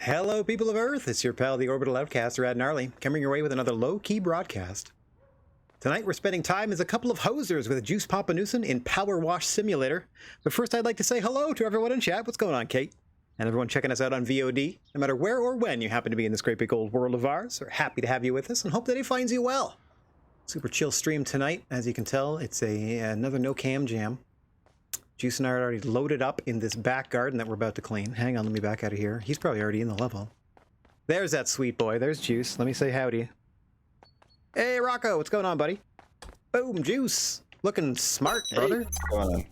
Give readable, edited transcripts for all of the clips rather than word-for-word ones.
Hello, people of Earth. It's your pal, the Orbital Outcast, Rad Gnarly, coming your way with another low-key broadcast. Tonight, we're spending time as a couple of hosers with Juice Papanusen in Power Wash Simulator. But first, I'd like to say hello to everyone in chat. What's going on, Kate? And everyone checking us out on VOD. No matter where or when you happen to be in this great big old world of ours, we're happy to have you with us and hope that it finds you well. Super chill stream tonight. As you can tell, it's another no-cam jam. Juice and I are already loaded up in this back garden that we're about to clean. Hang on, let me back out of here. He's probably already in the level. There's that sweet boy. There's Juice. Let me say howdy. Hey, Rocco. What's going on, buddy? Boom, Juice. Looking smart, brother. Hey, what's going on?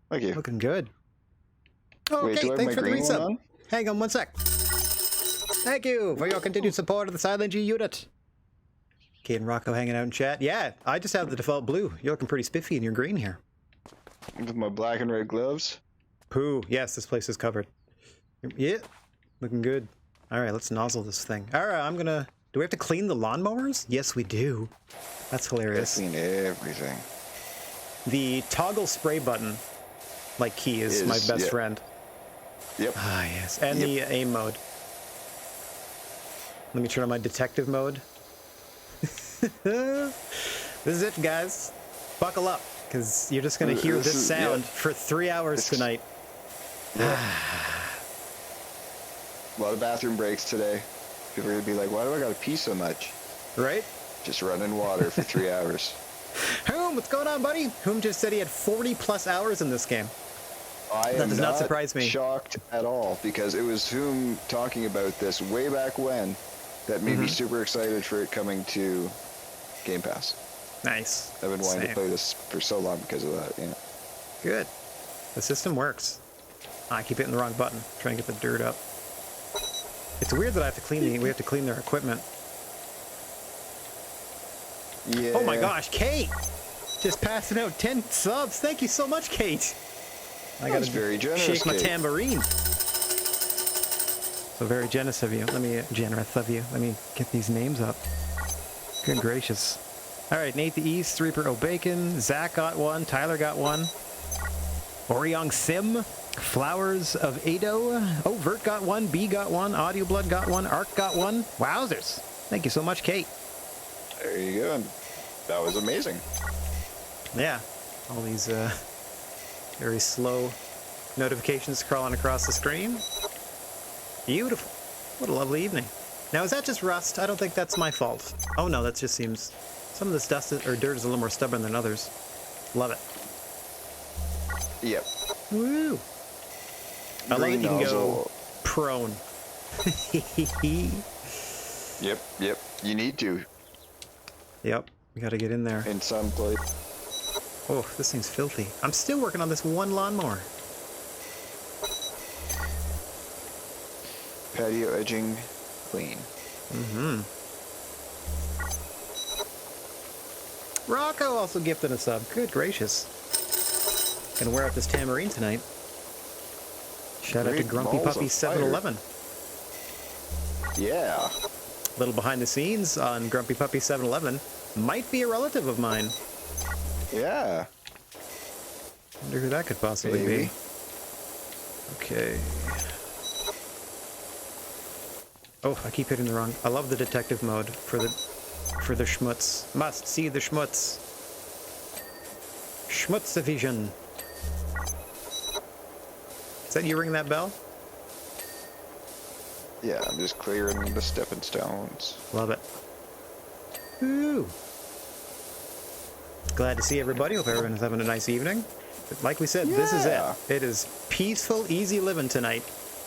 Thank you. Looking good. Okay, wait, thanks for the resub. Hang on one sec. Thank you for your continued support of the Silent G unit. Kate and Rocco hanging out in chat. Yeah, I just have the default blue. You're looking pretty spiffy in your green here. With my black and red gloves. Pooh. Yes, this place is covered. Yeah, looking good. All right, let's nozzle this thing. All right, I'm gonna... Do we have to clean the lawnmowers? Yes, we do. That's hilarious. Clean everything. The toggle spray button, like key, is my best friend. Yep. Ah, yes. And the aim mode. Let me turn on my detective mode. This is it, guys. Buckle up, because you're just going to hear this sound for 3 hours tonight. A lot of bathroom breaks today. People are going to be like, why do I got to pee so much? Right? Just running water for 3 hours. Hoom, what's going on, buddy? Hoom just said he had 40 plus hours in this game. That does not surprise me. Shocked at all, because it was whom talking about this way back when that made me super excited for it coming to Game Pass. Nice. I've been wanting to play this for so long because of that, yeah. Good. The system works. I keep hitting the wrong button, trying to get the dirt up. It's weird that I have to clean we have to clean their equipment. Yeah. Oh my gosh, Kate! Just passing out 10 subs. Thank you so much, Kate. I gotta very generous, shake my Kate. tambourine. So very generous of you. Let me get these names up. Good gracious. All right, Nate the East, Reaper O'Bacon, Zach got one, Tyler got one, Oriong Sim, Flowers of Ado, Vert got one, B got one, Audio Blood got one, Arc got one. Wowzers. Thank you so much, Kate. There you go. That was amazing. Yeah, all these very slow notifications crawling across the screen. Beautiful. What a lovely evening. Now, is that just rust? I don't think that's my fault. Oh no, that just seems... Some of this dust or dirt is a little more stubborn than others. Love it. Yep. Woo! I love that you can go prone. Yep. You need to. Yep. We gotta get in there. In some place. Oh, this thing's filthy. I'm still working on this one lawnmower. Patio edging clean. Rocco also gifted a sub. Good gracious. Gonna wear out this tambourine tonight. Shout out to Grumpy Puppy 711. Yeah. Little behind the scenes on Grumpy Puppy 711. Might be a relative of mine. Yeah. Wonder who that could possibly be. Okay. Oh, I keep hitting the wrong. I love the detective mode for the schmutz. Must see the schmutz. Schmutz-vision. Is that you ringing that bell? Yeah, I'm just clearing the stepping stones. Love it. Woo! Glad to see everybody. Hope everyone's having a nice evening. But like we said, this is it. It is peaceful, easy living tonight.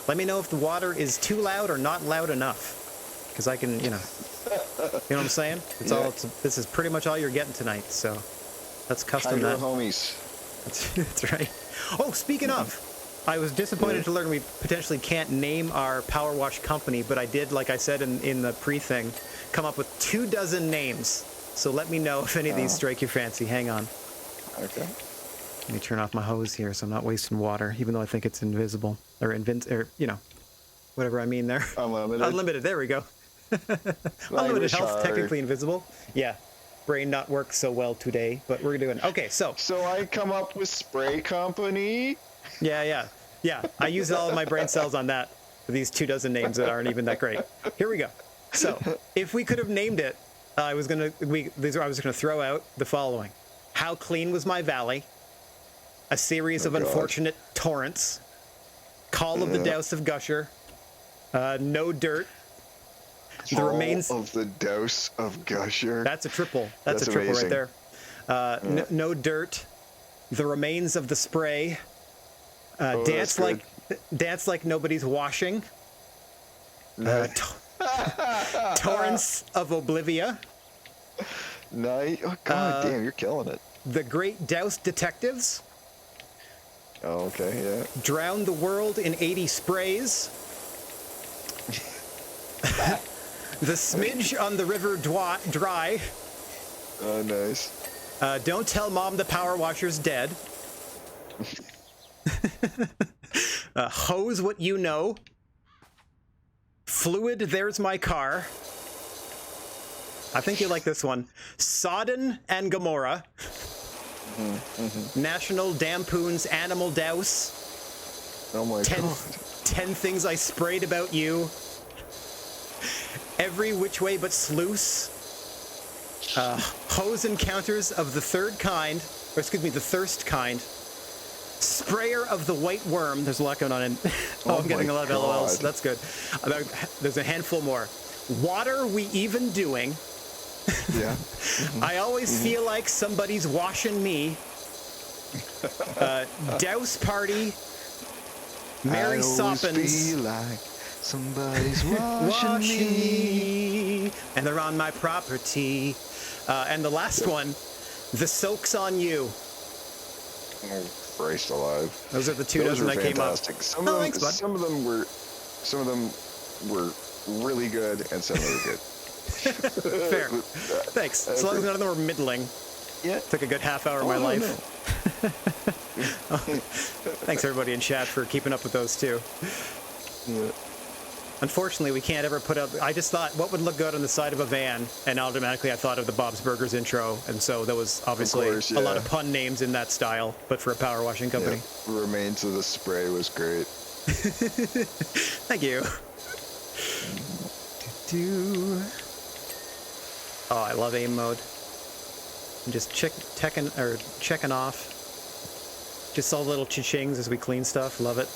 Let me know if the water is too loud or not loud enough. Because I can, you know what I'm saying? This is pretty much all you're getting tonight, so let's custom that. Homies. That's right. Oh, speaking of, I was disappointed to learn we potentially can't name our power wash company, but I did, like I said in the pre-thing, come up with 24 names. So let me know if any of these strike your fancy. Hang on. Okay. Let me turn off my hose here so I'm not wasting water, even though I think it's invisible. Or you know, whatever I mean there. Unlimited. Unlimited, there we go. Unlimited health, technically invisible. Yeah. Brain not work so well today, but we're doing... Okay, so... So I come up with spray company? Yeah. I used all of my brain cells on that. these 24 names that aren't even that great. Here we go. So, if we could have named it, I was gonna throw out the following: How clean was my valley? A series of unfortunate torrents. Call of the Douse of Gusher. No dirt. The remains of the Douse of Gusher. That's a triple. That's a triple amazing. right there. No dirt. The remains of the spray. Dance like nobody's washing. Torrents of Oblivia. Nice. Oh god damn, you're killing it. The Great Douse Detectives. Oh, okay, yeah. Drown the World in 80 Sprays. The Smidge on the River Dry. Oh, nice. Don't tell Mom the power washer's dead. Hose what you know. Fluid, there's my car. I think you like this one. Sodden and Gomorrah. National Dampoon's Animal Douse. Oh my god. 10 things I sprayed about you. Every which way but sluice. Hose encounters of the third kind, or excuse me, the thirst kind. Sprayer of the white worm. There's a lot going on in. I'm getting a lot of LOLs. That's good. There's a handful more. Water we even doing. Yeah. I always feel like somebody's washing me. Douse party. Mary Soppins. I always feel like somebody's washing me. And they're on my property. And the last one, the soak's on you. Oh, Christ alive. Those are the 24 that came up. Some of them were really good, and some were good. Fair. Thanks. As long as none of them were middling. Yeah. Took a good half hour of my life. Thanks everybody in chat for keeping up with those too. Yeah. Unfortunately, we can't ever put up. I just thought what would look good on the side of a van, and automatically I thought of the Bob's Burgers intro, and so there was obviously a lot of pun names in that style, but for a power washing company. Yeah. Remains of the spray was great. Thank you. Oh, I love aim mode. I'm just checking off. Just all the little cha-chings as we clean stuff. Love it.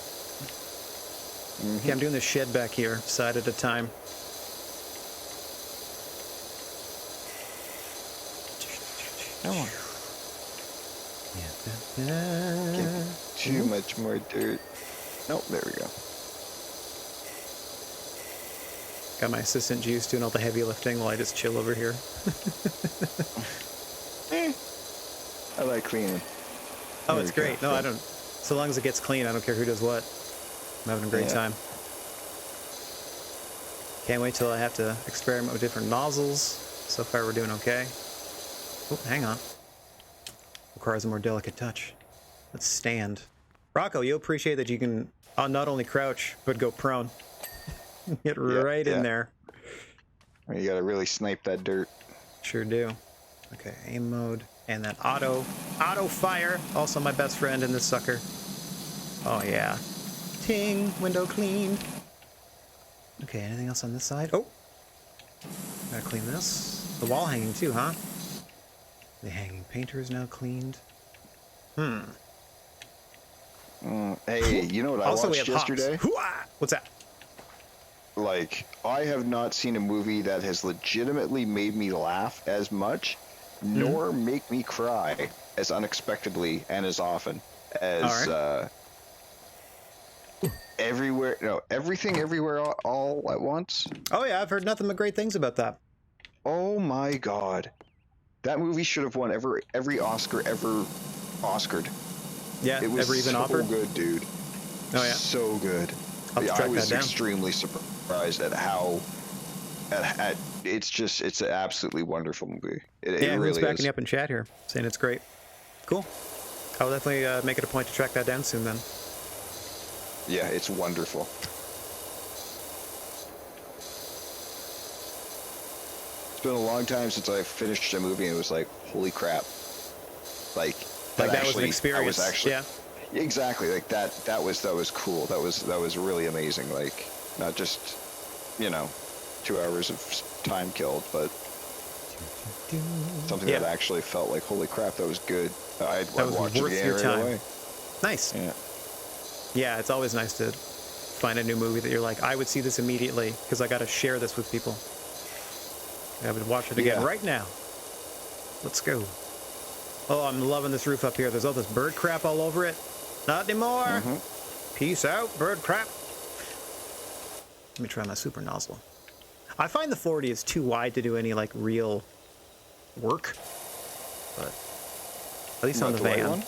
Okay, I'm doing the shed back here, side at a time. Come on. Too much more dirt. Nope, there we go. Got my assistant Juice doing all the heavy lifting while I just chill over here. I like cleaning. Oh, it's great. No, I don't. So long as it gets clean, I don't care who does what. I'm having a great time. Can't wait till I have to experiment with different nozzles. So far, we're doing okay. Oh, hang on. Requires a more delicate touch. Let's stand. Rocco, you'll appreciate that you can not only crouch, but go prone. Get right in there. You gotta really snipe that dirt. Sure do. Okay, aim mode. And then auto fire. Also my best friend in this sucker. Oh yeah. Ting, window cleaned. Okay, anything else on this side? Oh. Gotta clean this. The wall hanging too, huh? The hanging painter is now cleaned. Hey, you know what I watched yesterday? What's that? Like, I have not seen a movie that has legitimately made me laugh as much, nor make me cry as unexpectedly and as often as Everything Everywhere All at Once. Oh yeah, I've heard nothing but great things about that. Oh my god. That movie should have won every Oscar ever Oscared. Yeah, it was ever even offered? So good, dude. Oh yeah. So good. I was extremely surprised at how it's an absolutely wonderful movie. It really who's backing is. you up in chat here, saying it's great. Cool. I'll definitely make it a point to track that down soon then. Yeah, it's wonderful. It's been a long time since I finished a movie and it was like, holy crap. Like that was an experience. Exactly. Like that was cool. That was really amazing. Like Not just, 2 hours of time killed, but something that actually felt like, holy crap, that was good. I'd watch it again right away. Nice. Yeah. Yeah, it's always nice to find a new movie that you're like, I would see this immediately because I got to share this with people. I would watch it again right now. Let's go. Oh, I'm loving this roof up here. There's all this bird crap all over it. Not anymore. Peace out, bird crap. Let me try my super nozzle. I find the 40 is too wide to do any like real work, but at least on the van. White one?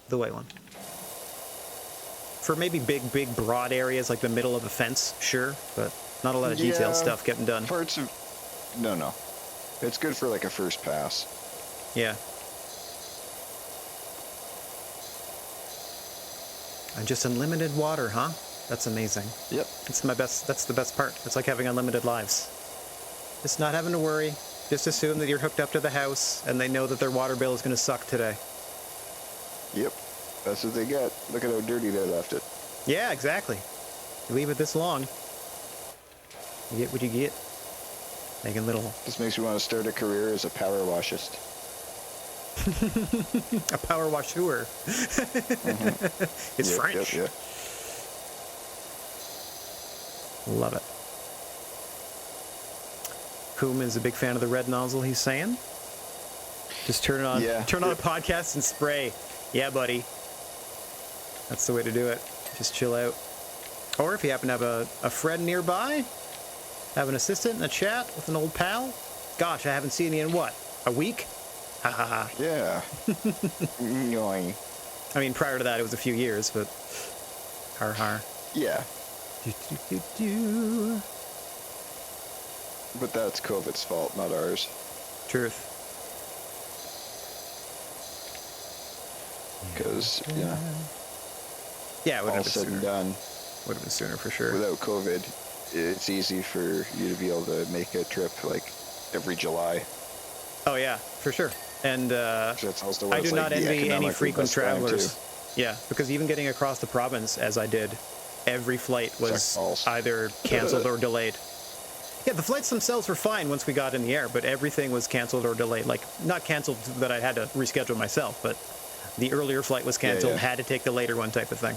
The white one. For maybe big, broad areas like the middle of a fence, sure, but not a lot of detailed stuff getting done. Parts of... No. It's good for like a first pass. Yeah. And just unlimited water, huh? That's amazing. Yep. That's the best part. It's like having unlimited lives. Just not having to worry. Just assume that you're hooked up to the house and they know that their water bill is going to suck today. Yep. That's what they get. Look at how dirty they left it. Yeah, exactly. You leave it this long, you get what you get. Making little... This makes me want to start a career as a power washist. A power washer. It's French. Yep. Love it. Koom is a big fan of the red nozzle, he's saying. Just turn on a podcast and spray. Yeah, buddy. That's the way to do it. Just chill out. Or if you happen to have a friend nearby, have an assistant in a chat with an old pal. Gosh, I haven't seen you in what? A week? Ha ha ha. Yeah. Yoing. I mean, prior to that, it was a few years, but... Har har. Yeah. Do, do, do, do. But that's COVID's fault, not ours. Truth. Because, Yeah, it would all have been said sooner. and done, Would have been sooner for sure. without COVID, it's easy for you to be able to make a trip like every July. Oh yeah, for sure. And That's also what I do it's not like the envy any economically frequent best time, travelers. Yeah, because even getting across the province as I did, every flight was either canceled or delayed. Yeah, the flights themselves were fine once we got in the air, but everything was canceled or delayed. Like, not canceled that I had to reschedule myself, but the earlier flight was canceled, had to take the later one type of thing.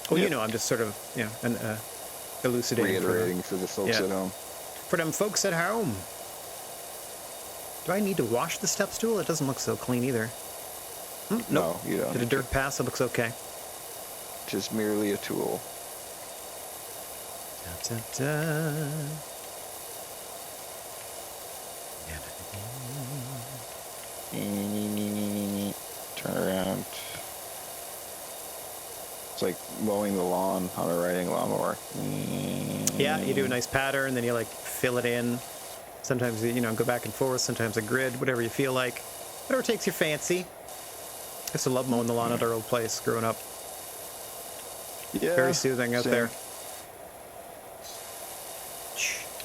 Well, I'm just sort of, elucidating. Reiterating for the folks at home. For them folks at home. Do I need to wash the step stool? It doesn't look so clean either. Nope. No, you don't. Did a dirt pass? It looks okay. Just merely a tool. Da, da, da. Turn around. It's like mowing the lawn on a riding lawnmower. Yeah, you do a nice pattern, then you like fill it in. Sometimes you go back and forth, sometimes a grid, whatever you feel like. Whatever takes your fancy. I used to love mowing the lawn at our old place growing up. Yeah. Very soothing out there.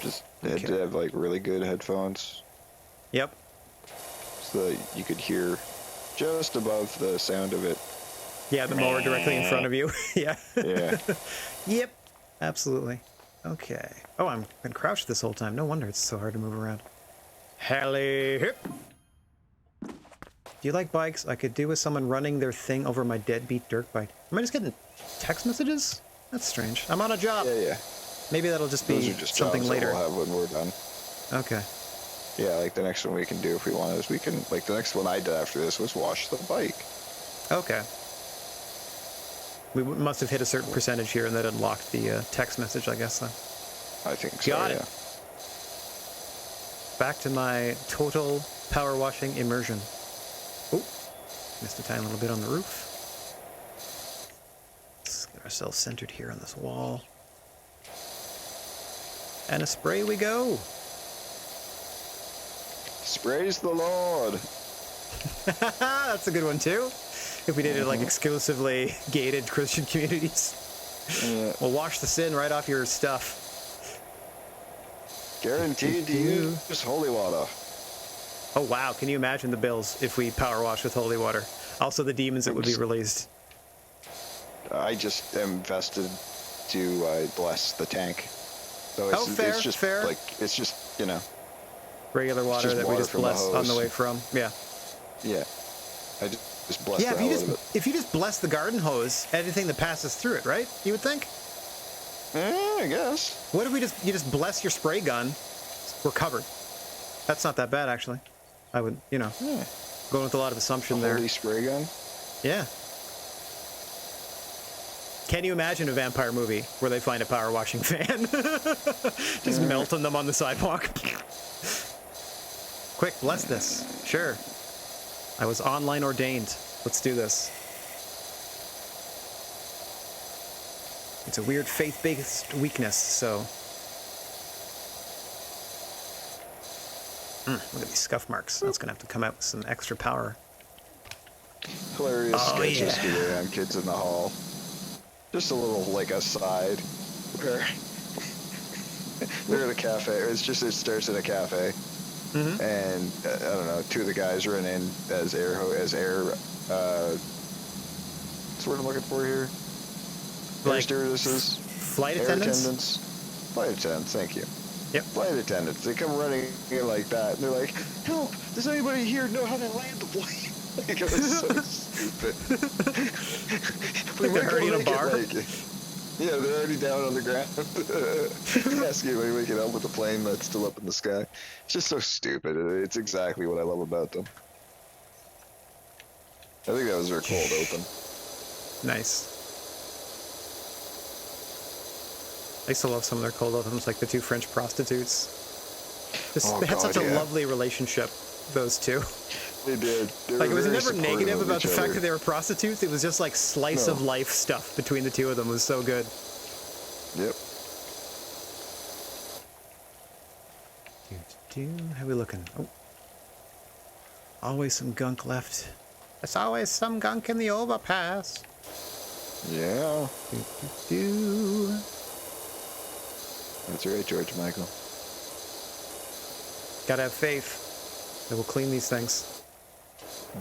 Just had to have like really good headphones. Yep. So that you could hear just above the sound of it. Yeah, the mower directly in front of you. Yeah. Yeah. Yep. Absolutely. Okay. Oh, I've been crouched this whole time. No wonder it's so hard to move around. Hally hip. Do you like bikes? I could do with someone running their thing over my deadbeat dirt bike. Am I just getting text messages? That's strange. I'm on a job. Yeah. Maybe that'll just be Those are just something jobs later. that we'll have when we're done. Okay. Yeah, like the next one we can do if we want is we can, like the next one I did after this was wash the bike. Okay. We must have hit a certain percentage here and that unlocked the text message, I guess, then. I think so, Got yeah. it. Back to my total power washing immersion. Oh, missed a tiny little bit on the roof. Let's get ourselves centered here on this wall. And a spray we go. Sprays the Lord. That's a good one too. If we did it like exclusively gated Christian communities. Yeah. We'll wash the sin right off your stuff. Guaranteed to use holy water. Oh wow, can you imagine the bills if we power wash with holy water? Also the demons that would be released. I just am vested to bless the tank. So it's, fair, it's just fair. like, it's just, you know, Regular water just that we water just from the bless on the hose. way from. Yeah. yeah. I just bless Yeah, the hell out of it. if you just bless the garden hose, anything that passes through it, right? You would think. I guess. What if you just bless your spray gun? We're covered. That's not that bad, actually. I would, Yeah. going with a lot of assumption there. Holy spray gun. Yeah. Can you imagine a vampire movie where they find a power washing fan? Just melting them on the sidewalk. Quick, bless this. Sure. I was online ordained. Let's do this. It's a weird faith-based weakness, so... look at these scuff marks. That's going to have to come out with some extra power. Hilarious sketch yeah. yesterday on Kids in the Hall. Just a little, like, aside where they're at a cafe. It starts in a cafe. Mm-hmm. And, I don't know, two of the guys run in as what's the word I'm looking for here? Air stewardesses. Flight Air attendants? attendants. Flight attendants, thank you. Yep. Flight attendants. They come running in like that, and they're like, "Help! Does anybody here know how to land the plane?" Like, it was so stupid. Like they're already in a bar? Yeah, they're already down on the ground. Asking if anybody can help with the plane that's still up in the sky. It's just so stupid. It's exactly what I love about them. I think that was their cold open. Nice. I used to love some of their cold opens, like the two French prostitutes. They had such a lovely relationship, those two. They did. Like, it was never negative about the fact that they were prostitutes. It was just like slice of life stuff between the two of them. It was so good. Yep. How are we looking? Oh. Always some gunk left. There's always some gunk in the overpass. Yeah. That's right, George Michael. Gotta have faith that we'll clean these things.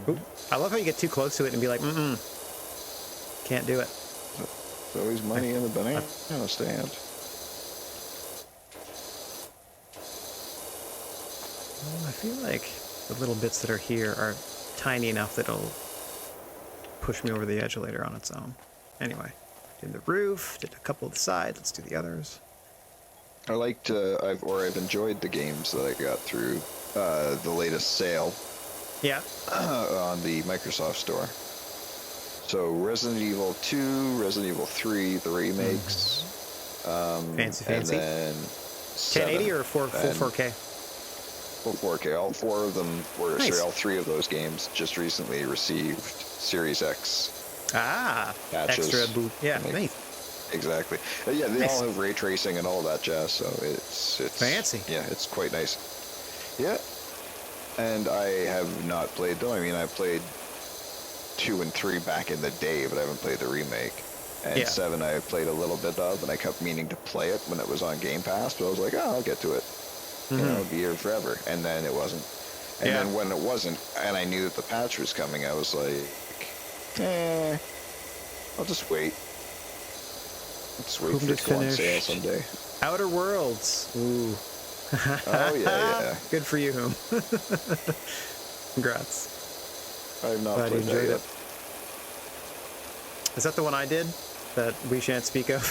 Ooh, I love how you get too close to it and be like, can't do it. There's always money in the banana stand. I feel like the little bits that are here are tiny enough that it'll push me over the edge later on its own. Anyway, did the roof, did a couple of the sides, let's do the others. I liked, I've enjoyed the games that I got through the latest sale. Yeah. On the Microsoft Store. So Resident Evil 2, Resident Evil 3, the remakes. Fancy. And then 1080 or full 4K? Full 4K. All four of them were, nice. sorry, all three of those games just recently received Series X. Patches. Extra boot. Yeah, nice. Exactly. Yeah, they all have ray tracing and all that jazz, so it's fancy. Yeah, it's quite nice. Yeah. And I have not played them. I mean, I played 2 and 3 back in the day, but I haven't played the remake. And 7 I played a little bit of, and I kept meaning to play it when it was on Game Pass, but I was like, I'll get to it. You know, it'll be here forever. And then it wasn't. And then when it wasn't, and I knew that the patch was coming, I was like, I'll just wait. Let's wait for it to go on sale someday. Outer Worlds. Ooh. Oh, yeah. Good for you, Whom. Congrats. I have not Glad you played enjoyed that it. Is that the one I did that we shan't speak of?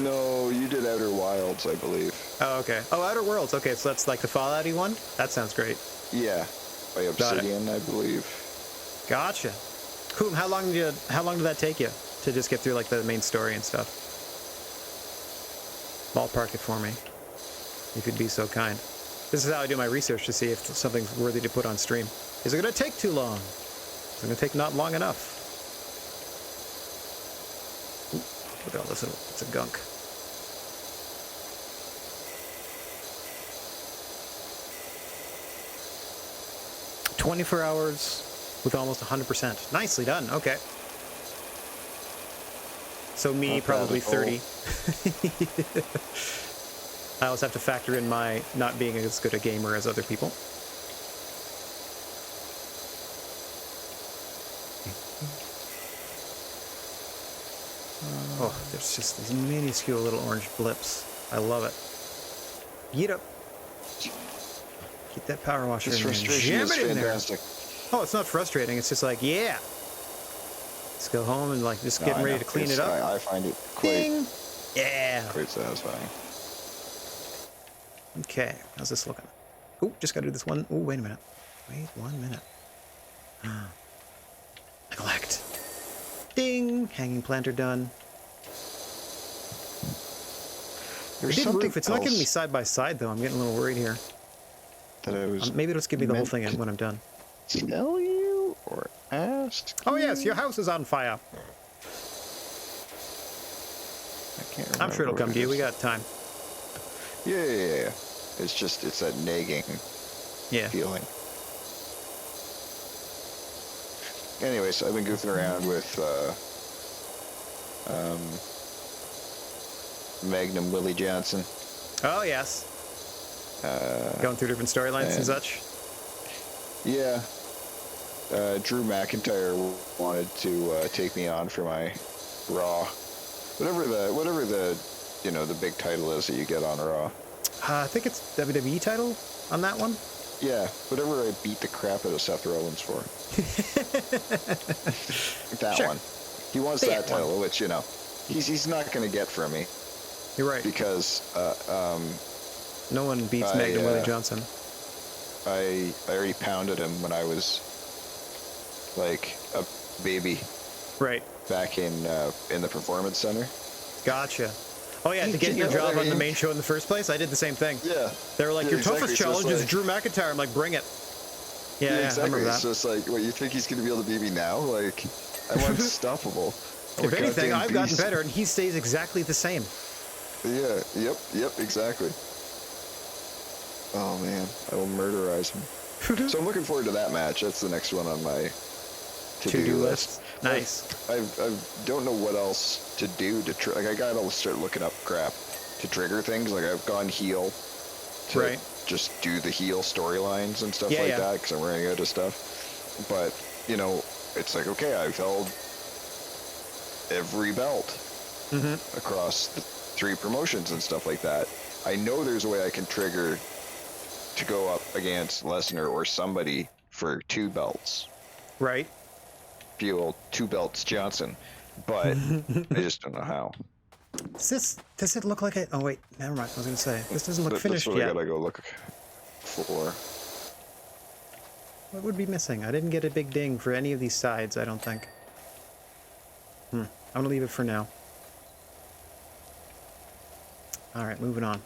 No, you did Outer Wilds, I believe. Oh, okay. Oh, Outer Worlds. Okay, so that's like the Fallout-y one? That sounds great. Yeah, by Obsidian, I believe. Gotcha. Whom, how long did that take you to just get through like the main story and stuff? Ballpark it for me, if you'd be so kind. This is how I do my research to see if something's worthy to put on stream. Is it going to take too long? Is it going to take not long enough? Ooh, look at all this little bits of gunk. "24 hours with almost 100%. Nicely done. Okay. So me, probably 30. I also have to factor in my not being as good a gamer as other people. Oh, there's just these minuscule little orange blips. I love it. Get up. Get that power washer This in there. frustration Jam is it in there. fantastic. Oh, it's not frustrating. It's just like, yeah. Let's go home and like just getting ready to clean it up. I find it Ding. Yeah. quite satisfying. Okay, how's this looking? Oh, just gotta do this one. Oh, wait a minute. Wait 1 minute. Neglect. Ding! Hanging planter done. There's Big something roof. It's not giving me else side by side though. I'm getting a little worried here. that I was Maybe it'll just give me the whole meant thing when I'm done. to tell you or ask. Oh yes, your house is on fire. I can't remember. I'm sure it'll what come it to you. We is. got time. Yeah. It's that nagging Yeah. feeling. Anyways, I've been goofing around with Magnum Willie Johnson. Oh yes. Going through different storylines and such. Yeah. Drew McIntyre wanted to take me on for my Raw. Whatever the the big title is that you get on Raw. I think it's WWE title on that one. Yeah, whatever I beat the crap out of Seth Rollins for. That Sure. one. He wants That that title, which, he's not going to get from me You're right. because No one beats I, Magnum Willie Johnson. I already pounded him when I was like a baby Right. back in the Performance Center. Gotcha. Oh yeah, to get You your know what job I on the mean? main show in the first place, I did the same thing. Yeah. They were like, Yeah, your exactly. toughest So it's challenge is like- Drew McIntyre. I'm like, bring it. Yeah, I Exactly. remember that. So it's like, what, you think he's going to be able to beat me now? Like, I'm unstoppable. I'm If a anything, goddamn I've gotten beast. better, and he stays exactly the same. Yeah, yep, exactly. Oh man, I will murderize him. So I'm looking forward to that match. That's the next one on my to-do list. Nice. I don't know what else to do to I gotta start looking up crap to trigger things. Like I've gone heel to Right. just do the heel storylines and stuff Yeah, like yeah. that because I'm running out of stuff. But it's like, okay, I've held every belt across the 3 promotions and stuff like that. I know there's a way I can trigger to go up against Lesnar or somebody for 2 belts. Right. Few old 2 belts Johnson, but I just don't know how. Does it look like it? Oh wait, never mind. I was gonna say this doesn't look finished That's what yet. I gotta go look for. What would be missing? I didn't get a big ding for any of these sides. I don't think. I'm gonna leave it for now. All right, moving on.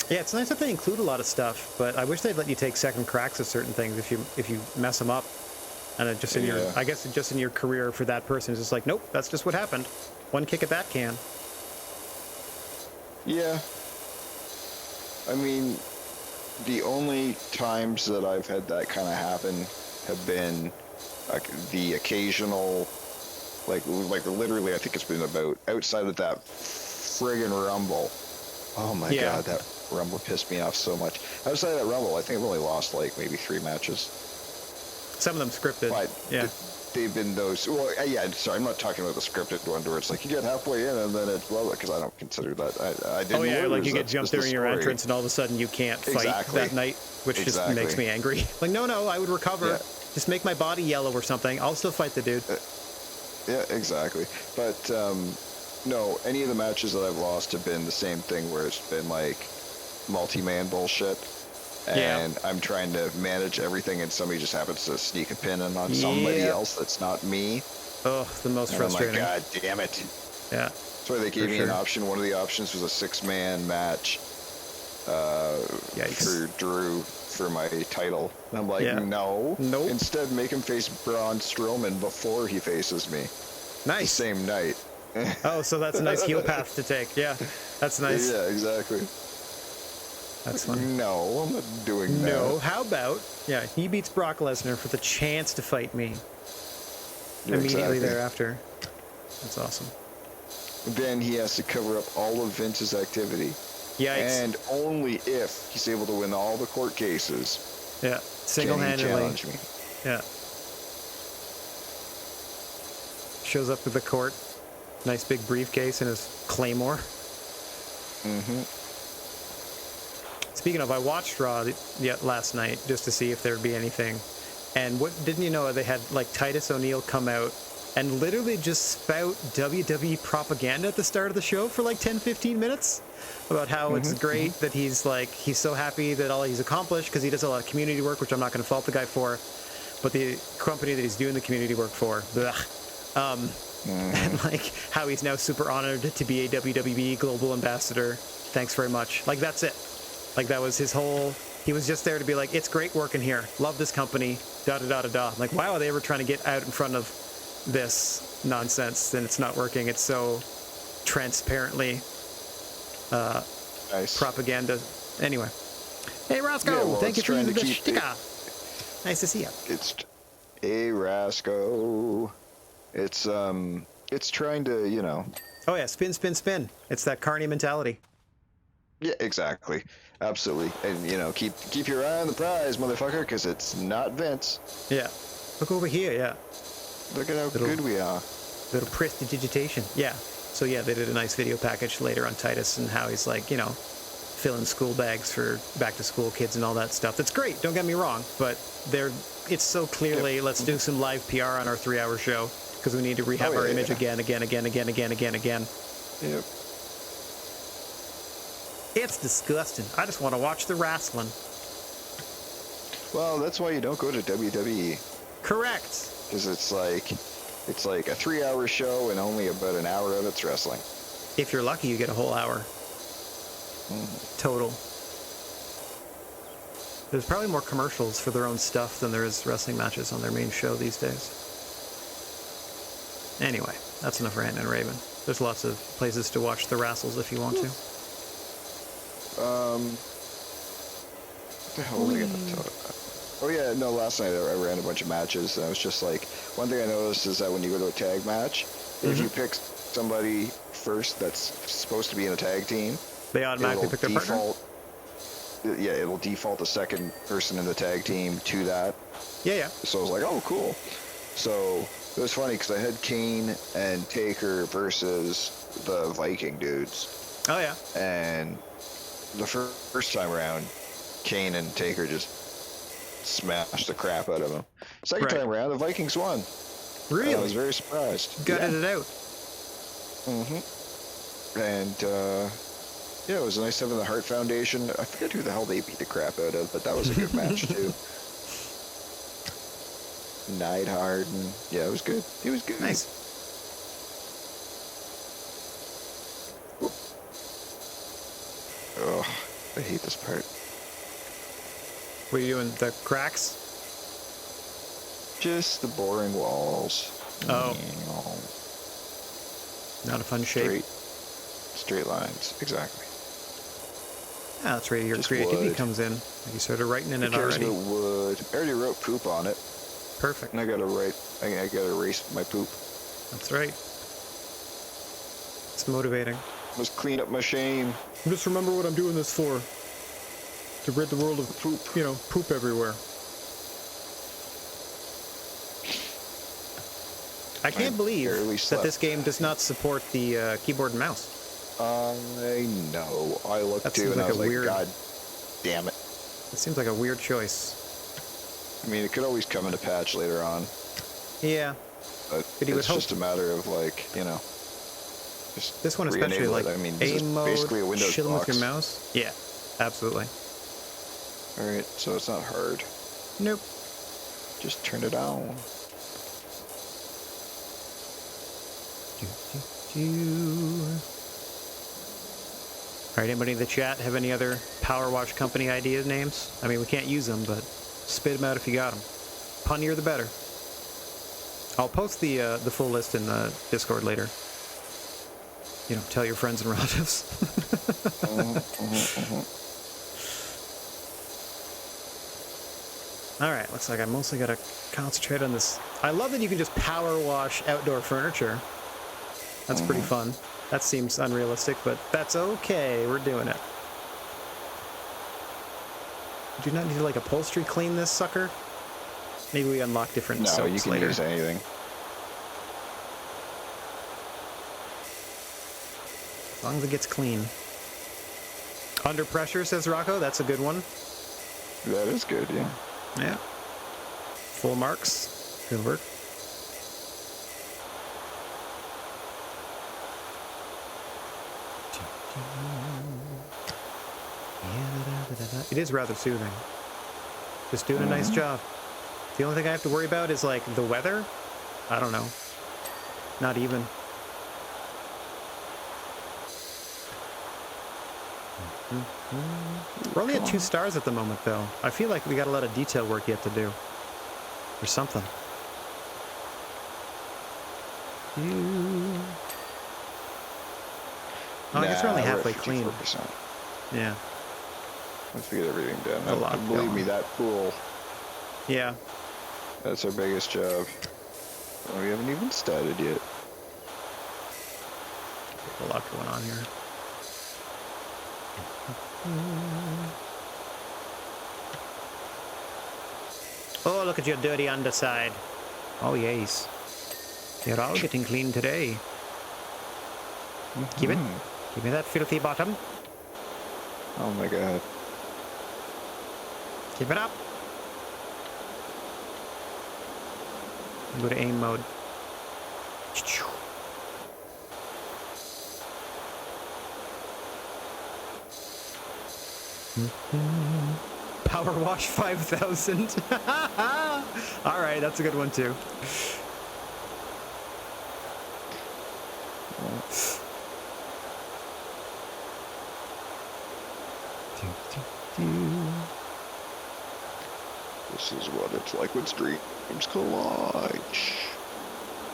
Yeah, it's nice that they include a lot of stuff, but I wish they'd let you take second cracks at certain things if you mess them up. And it just in your, Yeah. I guess just in your career for that person, it's just like, nope, that's just what happened. One kick at that can. Yeah. I mean, the only times that I've had that kind of happen have been like the occasional, like literally, I think it's been about outside of that friggin' Rumble. Oh my Yeah. god, that Rumble pissed me off so much. Outside of that Rumble, I think I've only lost like maybe 3 matches. Some of them scripted. But Yeah. they've been those. Well, yeah. Sorry, I'm not talking about the scripted one where it's like you get halfway in and then it's because I don't consider that. I didn't Oh yeah, lose. like you get That's jumped just the during your story. entrance and all of a sudden you can't fight Exactly. that night, which just Exactly. makes me angry. Like, no, I would recover. Yeah. Just make my body yellow or something. I'll still fight the dude. Yeah, exactly. But no, any of the matches that I've lost have been the same thing where it's been like multi-man bullshit. Yeah. And I'm trying to manage everything, and somebody just happens to sneak a pin in on somebody Yeah. else that's not me. Oh, the most And I'm like, frustrating. God damn it. Yeah. That's why they gave For me an sure. option. One of the options was a 6-man match Yikes. for Drew for my title. And I'm like, Yeah. no. Nope. Instead, make him face Braun Strowman before he faces me. The Nice. same night. Oh, so that's a nice heel path to take. Yeah, that's nice. Yeah, exactly. That's funny. No, I'm not doing that. No, how about, yeah, he beats Brock Lesnar for the chance to fight me immediately Exactly. thereafter. That's awesome. Then he has to cover up all of Vince's activity. Yikes. And only if he's able to win all the court cases Yeah, single-handedly. Challenge me. Yeah. Shows up to the court. Nice big briefcase and his claymore. Mm-hmm. Speaking of, I watched Raw last night just to see if there'd be anything. And what didn't you know, they had like Titus O'Neil come out and literally just spout WWE propaganda at the start of the show for like 10-15 minutes about how it's great that he's so happy that all he's accomplished because he does a lot of community work, which I'm not going to fault the guy for, but the company that he's doing the community work for, and like how he's now super honored to be a WWE global ambassador. Thanks very much. Like, that's it. Like, that was his whole, he was just there to be like, it's great working here. Love this company. Da da da da da. Like, why are they ever trying to get out in front of this nonsense? Then it's not working. It's so transparently Nice. propaganda. Anyway. Hey, Roscoe. Yeah, well, thank you it's for trying the to keep sticker. Nice to see you. It's a Rasco. It's trying to, you know. Oh yeah, spin, spin, spin. It's that carny mentality. Yeah, exactly. Absolutely. And, you know, keep your eye on the prize, motherfucker, because it's not Vince. Yeah. Look over here, yeah. Look at how good we are. Little prestidigitation. Yeah. So yeah, they did a nice video package later on Titus and how he's like, you know, filling school bags for back to school kids and all that stuff. That's great, don't get me wrong, but it's so clearly, let's do some live PR on our 3-hour show because we need to rehab our image again. Yep. It's disgusting. I just want to watch the wrestling. Well, that's why you don't go to WWE. Correct. Because it's like a 3-hour show and only about an hour of it's wrestling. If you're lucky, you get a whole hour. Total. There's probably more commercials for their own stuff than there is wrestling matches on their main show these days. Anyway, that's enough ranting and raving. There's lots of places to watch the wrestles if you want to. What the hell was I going to tell you about? Oh yeah, no, last night I ran a bunch of matches and I was just like, one thing I noticed is that when you go to a tag match, if you pick somebody first that's supposed to be in a tag team, they automatically pick their partner? Yeah, it'll default the second person in the tag team to that. Yeah. So I was like, oh, cool. So it was funny because I had Kane and Taker versus the Viking dudes. Oh, yeah. And the first time around, Kane and Taker just smashed the crap out of him. Second time around, the Vikings won. Really? I was very surprised. Gutted it out. And, yeah, it was nice having the Hart Foundation. I forget who the hell they beat the crap out of, but that was a good match, too. Neidhart, and yeah, it was good. It was good. Nice. Ugh, I hate this part. What are you doing? The cracks? Just the boring walls. Oh. Not a fun shape. Straight lines, exactly. Yeah, that's where your creativity comes in. Like you started writing in it already. Wood. I already wrote poop on it. Perfect. And I gotta erase my poop. That's right. It's motivating. Must clean up my shame. Just remember what I'm doing this for. To rid the world of poop, poop everywhere. I can't believe that this game does not support the keyboard and mouse. I know. I looked too and I was like, God damn it. It seems like a weird choice. I mean, it could always come in a patch later on. Yeah. But it's just a matter of like, just this one especially, like, I mean, this is basically a Windows chilling box. with your mouse. Yeah, absolutely. All right, so it's not hard. Nope. Just turn it on. All right, anybody in the chat have any other Power Wash company idea names? I mean, we can't use them, but spit them out if you got them. Punnier the better. I'll post the full list in the Discord later. Tell your friends and relatives. All right, looks like I mostly got to concentrate on this. I love that you can just power wash outdoor furniture. That's pretty fun. That seems unrealistic, but that's okay. We're doing it. Do you not need to, like, upholstery clean this sucker? Maybe we unlock different No, soaps you can later. use anything. As long as it gets clean. Under pressure, says Rocco. That's a good one. That is good, yeah. Yeah. Full marks. Good work. It is rather soothing. Just doing a nice job. The only thing I have to worry about is, like, the weather. I don't know. Not even. We're only at 2 stars at the moment, though. I feel like we got a lot of detail work yet to do. Or something. Oh, I guess we're only halfway clean. 54%. Yeah. Once we get everything done. A lot Believe going. me, that pool, Yeah. that's our biggest job. Oh, we haven't even started yet. A lot going on here. Oh, look at your dirty underside. Oh, yes. You're all getting clean today. Give it. Give me that filthy bottom. Oh my god. Keep it up. Go to aim mode. Power wash 5,000. All right, that's a good one too. This is what it's like when streams collide.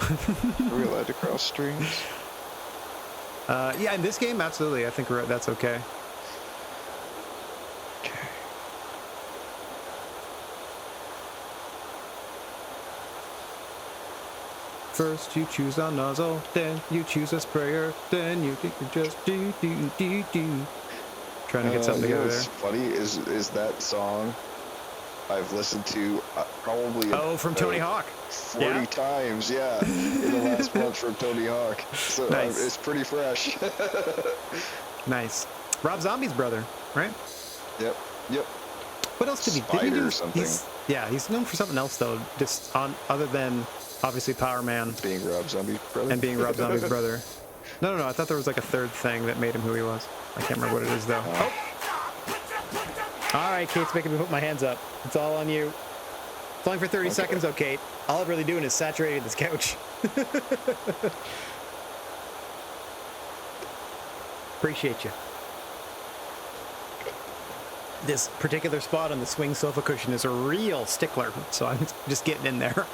Are we allowed to cross streams? Yeah, in this game, absolutely. I think that's okay. Okay. First you choose a nozzle, then you choose a sprayer, then you just do. Trying to get something together what's there. funny is that song I've listened to probably From Tony Hawk. 40 times, yeah, in the last month from Tony Hawk. So Nice. It's pretty fresh. Nice. Rob Zombie's brother, right? Yep. What else did he Spider do? or something. He's known for something else though, just other than obviously Power Man Being Rob Zombie's brother. and being Rob Zombie's brother. No, I thought there was like a third thing that made him who he was. I can't remember what it is though. Oh. All right, Kate's making me put my hands up. It's all on you. It's only for 30 seconds though, Kate. All I'm really doing is saturating this couch. Appreciate you. This particular spot on the swing sofa cushion is a real stickler, so I'm just getting in there.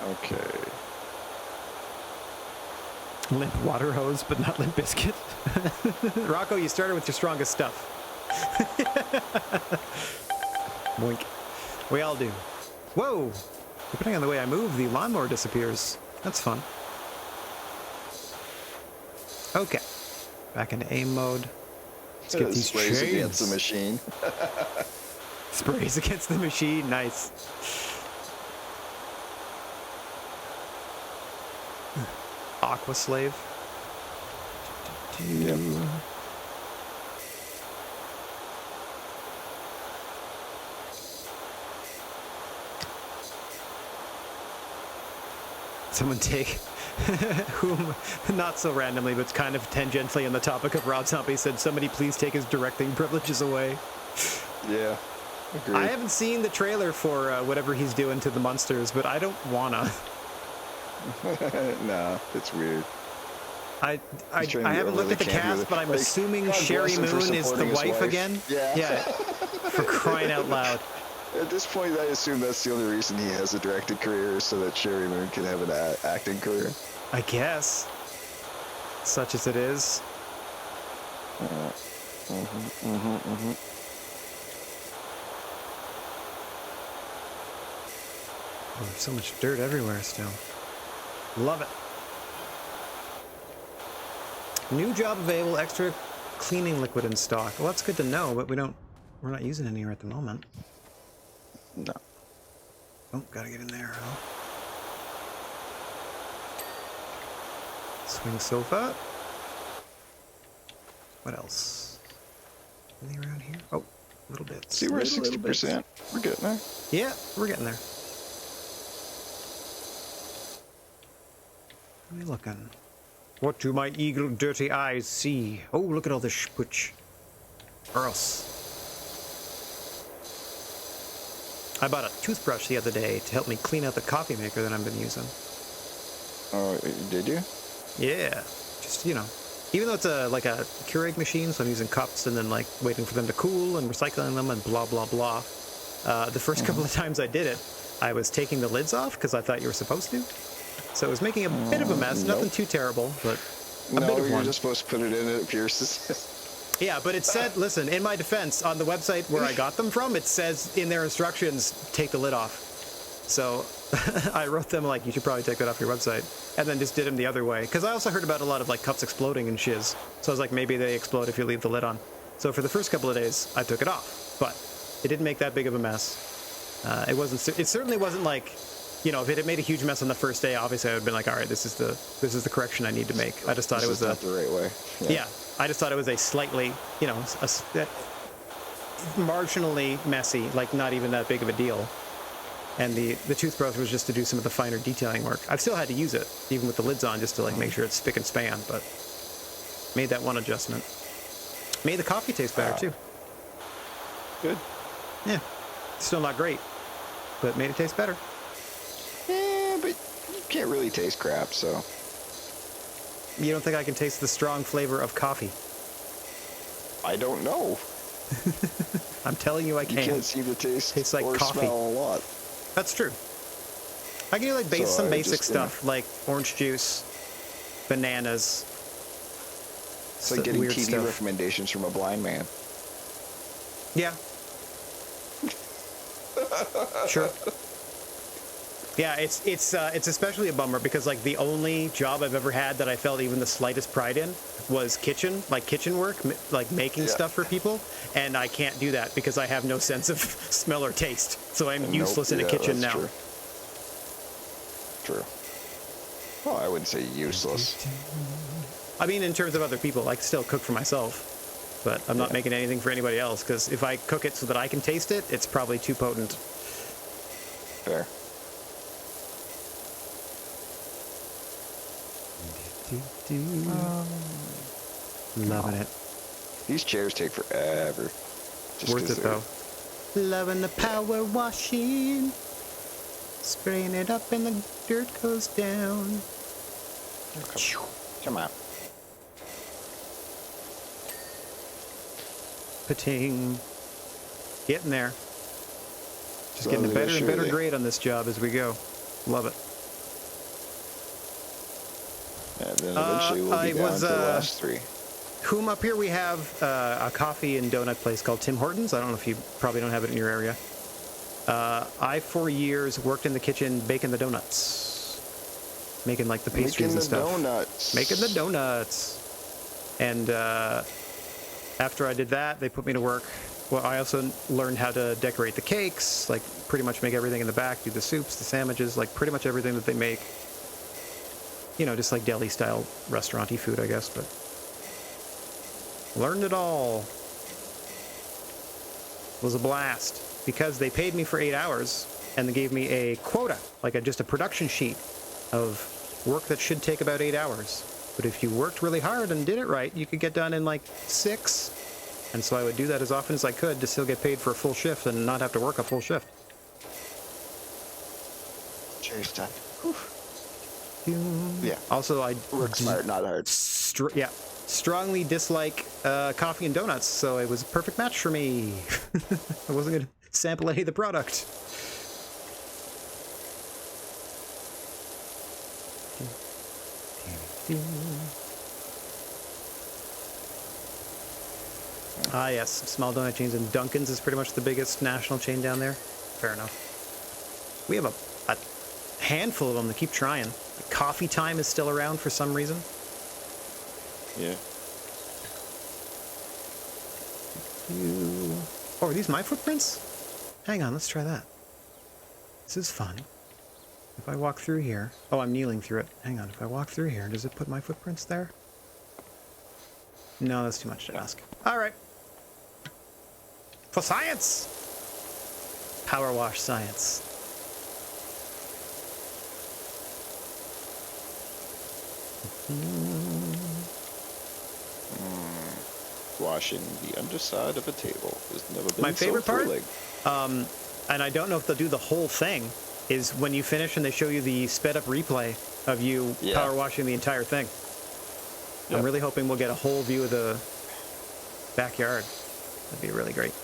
Okay. Limp water hose, but not Limp Biscuit. Rocco, you started with your strongest stuff. Boink. We all do. Whoa! Depending on the way I move, the lawnmower disappears. That's fun. Okay. Back into aim mode. Let's get these Sprays chains. against the machine. Sprays against the machine. Nice. Aqua Slave. Yep. Someone take whom, not so randomly, but kind of tangentially on the topic of Rob Zombie, said, somebody please take his directing privileges away. Yeah. Agreed. I haven't seen the trailer for whatever he's doing to the monsters, but I don't wanna. Nah, it's weird. I He's trying to be haven't looked overly at the campy cast, with it. but I'm Like, assuming God Sherry bless him for Moon is the supporting his wife wife. again. Yeah. For crying out loud. At this point, I assume that's the only reason he has a directing career, so that Sherry Moon can have an acting career. I guess. Such as it is. Oh, there's so much dirt everywhere still. Love it. New job available, extra cleaning liquid in stock. Well, that's good to know, but we're not using any here at the moment. No. Oh, gotta get in there, huh? Swing sofa. What else? Anything around here? Oh, little bits. See, we're at 60%. We're getting there. Yeah, we're getting there. What are you looking? What do my eagle dirty eyes see? Oh, look at all this schputsch. Gross. I bought a toothbrush the other day to help me clean out the coffee maker that I've been using. Oh, did you? Yeah, just, you know, even though it's like a Keurig machine, so I'm using cups and then like waiting for them to cool and recycling them and blah, blah, blah. The first couple of times I did it, I was taking the lids off because I thought you were supposed to. So it was making a bit of a mess, nothing too terrible, but a bit of one. You're just supposed to put it in and it pierces. Yeah, but it said, listen, in my defense, on the website where I got them from, it says in their instructions, take the lid off. So I wrote them like, you should probably take that off your website. And then just did them the other way. Because I also heard about a lot of like cups exploding and shiz. So I was like, maybe they explode if you leave the lid on. So for the first couple of days, I took it off. But it didn't make that big of a mess. It certainly wasn't like, you know, if it had made a huge mess on the first day, obviously I would have been like, all right, this is the correction I need to make. I just thought it was not the right way. Yeah, I just thought it was a slightly, you know, marginally messy, like not even that big of a deal. And the toothbrush was just to do some of the finer detailing work. I've still had to use it, even with the lids on, just to like make sure it's spick and span, but made that one adjustment. Made the coffee taste better too. Good. Yeah, still not great, but made it taste better. Yeah, but you can't really taste crap, so. You don't think I can taste the strong flavor of coffee? I don't know. I'm telling you I can. You can't seem to taste like or coffee. smell a lot. That's true. I can do like some basic stuff, like orange juice, bananas. It's like getting weird TV stuff. recommendations from a blind man. Yeah. Sure. Yeah, it's especially a bummer because like the only job I've ever had that I felt even the slightest pride in was kitchen work, like making stuff for people, and I can't do that because I have no sense of smell or taste. So I'm useless in a kitchen now. True. Well, I wouldn't say useless. I mean, in terms of other people, I can still cook for myself, but I'm not making anything for anybody else because if I cook it so that I can taste it, it's probably too potent. Fair. Loving it. These chairs take forever. Worth it though. Loving the power washing. Spraying it up and the dirt goes down. Come on. Pating. Getting there. Just getting a better and better grade on this job as we go. Love it. And then eventually we'll be down to the last three. Whom up here we have a coffee and donut place called Tim Hortons. I don't know if you probably don't have it in your area. I, for years, worked in the kitchen baking the donuts. Making like the pastries and stuff. Making the donuts. And after I did that, they put me to work. Well, I also learned how to decorate the cakes, like pretty much make everything in the back, do the soups, the sandwiches, like pretty much everything that they make. You know, just like deli-style restaurant-y food, I guess, but learned it all. It was a blast because they paid me for 8 hours and they gave me a quota, like just a production sheet of work that should take about 8 hours. But if you worked really hard and did it right, you could get done in like 6. And so I would do that as often as I could to still get paid for a full shift and not have to work a full shift. Cheers, done. Yeah. Also, I work smart, not hard. Strongly dislike coffee and donuts, so it was a perfect match for me. I wasn't going to sample any of the product. Ah, yes, small donut chains, and Dunkin's is pretty much the biggest national chain down there. Fair enough. We have a handful of them that keep trying. Coffee Time is still around for some reason. Yeah. Oh, are these my footprints? Hang on, let's try that. This is fun. If I walk through here... Oh, I'm kneeling through it. Hang on, if I walk through here, does it put my footprints there? No, that's too much to ask. Alright. For science! Power wash science. Washing the underside of a table has never been My so favorite part, thrilling. and I don't know if they'll do the whole thing, is when you finish and they show you the sped up replay of you power washing the entire thing. Yep. I'm really hoping we'll get a whole view of the backyard. That'd be really great.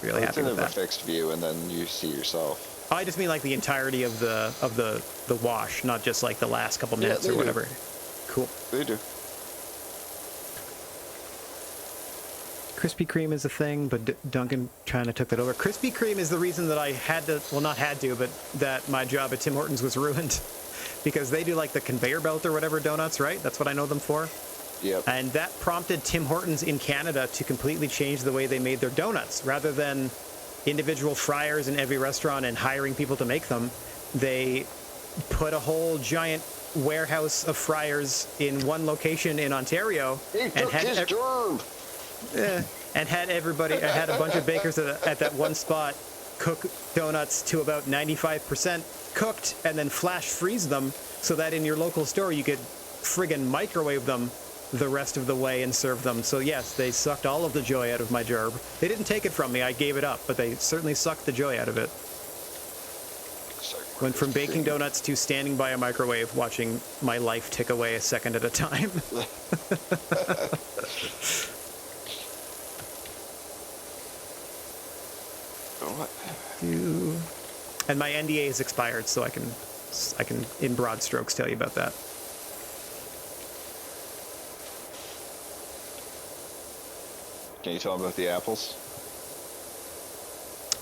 Really happy with that. It's a fixed view, and then you see yourself. I just mean like the entirety of the wash, not just like the last couple minutes or whatever. Cool. They do. Krispy Kreme is a thing, but Duncan kind of took that over. Krispy Kreme is the reason that I had to, well, not had to, but that my job at Tim Hortons was ruined. Because they do like the conveyor belt or whatever donuts, right? That's what I know them for. Yep. And that prompted Tim Hortons in Canada to completely change the way they made their donuts. Rather than individual fryers in every restaurant and hiring people to make them, they put a whole giant warehouse of fryers in one location in Ontario. He took his job. And had everybody, had a bunch of bakers at that one spot cook donuts to about 95% cooked and then flash freeze them so that in your local store you could friggin' microwave them the rest of the way and serve them. So yes, they sucked all of the joy out of my job. They didn't take it from me, I gave it up, but they certainly sucked the joy out of it. Went from baking donuts to standing by a microwave watching my life tick away a second at a time. And my NDA is expired, so I can in broad strokes tell you about that. Can you tell them about the apples?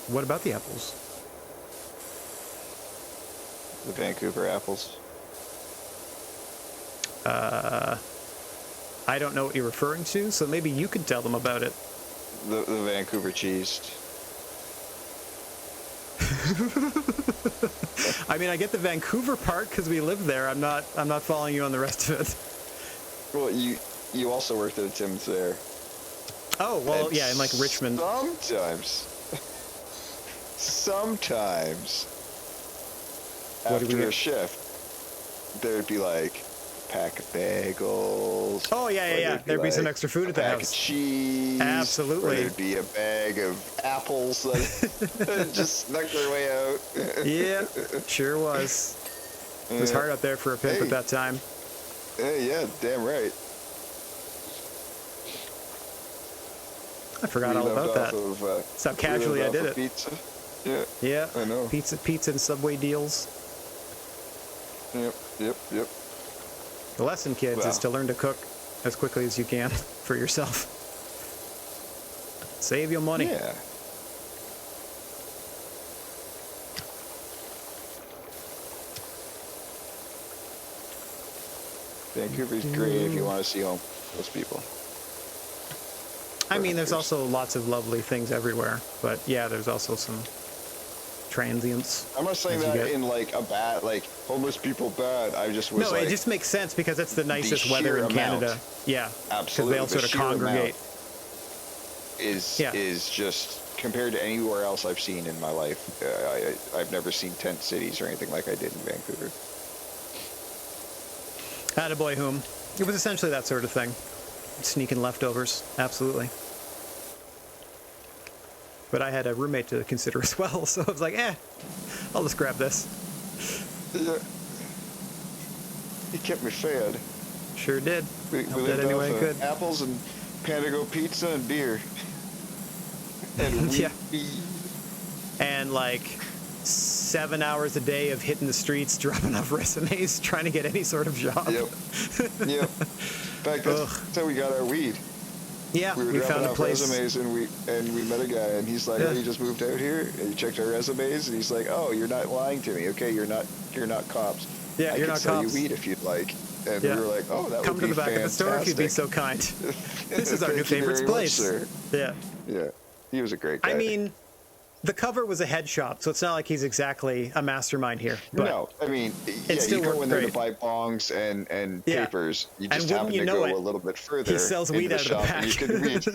What about the apples? The Vancouver apples. I don't know what you're referring to, so maybe you could tell them about it. The Vancouver cheese. I mean, I get the Vancouver part because we live there. I'm not following you on the rest of it. Well, you also worked at Tim's there. Oh, well, And yeah, in like Richmond. Sometimes, What do we after get? a shift, there'd be like a pack of bagels. Oh, yeah. There'd be some extra food at the pack house. of cheese. Absolutely. Or there'd be a bag of apples that just snuck their way out. Yeah, sure was. It was hard out there for a pimp at that time. Yeah, damn right. I forgot all about that. That's how casually I did it. Pizza. Yeah, I know. Pizza and Subway deals. Yep. The lesson, kids, is to learn to cook as quickly as you can for yourself. Save your money. Yeah. Vancouver's great if you want to see those people. I mean, there's also lots of lovely things everywhere, but yeah, there's also some transients. I'm not saying that in like a bad, like homeless people bad. I just was no, like, it just makes sense because it's the nicest sheer weather in amount. Canada. Yeah, Absolutely, because they all sort of congregate. Is just compared to anywhere else I've seen in my life. I've never seen tent cities or anything like I did in Vancouver. Attaboy whom. It was essentially that sort of thing. Sneaking leftovers, absolutely. But I had a roommate to consider as well, so I was like, I'll just grab this. Yeah. He kept me fed. Sure did. We lived any way I off could. apples and Panago pizza and beer. And yeah. And like 7 hours a day of hitting the streets, dropping off resumes, trying to get any sort of job. Yep. In fact, that's how we got our weed. Yeah, we found a place. Resumes and we met a guy and he's like, "Oh, you just moved out here?" And he checked our resumes and he's like, "Oh, you're not lying to me. Okay, you're not cops. Yeah, I you're can not sell cops. you weed if you'd like." And Yeah. we were like, oh, that Come would to be the back of the store if you'd be so fantastic. kind. This is our new Thank you favorite very much, place. sir. Yeah. Yeah, he was a great guy. I mean, the cover was a headshot, so it's not like he's exactly a mastermind here. But no, I mean, yeah, still you go worked in there to great. buy bongs and Yeah. papers. You And just wouldn't happen you to know go it, a little bit further he sells into weed the out of the shop pack. and you can read.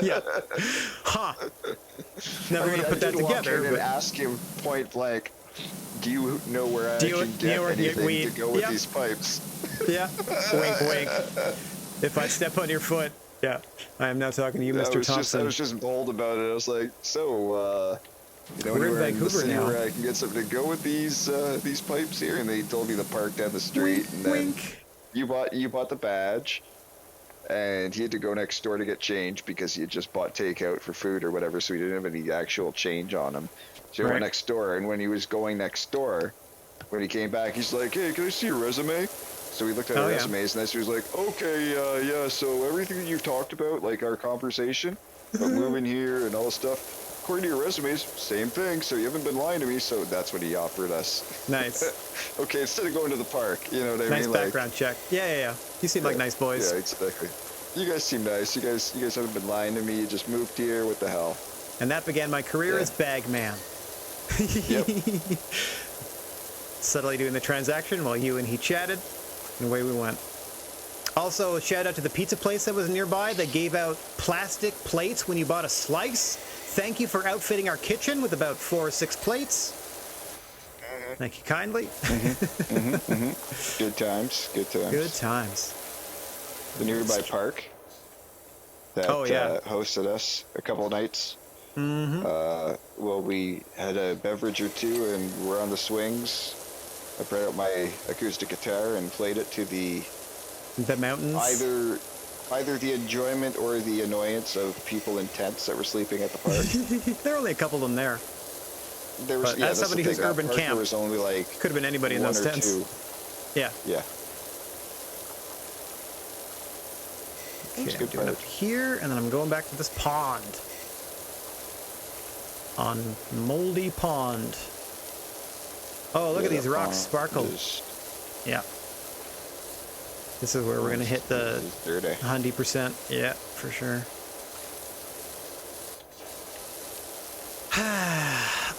Yeah. Yeah. Huh. Never would have put I that did walk together. in and But ask him point blank, do you know where I Do you- can you get know where to get anything weed? to go with Yeah. these pipes? yeah. Wink, wink. If I step on your foot, yeah. I am now talking to you, Mr. Thompson. I was just bold about it. I was like, so, you know, We're in anywhere in the Vancouver city now. where I can get something to go with these pipes here, and they told me the park down the street, Wink, and then wink. you bought the badge, and he had to go next door to get change because he had just bought takeout for food or whatever, so he didn't have any actual change on him. So he Right. went next door, and when he was going next door, when he came back, he's like, "Hey, can I see your resume?" So we looked at our yeah. resumes, and then he was like, "Okay, yeah. So everything that you've talked about, like our conversation, about moving here and all this stuff, according to your resumes, same thing. So you haven't been lying to me." So that's what he offered us. Nice. Okay, instead of going to the park, you know what I Nice mean? background check. Yeah. You seem like nice boys. Yeah, exactly. You guys seem nice. You guys haven't been lying to me. You just moved here. What the hell? And that began my career Yeah. as bagman. Yep. Subtly doing the transaction while you and he chatted, and away we went. Also, a shout out to the pizza place that was nearby that gave out plastic plates when you bought a slice. Thank you for outfitting our kitchen with about 4 or 6 plates. Thank you kindly. Good times. Good times. Good times. The nearby park that hosted us a couple of nights. Well, we had a beverage or two, and we're on the swings. I brought out my acoustic guitar and played it to the mountains. either the enjoyment or the annoyance of people in tents that were sleeping at the park. There are only a couple of them there. There was, But yeah, as that's somebody the who's thing. That urban park, camp, there was only like could have been anybody in one those or tents. two. Yeah. Yeah. Okay, It's a I'm good doing park. up here, and then I'm going back to this pond. On Moldy Pond. Oh, look at these rocks sparkle. Yeah. This is where we're going to hit the dirty. 100%. Yeah, for sure.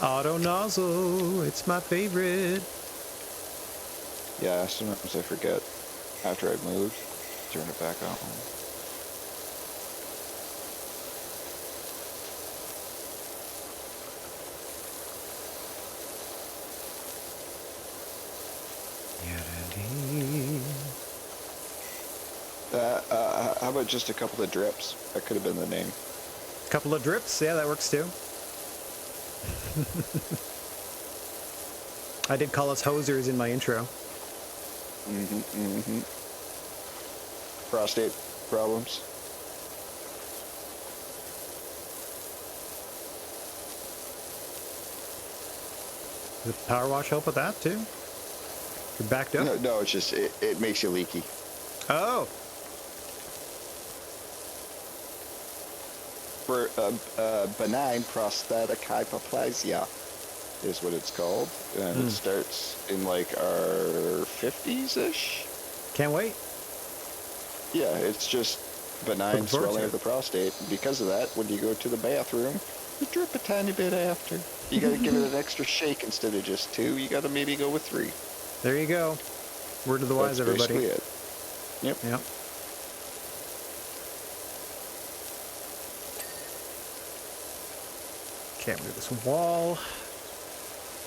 Auto nozzle. It's my favorite. Yeah, sometimes I forget after I've moved, turn it back on. How about just a couple of drips? That could have been the name. Couple of drips. Yeah, that works too. I did call us hosers in my intro. Prostate problems. Does the power wash help with that too? You're backed up? No, it's just it makes you leaky. Oh. For benign prostatic hyperplasia is what it's called, and it starts in like our 50s-ish. Can't wait. Yeah, it's just benign Looking forward swelling to of the prostate. Because of that, when you go to the bathroom, you drip a tiny bit after. You got to give it an extra shake instead of just 2. You got to maybe go with 3. There you go. Word of the wise, That's everybody. basically it. Yep. Yep. Okay, I'm gonna do this wall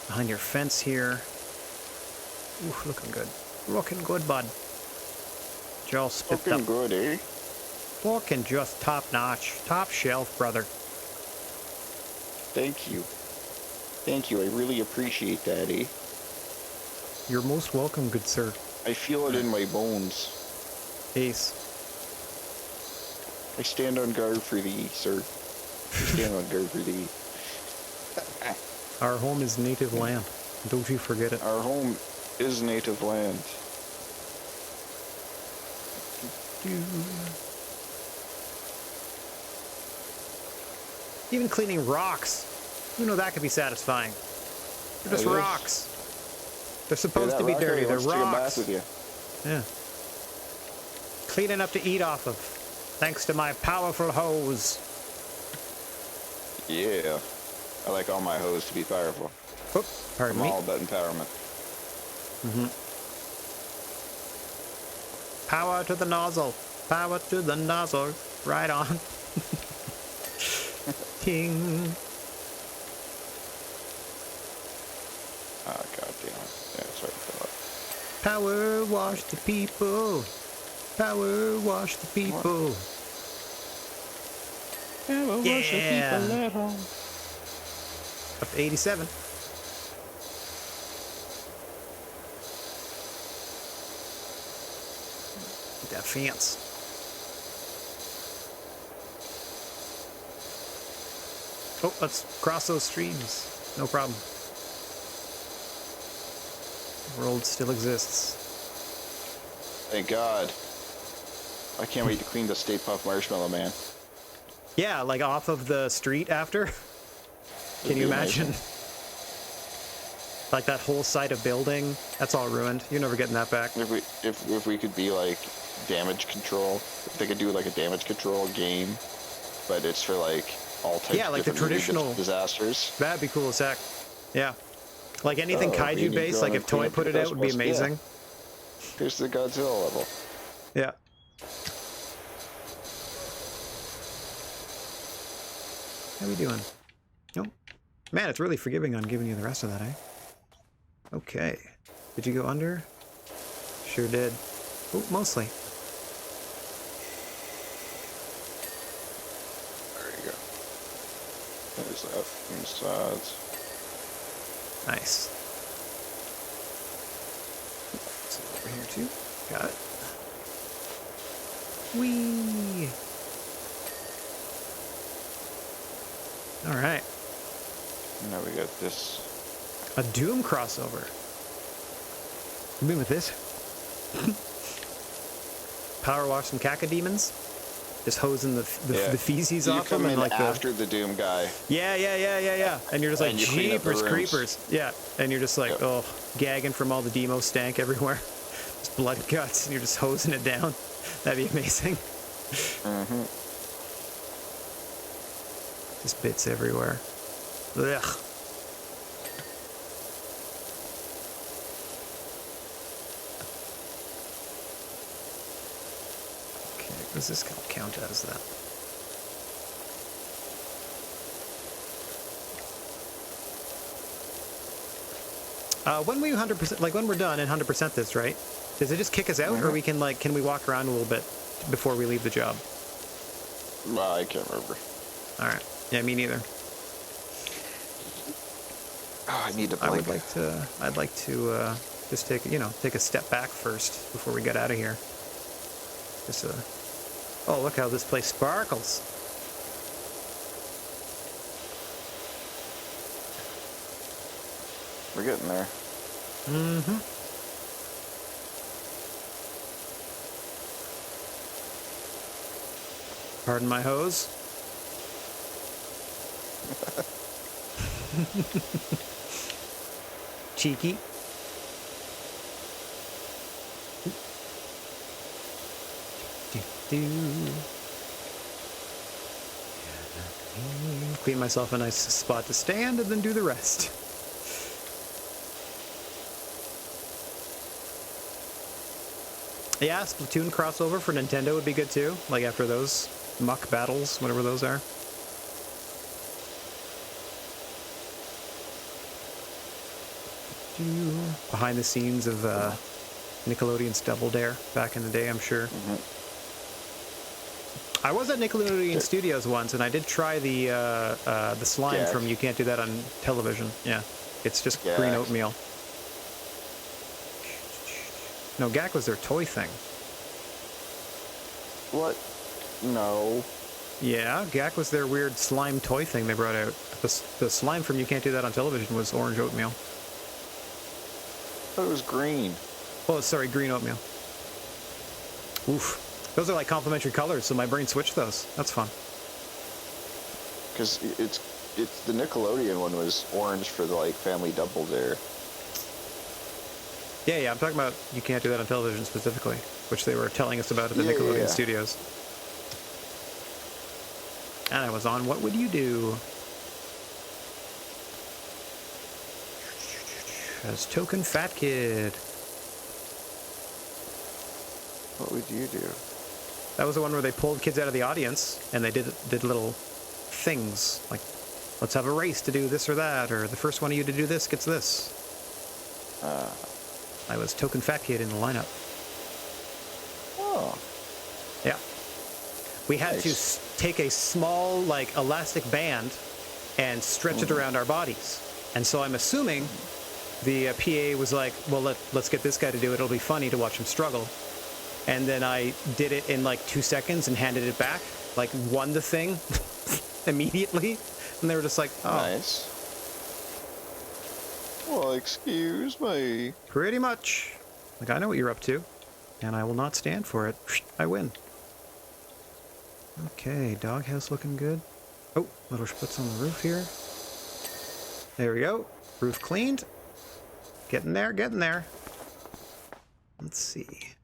behind your fence here. Ooh, looking good. Looking good, bud. Y'all spiffed Looking up. good, eh? Looking just top notch. Top shelf, brother. Thank you. Thank you. I really appreciate that, eh? You're most welcome, good sir. I feel it in my bones. Ace. I stand on guard for thee, sir. I stand on guard for thee. Our home is native land. Don't you forget it. Our home is native land. Even cleaning rocks. You know that could be satisfying. They're just It is. rocks. They're supposed to be Rocker dirty. They're wants to take a bath rocks. with you. Yeah. clean enough to eat off of, thanks to my powerful hose. Yeah. I like all my hoes to be powerful. Oop, pardon I'm me. all about empowerment. Power to the nozzle. Power to the nozzle. Right on. Ting. Oh, god damn it. Yeah, sorry for that. Power wash the people. Power wash the people. Power wash the people at home. Up to 87. That fence. Oh, let's cross those streams. No problem. The world still exists. Thank God. I can't wait to clean the Stay Puft Marshmallow Man. Yeah, like off of the street after. Can you imagine? Like that whole side of building, that's all ruined. You're never getting that back. If we could be like damage control, if they could do like a damage control game, but it's for like all types Yeah, like of the different traditional disasters. That'd be cool as heck. Yeah. Like anything kaiju Indian based, like drone if Toy cleanup put it out, would be vegetables. amazing. Yeah. Here's the Godzilla level. Yeah. How we doing? Nope. Man, it's really forgiving on giving you the rest of that, eh? Okay. Did you go under? Sure did. Oh, mostly. There you go. There's that from the sides. Nice. So over here too. Got it. Whee! Alright. Now we got this. A Doom crossover. You mean with this? Power wash some caca demons? Just hosing the feces You off come them in and like after the Doom guy. Yeah. And you're just like, And you clean up the jeepers rooms. creepers. Yeah. And you're just like, Yep. oh, gagging from all the demo stank everywhere. Just blood and guts, and you're just hosing it down. That'd be amazing. Mm-hmm. Just bits everywhere. Ugh. Okay, what does this count as then? When we 100%, like when we're done and 100% this, right? Does it just kick us out, or we can like, can we walk around a little bit before we leave the job? I can't remember. All right. Yeah, me neither. Oh, I need to I blink. would like to. I'd like to just take a step back first before we get out of here. Just oh, look how this place sparkles. We're getting there. Mm-hmm. Pardon my hose. Cheeky. Clean myself a nice spot to stand and then do the rest. Yeah, Splatoon crossover for Nintendo would be good too. Like after those muck battles, whatever those are. Behind the scenes of Nickelodeon's Double Dare back in the day, I'm sure. I was at Nickelodeon Studios once, and I did try the slime from You Can't Do That on Television. Yeah, it's just green oatmeal. No, Gak was their toy thing. What? No. Yeah, Gak was their weird slime toy thing they brought out. The slime from You Can't Do That on Television was orange oatmeal. I thought it was green. Oh, sorry, green oatmeal. Oof. Those are like complementary colors, so my brain switched those. That's fun. Because it's the Nickelodeon one was orange for the like Family Double Dare. Yeah, I'm talking about You Can't Do That on Television specifically. which they were telling us about at the Yeah, Nickelodeon yeah. Studios. And I was on What Would You Do? As Token Fat Kid. What would you do? That was the one where they pulled kids out of the audience and they did little things like, let's have a race to do this or that, or the first one of you to do this gets this. I was Token Fat Kid in the lineup. Oh. Yeah. We had Nice. to take a small, like, elastic band and stretch it around our bodies. And so I'm assuming the PA was like, well, let's get this guy to do it. It'll be funny to watch him struggle. And then I did it in like 2 seconds and handed it back, like won the thing immediately. And they were just like, oh. Nice. Well, excuse me. Pretty much. Like, I know what you're up to, and I will not stand for it. I win. Okay, doghouse looking good. Oh, little splits on the roof here. There we go. Roof cleaned. Getting there, getting there. Let's see.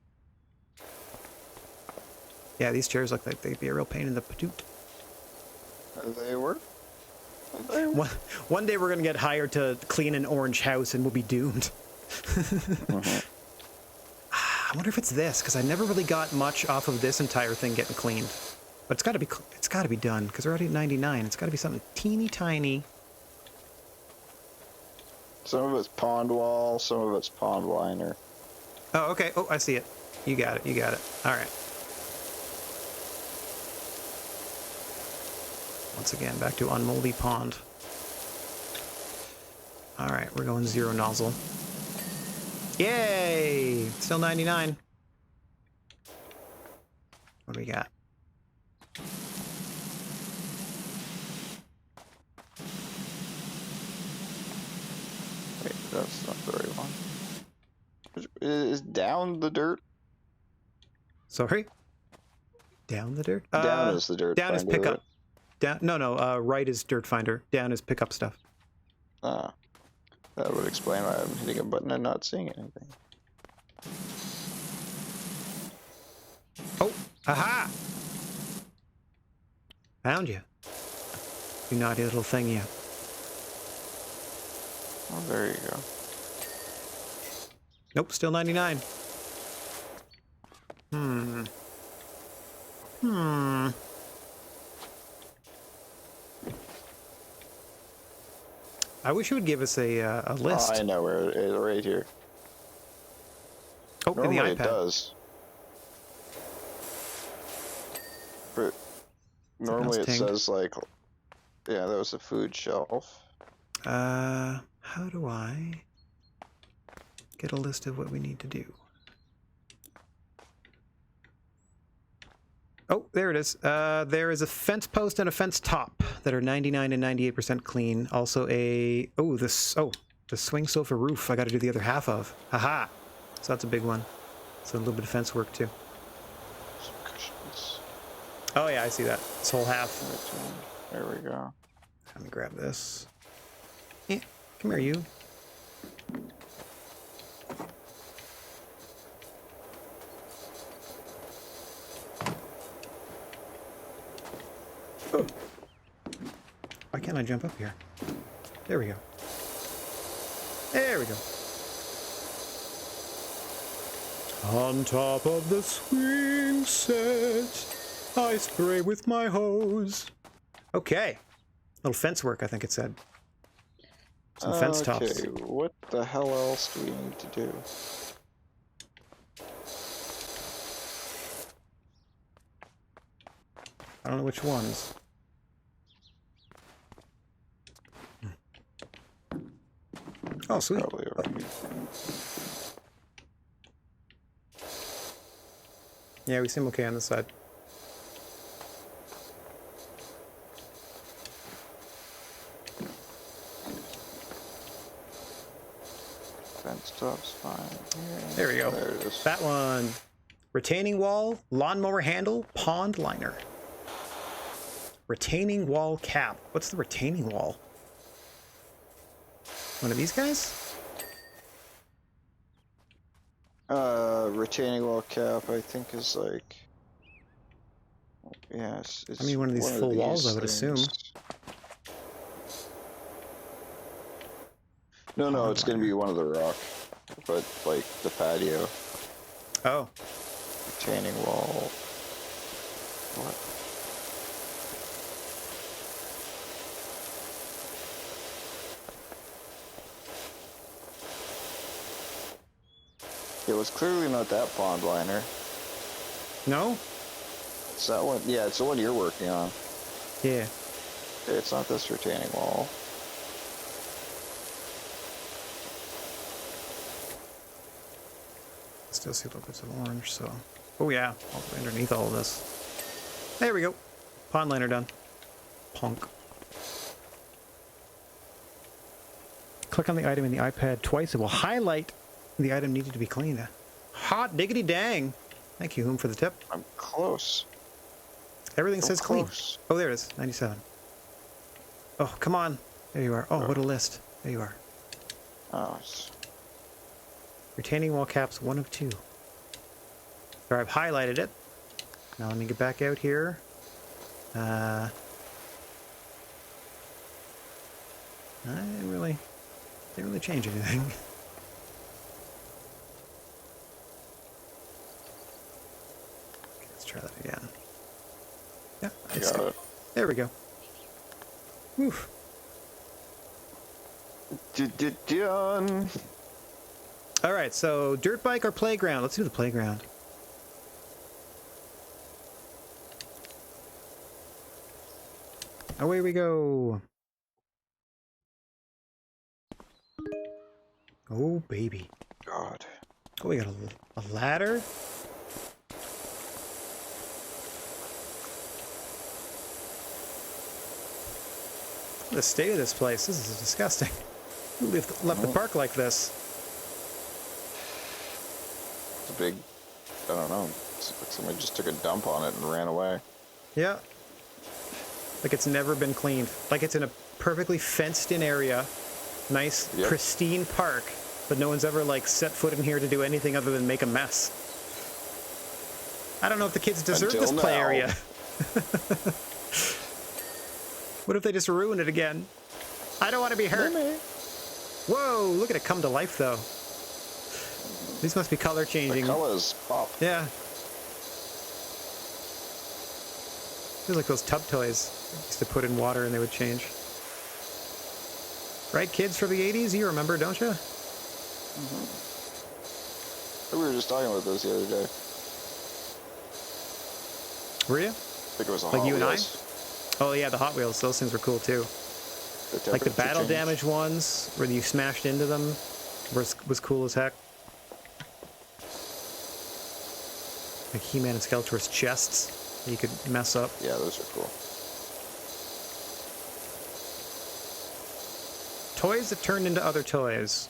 Yeah, these chairs look like they'd be a real pain in the patoot. They were? One day we're going to get hired to clean an orange house and we'll be doomed. I wonder if it's this, because I never really got much off of this entire thing getting cleaned. But it's got to be done, because we're already at 99. It's got to be something teeny tiny. Some of it's pond wall, some of it's pond liner. Oh, okay. Oh, I see it. You got it. You got it. All right. Once again, back to unmoldy pond. All right, we're going 0 nozzle. Yay! Still 99. What do we got? Wait, that's not the right one. Is down the dirt? Sorry? Down the dirt? Down is the dirt. Down is finder, pickup. Down, no, right is dirt finder. Down is pick up stuff. right? That would explain why I'm hitting a button and not seeing anything. Oh, aha! Found you. You naughty little thing, you. Oh, there you go. Nope, still 99. I wish you would give us a list. Oh, I know where it is, right here. Oh, in the Normally iPad. it does. But normally it tinged. says like, yeah, that was a food shelf. How do I get a list of what we need to do? Oh, there it is. There is a fence post and a fence top that are 99 and 98% clean. Also the swing sofa roof I got to do the other half of. Haha. So that's a big one. So a little bit of fence work too. Some cushions. Oh yeah, I see that. This whole half. There we go. Let me grab this. Yeah, come here, you. Oh. Why can't I jump up here? There we go. There we go. On top of the swing set, I spray with my hose. Okay. Little fence work, I think it said. Some fence tops. Okay, what the hell else do we need to do? I don't know which ones. Oh, sweet. Probably over here. Yeah, we seem okay on this side. Fence top's fine. Here. There we go. There it is. That one. Retaining wall, lawnmower handle, pond liner. Retaining wall cap. What's the retaining wall? One of these guys? Retaining wall cap, I think, is like. Yeah, it's I mean, one of these full walls, I would assume. No, Pond it's gonna be liner. one of the rock, but like the patio. Oh, Retaining wall. What? It was clearly not that pond liner. no? It's that one. Yeah, it's the one you're working on. Yeah. It's not this retaining wall. Still see little bits of orange, so. Oh, yeah. All the way underneath all of this. There we go. Pond liner done. Punk. Click on the item in the iPad twice. It will highlight the item needed to be cleaned. Hot diggity dang. Thank you, Hoom, for the tip. I'm close. Everything So says close. clean. Oh, there it is. 97. Oh, come on. There you are. Oh, what a list. There you are. Oh, it's... Retaining wall caps, 1 of 2. There, I've highlighted it. Now let me get back out here. I didn't really change anything. Okay, let's try that again. Yeah, I got it. there we go. Whew. Done. All right, so dirt bike or playground? Let's do the playground. Away we go. Oh, baby. God. Oh, we got a ladder. The state of this place. This is disgusting. Who left the park like this? It's a big... I don't know. It's like somebody just took a dump on it and ran away. Yeah. Like it's never been cleaned. Like it's in a perfectly fenced-in area. Nice, Yep. pristine park. But no one's ever, like, set foot in here to do anything other than make a mess. I don't know if the kids deserve Until this play now. area. What if they just ruin it again? I don't want to be hurt. Whoa, look at it come to life, though. These must be color changing. The colors pop. Yeah. Feels like those tub toys. Used to put in water and they would change. Right, kids from the 80s? You remember, don't you? We were just talking about this the other day. Were you? I think it was a Like Hot you and I? Wheels. Oh yeah, the Hot Wheels. Those things were cool too. Like the temperature battle change. damage ones, where you smashed into them, was cool as heck. Like He-Man and Skeletor's chests that you could mess up. Yeah, those are cool. Toys that turned into other toys.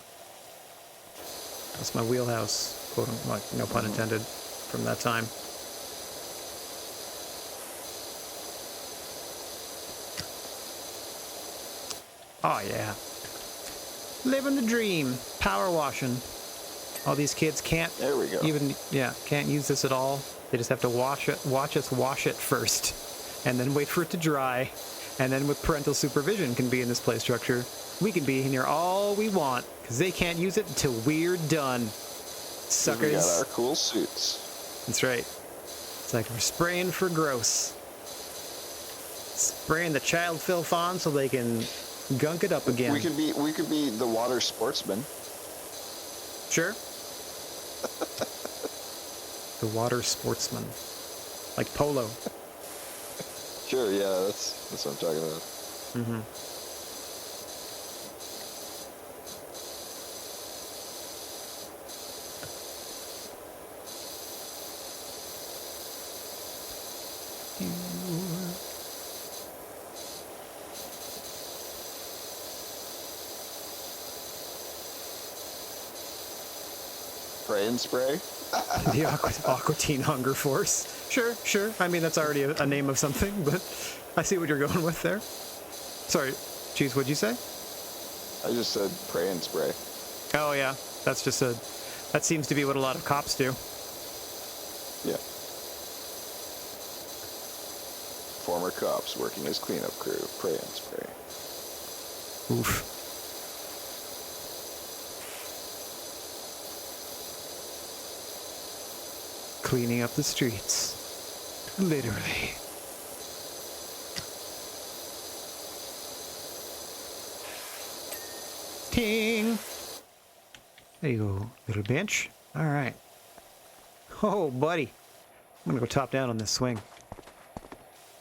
That's my wheelhouse, quote unquote, like, no pun intended, from that time. Oh yeah. Living the dream. Power washing. All these kids can't There we go. can't use this at all. They just have to watch us wash it first. And then wait for it to dry. And then with parental supervision can be in this play structure. We can be in here all we want, because they can't use it until we're done. Suckers. We got our cool suits. That's right. It's like we're spraying for gross. Spraying the child filth on so they can gunk it up again. We could be the water sportsmen. Sure. The water sportsman. Like polo. Sure, yeah, that's what I'm talking about. Mm-hmm. Pray and spray. The Aqua Teen Hunger Force. Sure. I mean, that's already a name of something, but I see what you're going with there. Sorry, Cheese, what'd you say? I just said pray and spray. Oh, yeah. That's just a That seems to be what a lot of cops do. Yeah. Former cops working as cleanup crew. Pray and spray. Oof. Cleaning up the streets. Literally. Ting! There you go, little bench. Alright. Oh, buddy. I'm gonna go top down on this swing.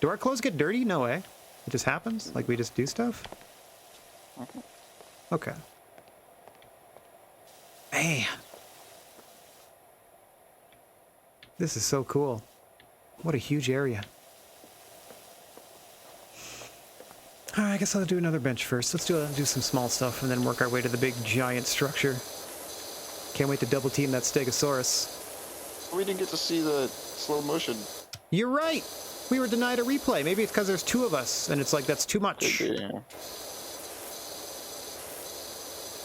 Do our clothes get dirty? No way. It just happens? Like we just do stuff? Okay. Man. This is so cool. What a huge area. Alright, I guess I'll do another bench first. Let's do some small stuff and then work our way to the big giant structure. Can't wait to double team that Stegosaurus. We didn't get to see the slow motion. You're right! We were denied a replay. Maybe it's because there's two of us and it's like that's too much.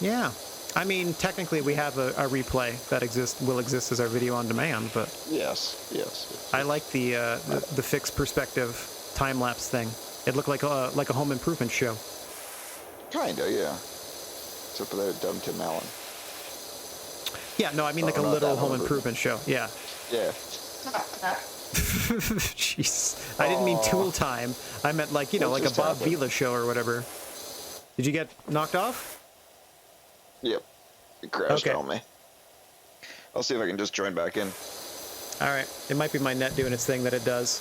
Yeah. I mean, technically we have a replay that will exist as our video on demand, but yes. I like the fixed perspective time-lapse thing. It looked like a home improvement show. Kinda, yeah. Except without dumb Tim Allen. Yeah, no, I mean like a literal home improvement show. Yeah. Yeah. Jeez. I didn't mean Tool Time. I meant like, you know, like a Bob Vila show or whatever. Did you get knocked off? Yep. It crashed on me. I'll see if I can just join back in. Alright. It might be my net doing its thing that it does.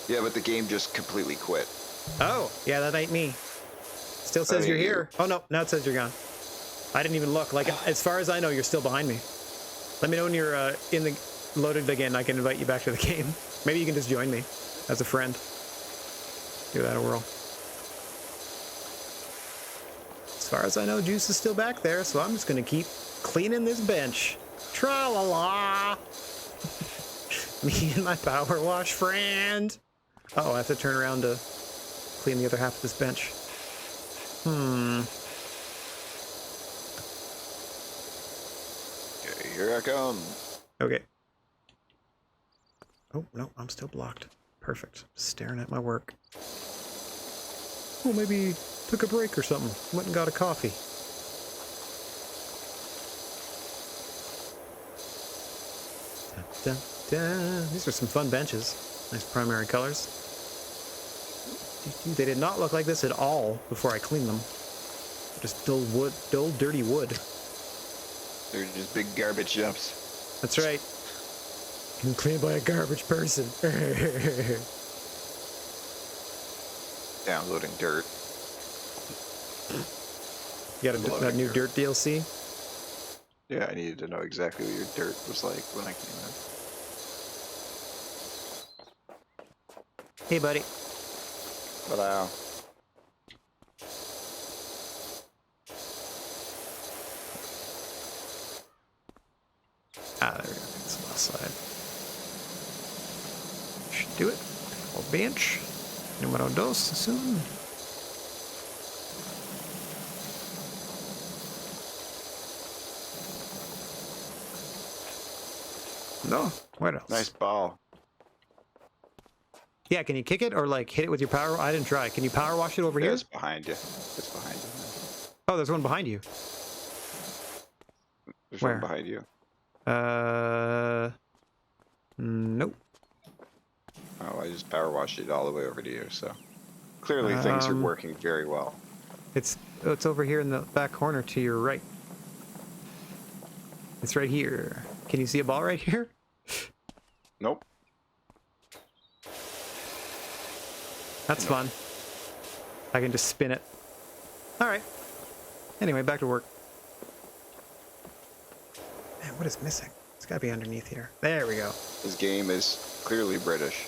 Yeah, but the game just completely quit. Oh, yeah, that ain't me. Still says you're here. Oh, no, now it says you're gone. I didn't even look. Like, as far as I know, you're still behind me. Let me know when you're loaded again. I can invite you back to the game. Maybe you can just join me as a friend. Give that a whirl. As far as I know, Juice is still back there, so I'm just going to keep cleaning this bench. Tra-la-la! Me and my power wash friend. Uh-oh, I have to turn around to clean the other half of this bench. Okay, here I come. Okay. Oh, no, I'm still blocked. Perfect. Just staring at my work. Oh, maybe took a break or something. Went and got a coffee. Dun, dun, dun. These are some fun benches. Nice primary colors. They did not look like this at all before I cleaned them. Just dull wood, dull, dirty wood. They're just big garbage dumps. That's right. I'm cleaned by a garbage person. Downloading dirt. You got that new dirt DLC? Yeah, I needed to know exactly what your dirt was like when I came in. Hey, buddy. Hello. Ah, there we go. It's the left side. Should do it. Or bench. Numero dos soon. No. What else? Nice ball. Yeah, can you kick it or like hit it with your power? I didn't try. Can you power wash it over here? It's behind you. It's behind you. Oh, there's one behind you. There's Where? one behind you. Nope. Oh, I just power washed it all the way over to you, so clearly things are working very well. It's over here in the back corner to your right. It's right here. Can you see a ball right here? Nope. That's fun. I can just spin it. All right. Anyway, back to work. Man, what is missing? It's got to be underneath here. There we go. This game is clearly British.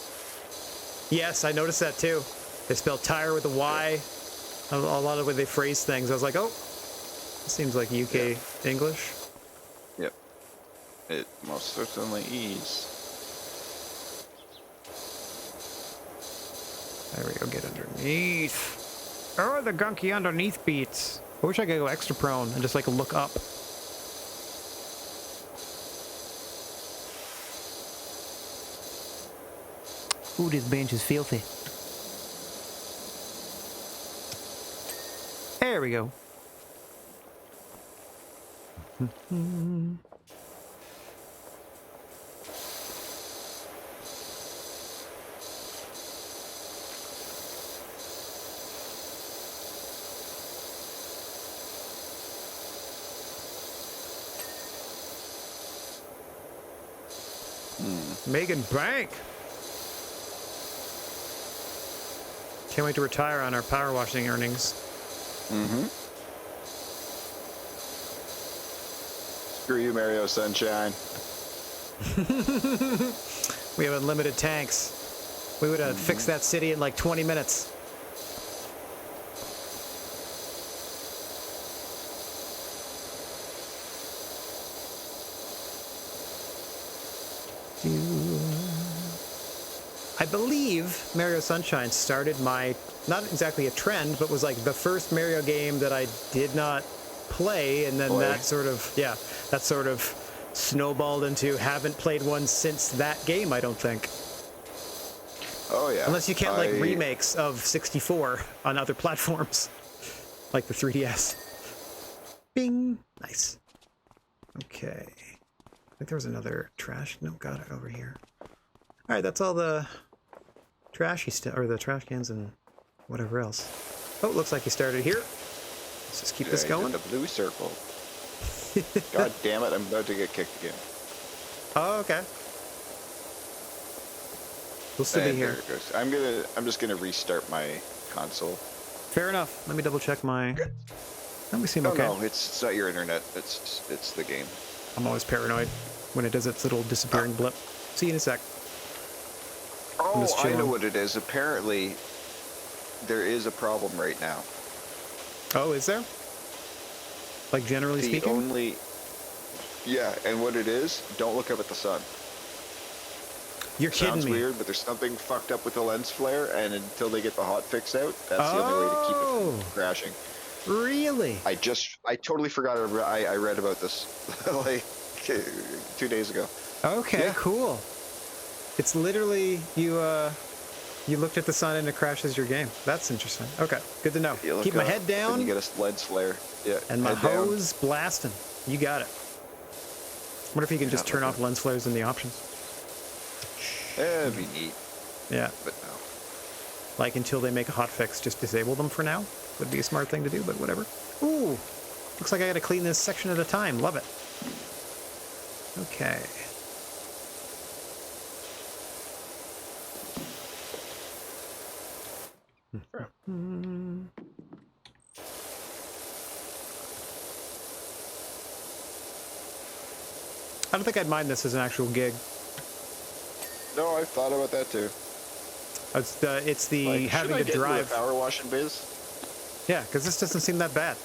Yes, I noticed that too. They spell tire with a Y. A lot of the way they phrase things. I was like, oh, this seems like UK English. Yep. It most certainly is. There we go, get underneath. Oh, the gunky underneath beats. I wish I could go extra prone and just like look up. Ooh, this bench is filthy. There we go. Megan Bank. Can't wait to retire on our power washing earnings. Mm-hmm. Screw you, Mario Sunshine. We have unlimited tanks. We would have fixed that city in like 20 minutes. I believe Mario Sunshine started my, not exactly a trend, but was like the first Mario game that I did not play, and then that sort of, yeah, that sort of snowballed into haven't played one since that game, I don't think. Oh, yeah. Unless you count like remakes of 64 on other platforms, like the 3DS. Bing! Nice. Okay. I think there was another trash. No, got it over here. All right, that's all the trashy stuff, or the trash cans and whatever else. Oh, looks like you started here. Let's just keep this going. The blue circle. God damn it! I'm about to get kicked again. Oh, okay. We'll still be here. There it goes. I'm just gonna restart my console. Fair enough. Let me double check my. Let me see. Okay. No, it's not your internet. It's the game. I'm always paranoid when it does its little disappearing blip. See you in a sec. Oh, I know what it is. Apparently, there is a problem right now. Oh, is there? Like generally speaking? Yeah, and what it is, don't look up at the sun. You're kidding me. Sounds weird, but there's something fucked up with the lens flare, and until they get the hot fix out, that's the only way to keep it from crashing. Really? I totally forgot. I read about this like 2 days ago. Okay, yeah. Cool. It's literally you looked at the sun and it crashes your game. That's interesting. Okay, good to know. Keep my head down. And you get a lens flare. Yeah. And my hose blasting. You got it. Wonder if you can just turn off lens flares in the options. That'd be neat. Yeah. But no. Like until they make a hot fix, just disable them for now. Would be a smart thing to do, but whatever. Ooh, looks like I gotta clean this section at a time. Love it. Okay. I don't think I'd mind this as an actual gig. No, I've thought about that too. It's the like, having to drive. Should I get into the power washing biz? Yeah, because this doesn't seem that bad.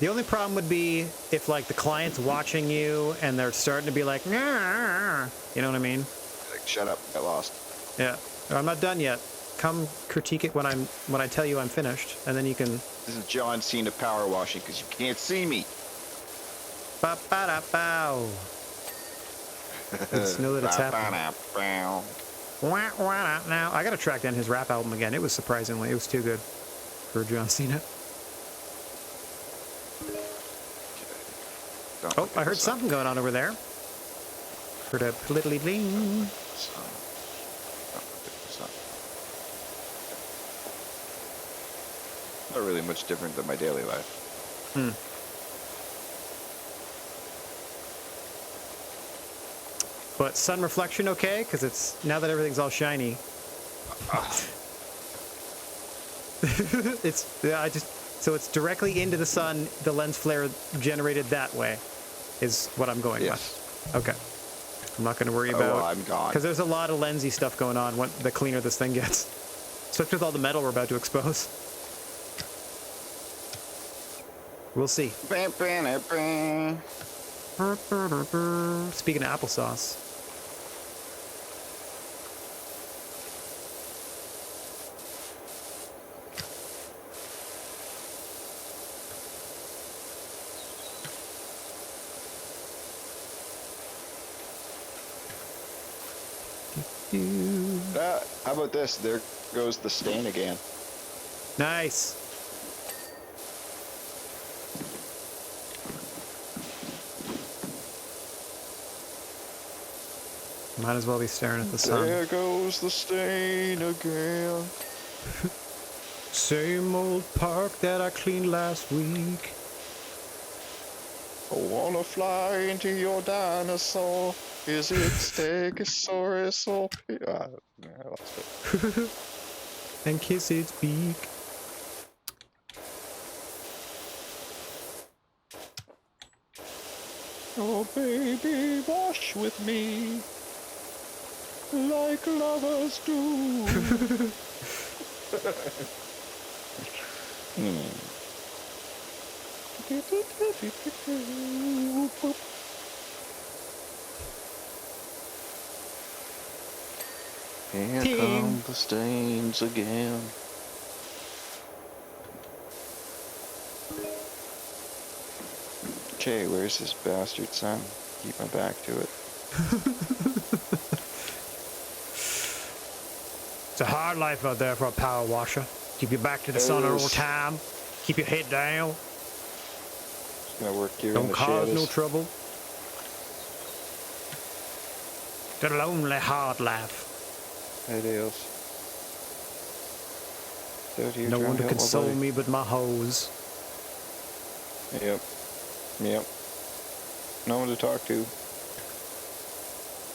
The only problem would be if, like, the client's watching you and they're starting to be like, nah, you know what I mean? Like, shut up, I lost. Yeah, I'm not done yet. Come critique it when I tell you I'm finished, and then you can. This is John Cena power washing because you can't see me. Ba ba da bow. Just know that it's happening. Now I gotta track down his rap album again. It was too good for John Cena. Oh, I heard something going on over there. Heard a pliddly bling. Not really much different than my daily life. But sun reflection okay? Because it's now that everything's all shiny. So it's directly into the sun. The lens flare generated that way, is what I'm going with. Okay. I'm not going to worry about. I'm gone. Because there's a lot of lensy stuff going on. The cleaner this thing gets, especially with all the metal we're about to expose. We'll see. Speaking of applesauce. How about this? There goes the stain again. Nice. Might as well be staring at the sun. There goes the stain again. Same old park that I cleaned last week. I wanna fly into your dinosaur. Is it Stegosaurus or... I lost it. And kiss its beak. Oh baby, wash with me like lovers do. Here Ting. come the stains again. Okay, where's this bastard son? Keep my back to it. It's a hard life out there for a power washer. Keep your back to the sun all the time. Keep your head down. Just gonna work here in Don't the cause no shadows. trouble. The lonely hard life. It is. Out here No trying one to help my console buddy. me but my hose. Yep. Yep. No one to talk to.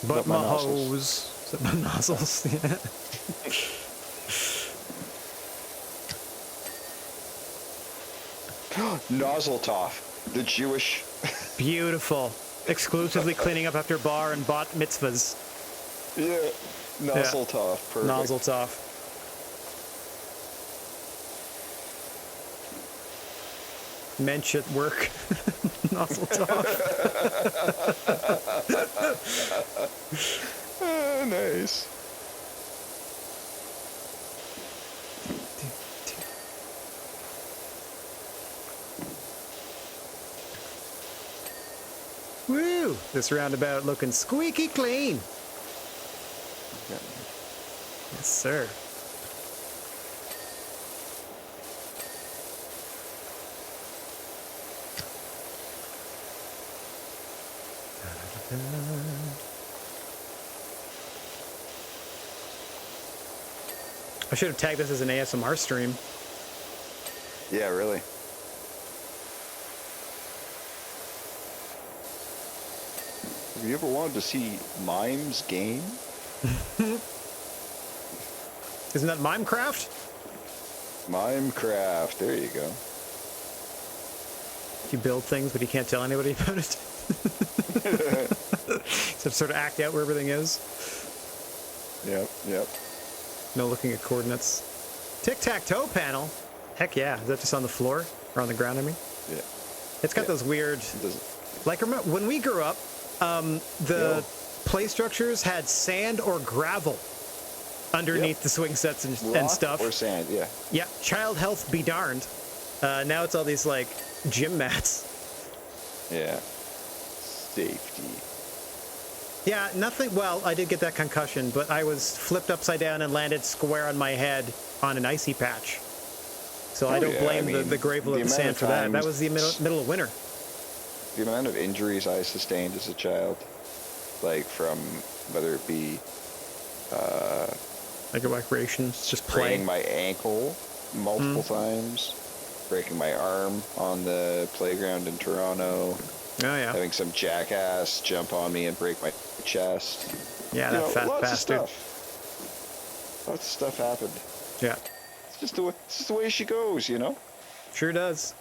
But my my nozzles. hose. My nozzles, yeah. Nozzle Toff, the Jewish. Beautiful. Exclusively cleaning up after bar and bat mitzvahs. Yeah. Nozzle Toff. Perfect. Nozzles off. Mensch at work. Nozzles off. Ah, nice. Woo! This roundabout looking squeaky clean. Yes, sir. I should have tagged this as an ASMR stream. Yeah, really. Have you ever wanted to see Mime's game? Isn't that Minecraft? Minecraft. There you go. You build things, but you can't tell anybody about it. So sort of act out where everything is. Yep. Yep. No looking at coordinates. Tic-tac-toe panel? Heck yeah. Is that just on the floor? Or on the ground, I mean? Yeah. It's got those weird... It doesn't. Like, remember, when we grew up, the play structures had sand or gravel underneath the swing sets and Rock stuff. or sand, yeah. Yeah, child health be darned. Now it's all these, like, gym mats. Yeah. Safety. Yeah, nothing... Well, I did get that concussion, but I was flipped upside down and landed square on my head on an icy patch. So I don't blame the gravel of the sand for that. That was the middle of winter. The amount of injuries I sustained as a child, like from whether it be Like a recreation, just breaking playing. my ankle multiple times, breaking my arm on the playground in Toronto, Oh, yeah. having some jackass jump on me and break my chest. Yeah, that fat lots bastard. of stuff. Lots of stuff happened. Yeah, It's just the way she goes, you know? sure does.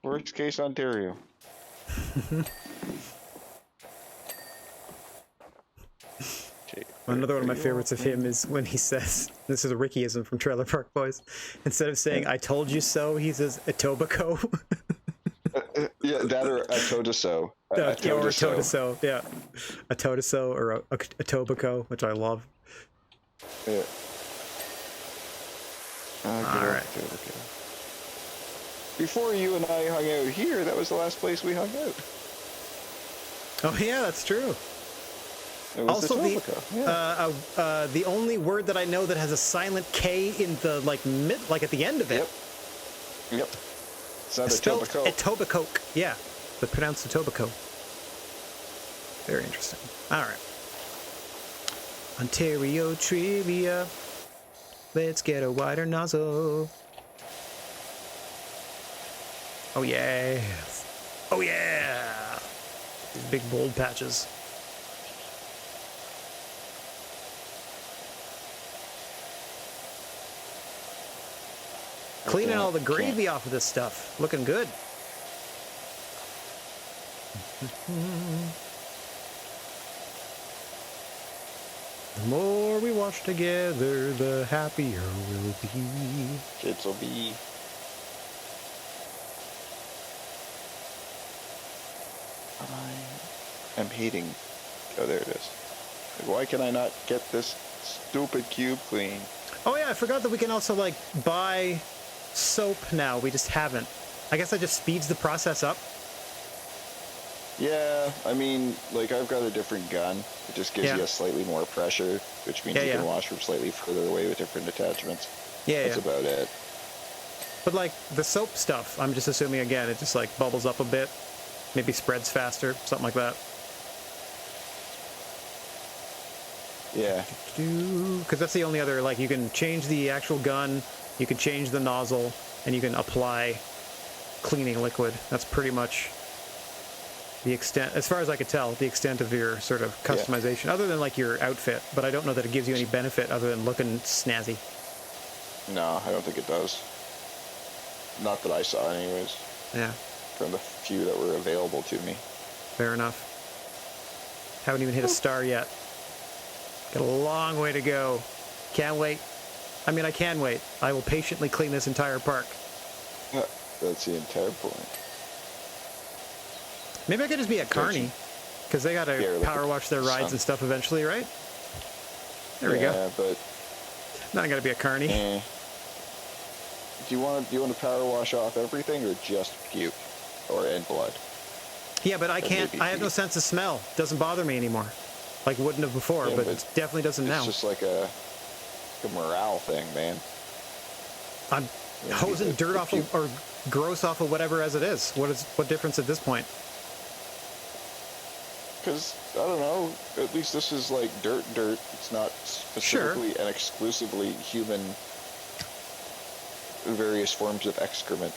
Worst case Ontario. Okay, Another one of my are you favorites of him is when he says, this is a Rickyism from Trailer Park Boys, instead of saying, I told you so, he says, Etobicoke. Yeah, that or a Totoso. Or a Totoso, yeah. A Totoso or a Etobicoke, which I love. Yeah. All right. Okay. Before you and I hung out here, that was the last place we hung out. Oh, yeah, that's true. It was Also, the Etobicoke. Yeah. the only word that I know that has a silent K in the like at the end of it. Yep. It's not Spelled Etobicoke. Etobicoke. Yeah, but pronounced Etobicoke. Very interesting. All right. Ontario trivia. Let's get a wider nozzle. Oh yeah. Oh yeah. These big bold patches. Cleaning all the gravy off of this stuff. Looking good. The more we wash together, the happier we'll be. Kids will be. I'm hating. Oh, there it is. Like, why can I not get this stupid cube clean? Oh yeah, I forgot that we can also like buy soap now. We just haven't. I guess that just speeds the process up. Yeah, I mean, like, I've got a different gun. It just gives Yeah. you a slightly more pressure, which means Yeah, you yeah. can wash from slightly further away with different attachments. Yeah, That's yeah. about it. But like the soap stuff, I'm just assuming again it just like bubbles up a bit, maybe spreads faster, something like that. Yeah. Because that's the only other, like, you can change the actual gun, you can change the nozzle, and you can apply cleaning liquid. That's pretty much the extent, as far as I could tell, the extent of your sort of customization, other than like your outfit. But I don't know that it gives you any benefit other than looking snazzy. No, I don't think it does. Not that I saw, anyways. Yeah, From the few that were available to me. fair enough. Haven't even hit a star yet. Got a long way to go. Can't wait. I mean, I can wait. I will patiently clean this entire park. That's the entire point. Maybe I could just be at Kearney, because they got to Yeah, like power wash their rides some- and stuff eventually, right? There we go. Yeah, but Now I got to be at Kearney. do you want to power wash off everything or just puke or and blood? Yeah, but I can't. maybe I have no pee. sense of smell. Doesn't bother me anymore. Like wouldn't have before, Yeah, but but it definitely doesn't It's now. just like a morale thing, man. I'm Yeah, hosing the- dirt the off of, puke. or gross off of whatever as it is. What difference at this point? Because, I don't know, at least this is like dirt. It's not specifically and exclusively human various forms of excrement.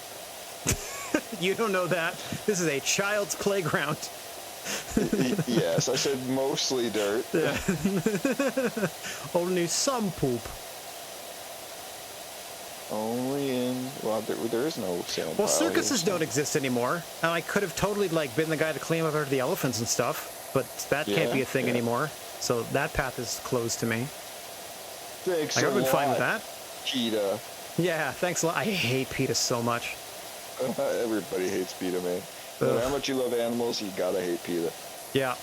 You don't know that. This is a child's playground. Yes, I said mostly dirt. Yeah. Only some poop. Only in, well, there is no sand. Well, pile circuses here, so- don't exist anymore, and I could have totally like been the guy to clean up after the elephants and stuff, but that can't be a thing Yeah. anymore. So that path is closed to me. Thanks Like, a I've been lot, fine with that. PETA. Yeah, thanks a lot. I hate PETA so much. Everybody hates PETA, man. No matter how much you love animals, you gotta hate PETA. Yeah.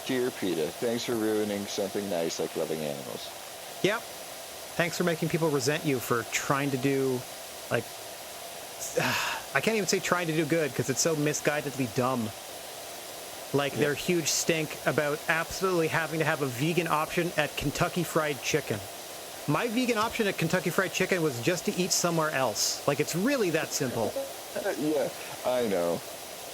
Dear PETA, thanks for ruining something nice like loving animals. Yep. Thanks for making people resent you for trying to do, like, I can't even say trying to do good because it's so misguidedly dumb. Like their huge stink about absolutely having to have a vegan option at Kentucky Fried Chicken. My vegan option at Kentucky Fried Chicken was just to eat somewhere else. Like, it's really that simple. Yeah, I know.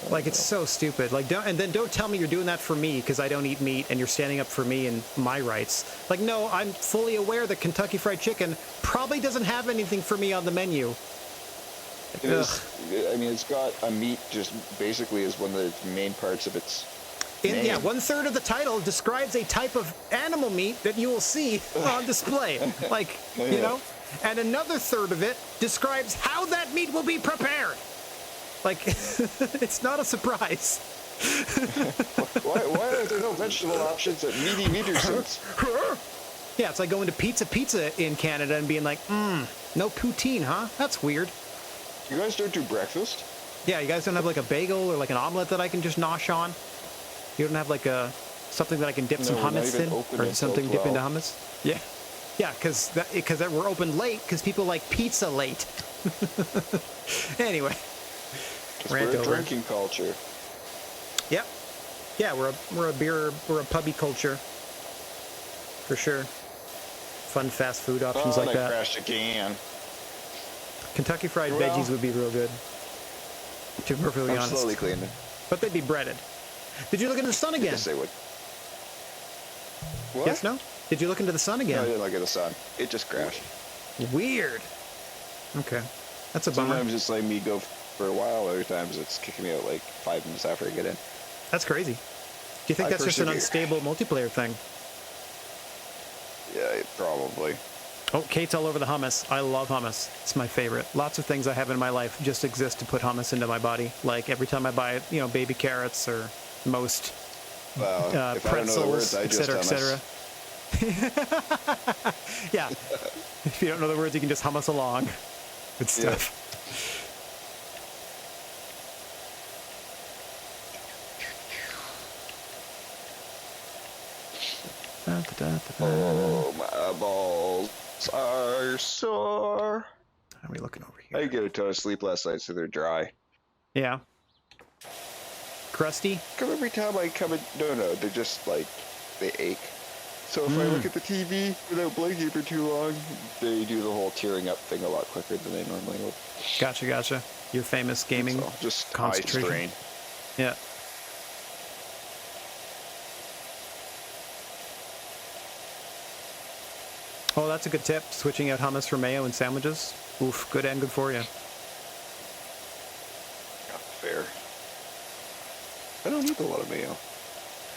Like, it's so stupid. Like, don't tell me you're doing that for me because I don't eat meat and you're standing up for me and my rights. Like, no, I'm fully aware that Kentucky Fried Chicken probably doesn't have anything for me on the menu. It is, I mean, it's got a meat just basically as one of the main parts of its name. Yeah, 1/3 of the title describes a type of animal meat that you will see on display. Like, you Yeah. know? And another third of it describes how that meat will be prepared. Like, it's not a surprise. Why are there no vegetable options at Meaty Meterson's? Yeah, it's like going to Pizza in Canada and being like, no poutine, huh? That's weird. You guys don't do breakfast? Yeah, you guys don't have like a bagel or like an omelet that I can just nosh on? You don't have like something that I can dip some No, we're not hummus even in? open Or until something dip into 12. hummus? Yeah. Yeah, because we're open late because people like pizza late. Anyway. Because Rant we're a over. drinking culture. Yep. Yeah, we're a pubby culture. For sure. Fun fast food options like I that. crashed again. Kentucky Fried Well, Veggies would be real good. To be perfectly I'm honest. slowly cleaning. But they'd be breaded. Did you look into the sun again? Yes, they would. What? Yes, no? Did you look into the sun No, I again? didn't look at the sun. It just crashed. Weird. Okay. That's a bummer. Sometimes it's letting me go for a while. Other times it's kicking me out like 5 minutes after I get in. That's crazy. Do you think that's just an unstable multiplayer thing? Yeah, probably. Oh, Kate's all over the hummus. I love hummus. It's my favorite. Lots of things I have in my life just exist to put hummus into my body. Like every time I buy, baby carrots or most If I don't know the words, pretzels, I et just cetera, et cetera. Yeah. If you don't know the words, you can just hummus along. Good stuff. Oh, my balls are sore. How are we looking over here? I didn't get a ton of sleep last night, so they're dry. Yeah. Crusty? Every time I come in, no, they're just like, they ache. So if I look at the TV without blinking for too long, they do the whole tearing up thing a lot quicker than they normally would. Gotcha. Your famous gaming So just eye concentration. strain. Yeah. Oh, that's a good tip. Switching out hummus for mayo in sandwiches. Oof, good and good for you. Not fair. I don't eat a lot of mayo.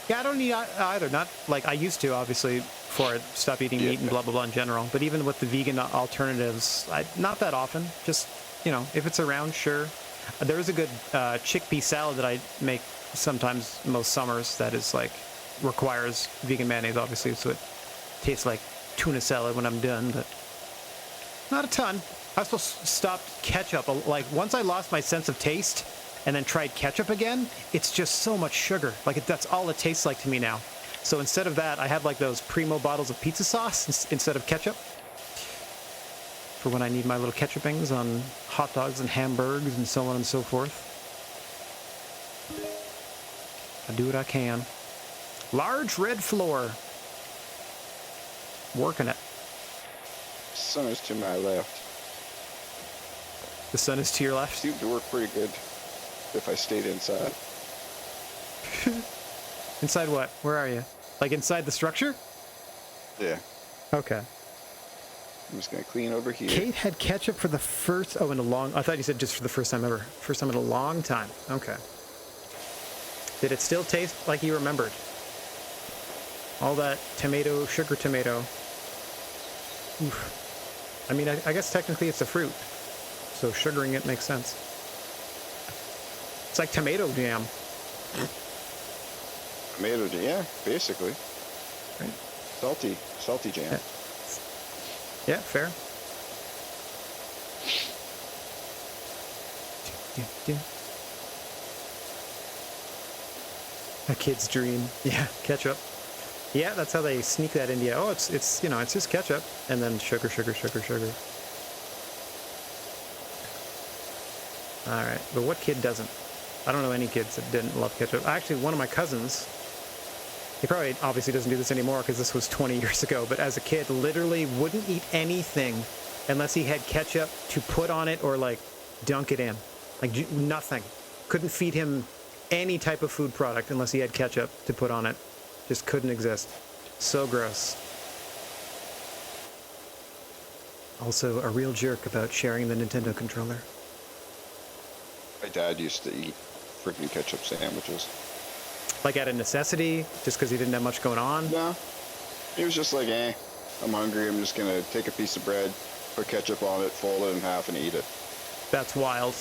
Yeah, I don't need either. Not like I used to, obviously, before I stopped eating meat and blah, blah, blah in general. But even with the vegan alternatives, not that often. Just, if it's around, sure. There is a good chickpea salad that I make sometimes most summers that is like, requires vegan mayonnaise, obviously, so it tastes like tuna salad when I'm done, but not a ton. I also stopped ketchup. Like, once I lost my sense of taste and then tried ketchup again, it's just so much sugar. Like, that's all it tastes like to me now. So instead of that, I have like those Primo bottles of pizza sauce instead of ketchup for when I need my little ketchupings on hot dogs and hamburgers and so on and so forth. I do what I can. Large red floor. Working it. Sun is to my left. The sun is to your left. Seemed to work pretty good if I stayed inside. Inside what? Where are you? Like inside the structure? Yeah. Okay. I'm just gonna clean over here. Kate had ketchup for the first... Oh, in a long... I thought you said just for the first time ever. First time in a long time. Okay. Did it still taste like you remembered? All that tomato, sugar tomato. Oof. I mean, I guess technically it's a fruit. So sugaring it makes sense. It's like tomato jam. Tomato jam, yeah, basically. Right. Salty jam. Yeah, fair. A kid's dream. Yeah, ketchup. Yeah, that's how they sneak that into you. Oh, it's it's just ketchup and then sugar. All right, but what kid doesn't? I don't know any kids that didn't love ketchup. Actually, one of my cousins, he probably obviously doesn't do this anymore because this was 20 years ago, but as a kid, literally wouldn't eat anything unless he had ketchup to put on it or like dunk it in. Like nothing. Couldn't feed him any type of food product unless he had ketchup to put on it. Just couldn't exist. So gross. Also, a real jerk about sharing the Nintendo controller. My dad used to eat freaking ketchup sandwiches. Like out of necessity, just because he didn't have much going on? No. He was just like, I'm hungry, I'm just gonna take a piece of bread, put ketchup on it, fold it in half, and eat it. That's wild.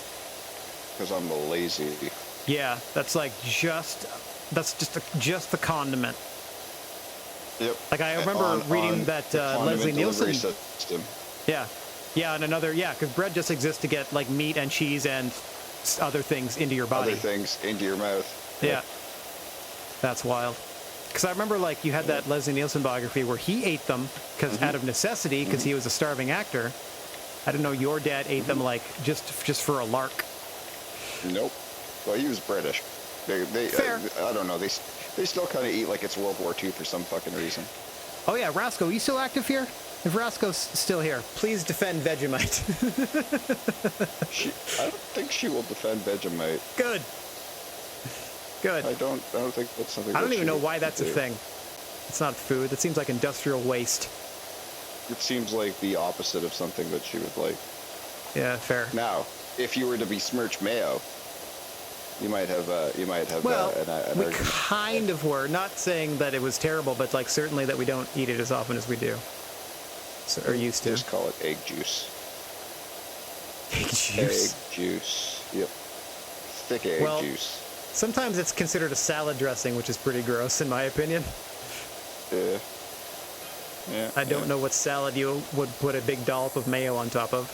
Because I'm lazy. Yeah, that's like just the condiment. Yep. Like I remember reading that Leslie Nielsen system. Yeah, and another because bread just exists to get like meat and cheese and other things into your body. Other things into your mouth. Yeah, that's wild. Because I remember like you had that Leslie Nielsen biography where he ate them because out of necessity because he was a starving actor. I didn't know your dad ate them like just for a lark. Nope. Well, he was British. They Fair. I don't know. They still kind of eat like it's World War II for some fucking reason. Oh yeah, Rasco, you still active here? If Rasco's still here, please defend Vegemite. I don't think she will defend Vegemite. Good. Good. I don't think that's something. I don't that even she know would why that's a do. thing. It's not food. That seems like industrial waste. It seems like the opposite of something that she would like. Yeah, fair. Now, if you were to besmirch mayo, you might have Well, an we argument. kind of were. Not saying that it was terrible, but like certainly that we don't eat it as often as we do. So, or used to. Just call it egg juice. Egg juice. Egg juice. Yep. Thick egg juice. Sometimes it's considered a salad dressing, which is pretty gross in my opinion. Yeah. Yeah. I don't know what salad you would put a big dollop of mayo on top of.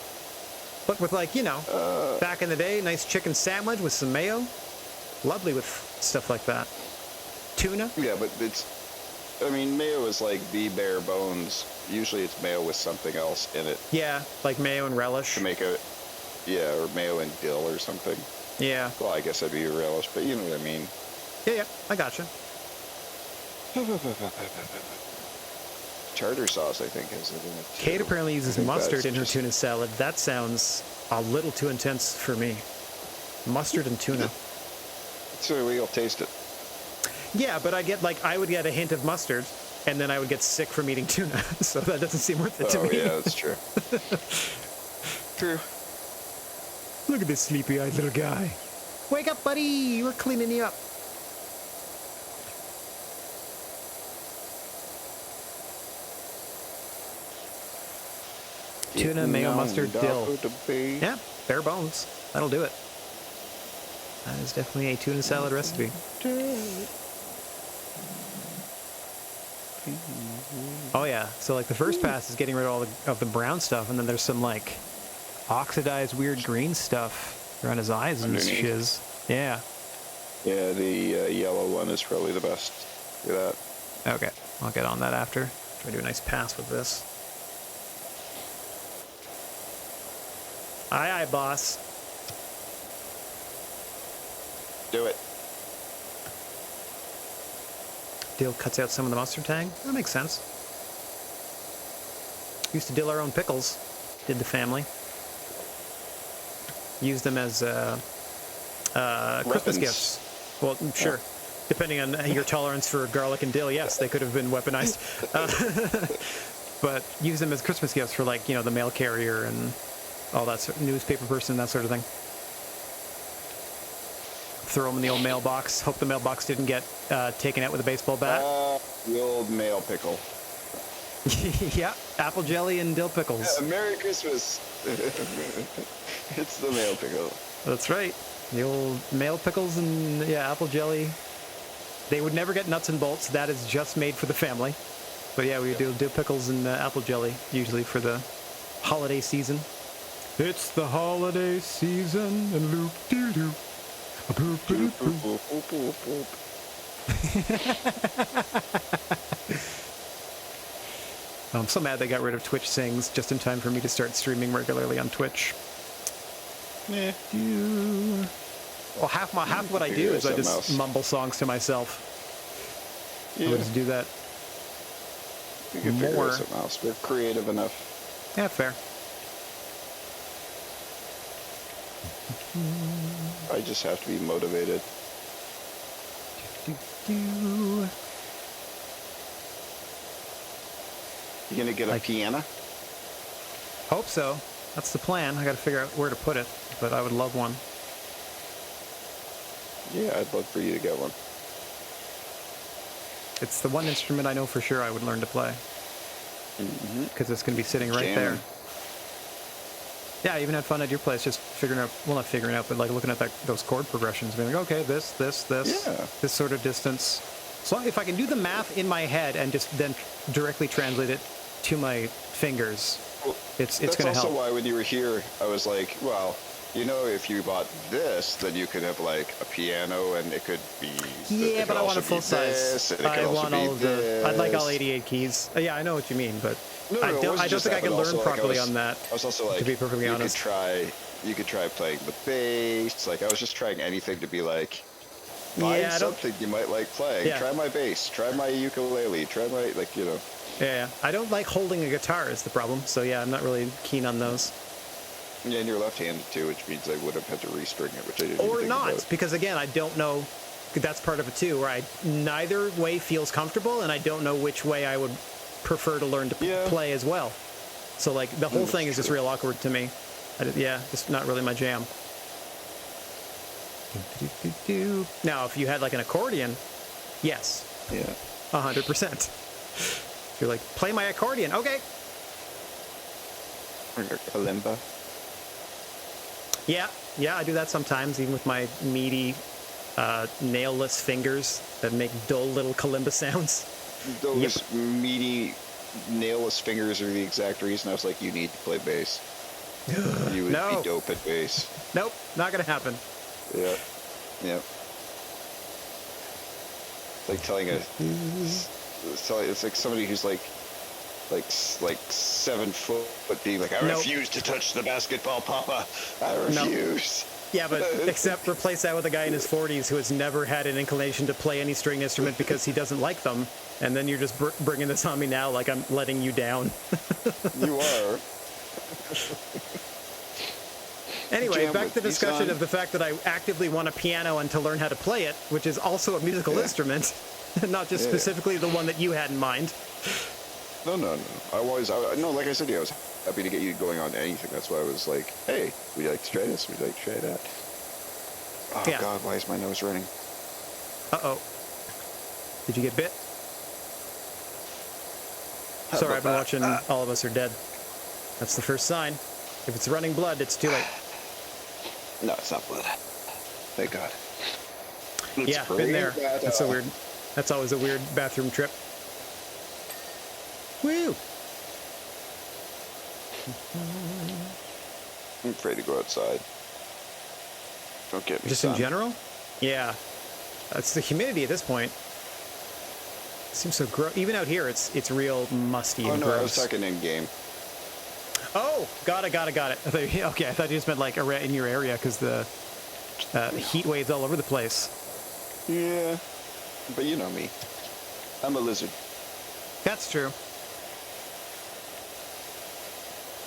But with like, back in the day, nice chicken sandwich with some mayo. Lovely with stuff like that. Tuna? Yeah, but mayo is like the bare bones. Usually it's mayo with something else in it. Yeah, like mayo and relish. To make or mayo and dill or something. Yeah. Well, I guess that'd be a relish, but you know what I mean. Yeah, I gotcha. Tartar sauce, I think, has it in it. Too. Kate apparently uses I think mustard that's in her just- tuna salad. That sounds a little too intense for me. Mustard and tuna. So we'll taste it. Yeah, but I would get a hint of mustard, and then I would get sick from eating tuna. So that doesn't seem worth it to me. Oh yeah, that's true. True. Look at this sleepy-eyed little guy. Wake up, buddy! We're cleaning you up. Tuna, mayo, mustard, dill. Yeah, bare bones. That'll do it. That is definitely a tuna salad recipe. Oh yeah, so like the first pass is getting rid of all of the brown stuff, and then there's some like oxidized weird green stuff around his eyes and Underneath. shiz. Yeah. Yeah, the yellow one is probably the best for that. Okay, I'll get on that after. Try to do a nice pass with this. Aye, aye, boss. Do it. Dill cuts out some of the mustard tang. That makes sense. Used to dill our own pickles. Did the family. Used them as Christmas Weapons. gifts. Well, sure. Depending on your tolerance for garlic and dill, yes, they could have been weaponized. But use them as Christmas gifts for like, the mail carrier and all that newspaper person, that sort of thing. Throw them in the old mailbox. Hope the mailbox didn't get taken out with a baseball bat. The old mail pickle. Yeah, apple jelly and dill pickles. Merry Christmas. It's the mail pickle. That's right. The old mail pickles and apple jelly. They would never get nuts and bolts. That is just made for the family. But yeah, we do pickles and apple jelly usually for the holiday season. It's the holiday season and loop doo doo. Boop, boop, boop. I'm so mad they got rid of Twitch Sings just in time for me to start streaming regularly on Twitch. Yeah. Well, half what I do is I just mumble songs to myself. I would just do that. We can figure more. out something else. We're creative enough. Yeah, fair. I just have to be motivated. You gonna get a piano? Hope so. That's the plan. I got to figure out where to put it, but I would love one. Yeah, I'd love for you to get one. It's the one instrument I know for sure I would learn to play. Because it's going to be sitting right there. Yeah, I even had fun at your place just figuring out, well, not figuring out, but like looking at those chord progressions, being like, okay, this sort of distance. So if I can do the math in my head and just then directly translate it to my fingers, Well, it's going to help. That's also why when you were here, I was like, well, if you bought this, then you could have like a piano and it could be... Yeah, but I want a full size. I want all of the... I'd like all 88 keys. Yeah, I know what you mean, but I don't think I can learn properly on that. I was also like, to be perfectly honest. You could try playing the bass. Like, I was just trying anything to be like, Find Yeah, I don't. something you might like playing. Yeah. Try my bass. Try my ukulele. Try my, like, you know. Yeah, I don't like holding a guitar is the problem. So yeah, I'm not really keen on those. Yeah, and you're left-handed too, which means I would have had to restring it, which I didn't even Or think not, about. because again, I don't know. That's part of it too, where neither way feels comfortable, and I don't know which way I would prefer to learn to play as well. So like the whole thing is just real awkward to me. Just not really my jam. Now, if you had like an accordion, yes. Yeah. 100%. You're like, play my accordion, okay. Or kalimba. Yeah, I do that sometimes, even with my meaty, nail-less fingers that make dull little kalimba sounds. Those meaty, nailless fingers are the exact reason I was like, you need to play bass. You would be dope at bass. Nope, not gonna happen. Yeah. Yeah. Like telling it's like somebody who's like 7 foot, but being like, I refuse to touch the basketball, Papa. I refuse. Yeah, but except replace that with a guy in his 40s who has never had an inclination to play any string instrument because he doesn't like them, and then you're just bringing this on me now like I'm letting you down. You are. Anyway, back to the discussion of the fact that I actively want a piano and to learn how to play it, which is also a musical instrument, not just specifically the one that you had in mind. No. Like I said, I was happy to get you going on anything. That's why I was like, hey, would you like to try this? Would you like to try that? Oh, God, why is my nose running? Uh-oh. Did you get bit? Sorry, I've been watching All of Us Are Dead. That's the first sign. If it's running blood, it's too late. No, it's not blood. Thank God. Been there. That's weird. That's always a weird bathroom trip. Woo! I'm afraid to go outside. Don't get me. Just in general? Yeah. It's the humidity at this point. It seems so gross. Even out here, it's real musty and gross. I was talking in game. Oh, got it. I thought you just meant like in your area because the heat waves all over the place. Yeah, but you know me. I'm a lizard. That's true.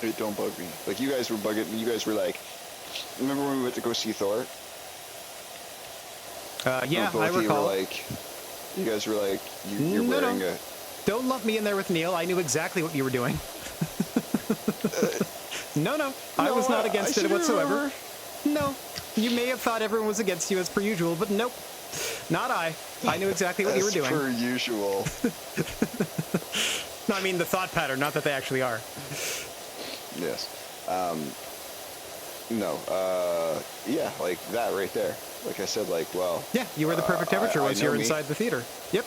It don't bug me. Like, you guys were bugging me. You guys were like, remember when we went to go see Thor? Yeah, I recall. You guys were like, you're wearing a... Don't lump me in there with Neil. I knew exactly what you were doing. No, I was not against it whatsoever. No, you may have thought everyone was against you as per usual, but nope, not I. I knew exactly what you were doing. As per usual. No, I mean the thought pattern, not that they actually are. Yes. Yeah, like that right there. Like I said, like, well... Yeah, you were the perfect temperature once you were inside the theater. Yep.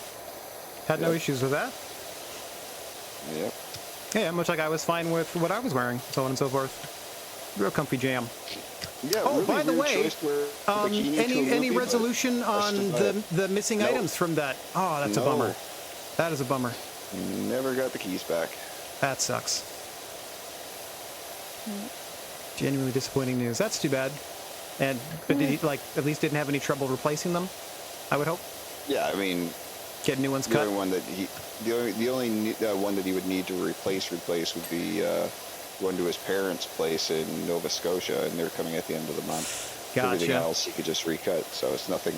Had no issues with that. Yep. Yeah, much like I was fine with what I was wearing, so on and so forth. Real comfy jam. Yeah, oh, really by the way, any movie, resolution on the missing items from that? Oh, that's a bummer. That is a bummer. Never got the keys back. That sucks. Genuinely disappointing news. That's too bad. But did he at least didn't have any trouble replacing them? I would hope. Yeah, I mean, get new ones cut. The only one that he would need to replace would be one to his parents' place in Nova Scotia, and they're coming at the end of the month. Gotcha. Everything else he could just recut, so it's nothing.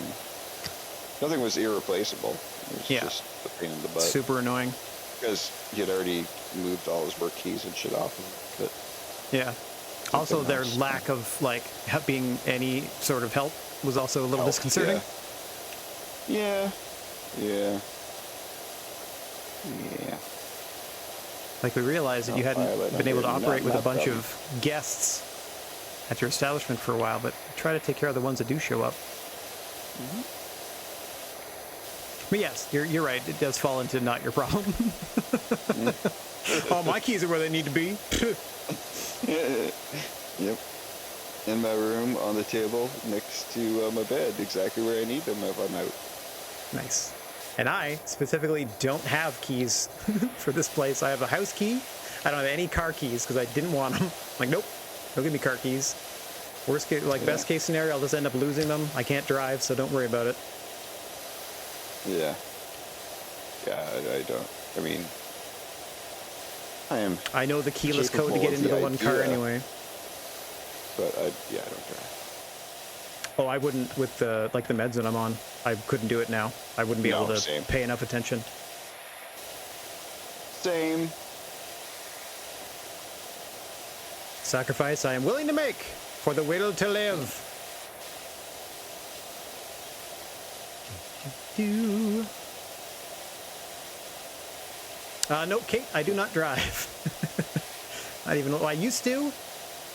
Nothing was irreplaceable. It was just a pain in the butt. Super annoying. Because he had already moved all his work keys and shit off of it. Yeah. Also, their lack of being any sort of help was also a little disconcerting. Yeah. Like, we realized that you hadn't been able to operate with a bunch of guests at your establishment for a while, but try to take care of the ones that do show up. Mm-hmm. But yes, you're right. It does fall into not your problem. Oh, my keys are where they need to be. Yep. In my room, on the table, next to my bed, exactly where I need them if I'm out. Nice. And I specifically don't have keys for this place. I have a house key. I don't have any car keys because I didn't want them. Like, nope, don't give me car keys. Best case scenario, I'll just end up losing them. I can't drive, so don't worry about it. Yeah. Yeah, I don't. I mean, I know the keyless code to get into the one car anyway. But I don't drive. Oh, I wouldn't with the the meds that I'm on. I couldn't do it now. I wouldn't be able to pay enough attention. Same. Sacrifice I am willing to make for the will to live. No, Kate, I do not drive. Not even. I used to.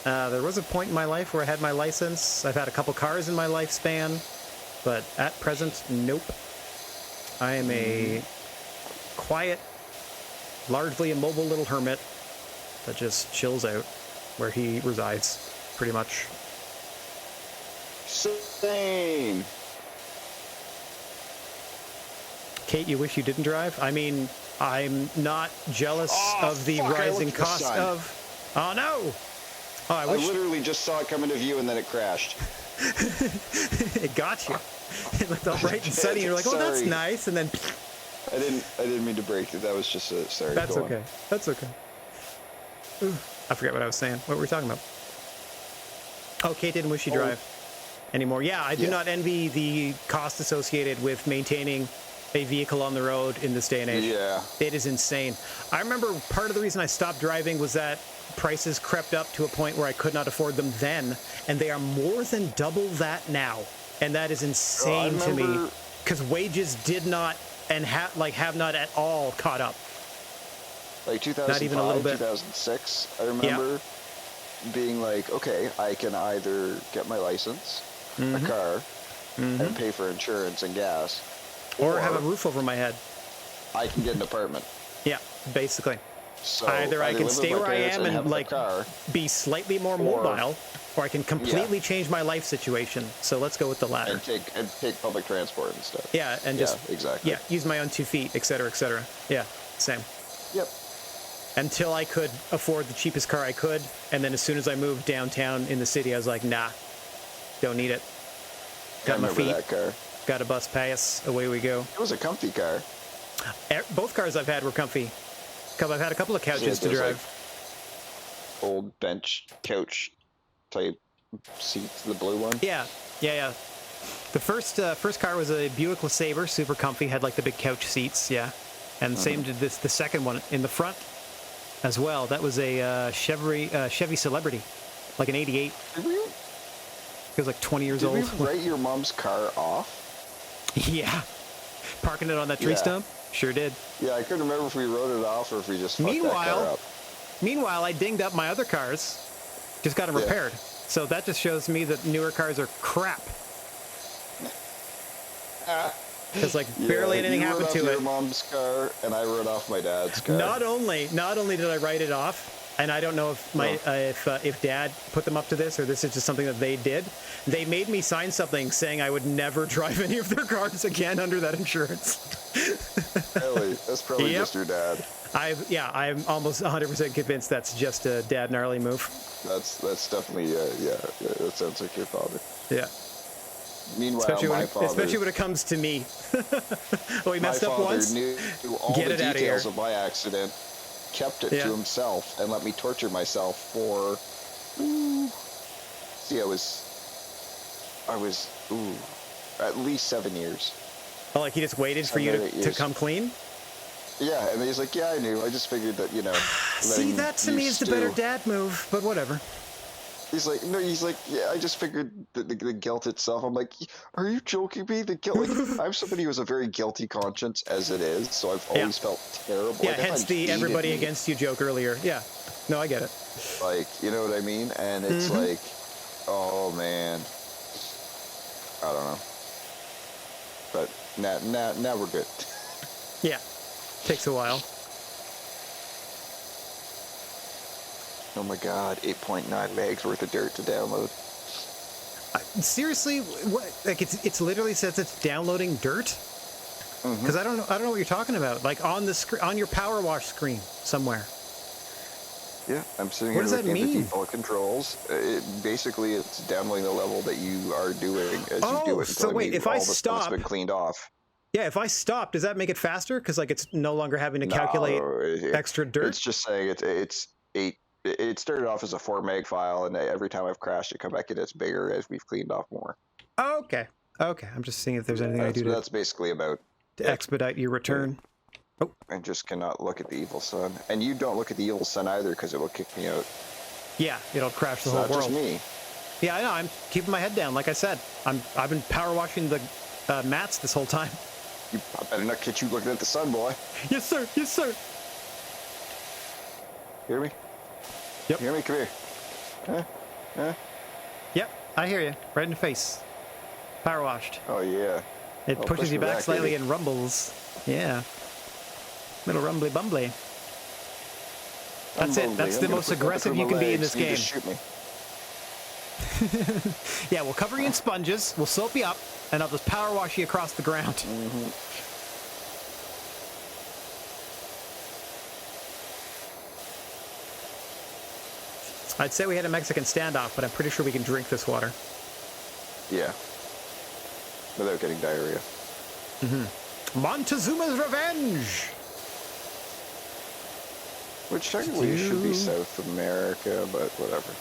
There was a point in my life where I had my license. I've had a couple cars in my lifespan, but at present, nope. I am a quiet, largely immobile little hermit that just chills out where he resides, pretty much. Same. Kate, you wish you didn't drive? I mean, I'm not jealous of the rising cost of... Oh, no! Oh, I literally just saw it come into view and then it crashed. It got you. It looked all bright and sunny, and you're like, oh, that's nice, and then... I didn't mean to break it. That was just a... Sorry, That's okay. That's okay. Ooh, I forget what I was saying. What were we talking about? Oh, Kate didn't wish you drive anymore. Yeah, I do not envy the cost associated with maintaining a vehicle on the road in this day and age. Yeah. It is insane. I remember part of the reason I stopped driving was that prices crept up to a point where I could not afford them then, and they are more than double that now. And that is insane to me, because wages did not and have not at all caught up. Like 2005, not even a little bit. 2006, I remember being like, okay, I can either get my license, a car, and pay for insurance and gas, or have a roof over my head. I can get an apartment. Yeah, basically. So either I can stay where I am and like be slightly more mobile, or I can completely change my life situation. So let's go with the latter. And take public transport and stuff. Yeah, and use my own 2 feet, etc., etc. Yeah, same. Yep. Until I could afford the cheapest car I could, and then as soon as I moved downtown in the city, I was like, nah, don't need it. Got my feet. That car. Got a bus pass. Away we go. It was a comfy car. Both cars I've had were comfy. I've had a couple of couches to drive. Like old bench couch type seats, the blue one. Yeah. The first car was a Buick LeSabre, super comfy, had like the big couch seats, and same did the second one in the front as well. That was a Chevy Celebrity, like an '88. It was like 20 years old. Did we write your mom's car off? Yeah, parking it on that tree stump. Sure did. Yeah, I couldn't remember if we wrote it off or if we just fucked that car up. Meanwhile, I dinged up my other cars. Just got them repaired. So that just shows me that newer cars are crap. Because barely anything happened to it. You wrote off your mom's car, and I wrote off my dad's car. Not only did I write it off, and I don't know if if Dad put them up to this or this is just something that they did. They made me sign something saying I would never drive any of their cars again under that insurance. Really? That's probably just your dad. I'm almost 100% convinced that's just a Rad Gnarly move. That's definitely that sounds like your father. Yeah. Meanwhile, especially when it comes to me. Oh, he messed up once. Knew all the details of my accident, kept it to himself, and let me torture myself for. I was at least 7 years. Oh, like he just waited for you to come clean? Yeah, and he's like, I knew. I just figured that, See, that to me is the better dad move, but whatever. He's like, I just figured the guilt itself. I'm like, are you joking me? The guilt. Like, I'm somebody who has a very guilty conscience as it is, so I've always felt terrible. Yeah, hence the everybody against you joke earlier. Yeah. No, I get it. Like, you know what I mean? And it's like, oh, man. I don't know. But now we're good. Yeah. Takes a while. Oh my god, 8.9 megs worth of dirt to download. Seriously, what? Like it's literally says it's downloading dirt? Because I don't know what you're talking about. Like on the on your power wash screen somewhere. Yeah, I'm sitting here looking at the default controls. Basically, it's downloading the level that you are doing as you do it until so wait, if all I the stuff's been cleaned off. Yeah, if I stop, does that make it faster? Because like it's no longer having to calculate extra dirt. It's just saying it's 8. It started off as a 4 meg file, and every time I've crashed, it come back and it's bigger as we've cleaned off more. Oh, okay. Okay, I'm just seeing if there's anything I do That's basically about to expedite your return. Oh, I just cannot look at the evil sun, and you don't look at the evil sun either, because it will kick me out. Yeah, it'll crash the It's whole not world. just me. Yeah, I know. I'm keeping my head down. Like I said, I've been power washing the mats this whole time. I better not catch you looking at the sun, boy. Yes, sir. Yes, sir. Hear me? Yep. Hear me? Come here. Huh? Yep, I hear you. Right in the face. Power washed. Oh, yeah. It pushes you back slightly and rumbles. Yeah. Little rumbly bumbly. That's it. That's the most aggressive you can be in this game. Just shoot me. Yeah, we'll cover you in sponges, we'll soap you up, and I'll just power wash you across the ground. Mm-hmm. I'd say we had a Mexican standoff, but I'm pretty sure we can drink this water. Yeah. Without getting diarrhea. Mm-hmm. Montezuma's Revenge! Which technically should be South America, but whatever.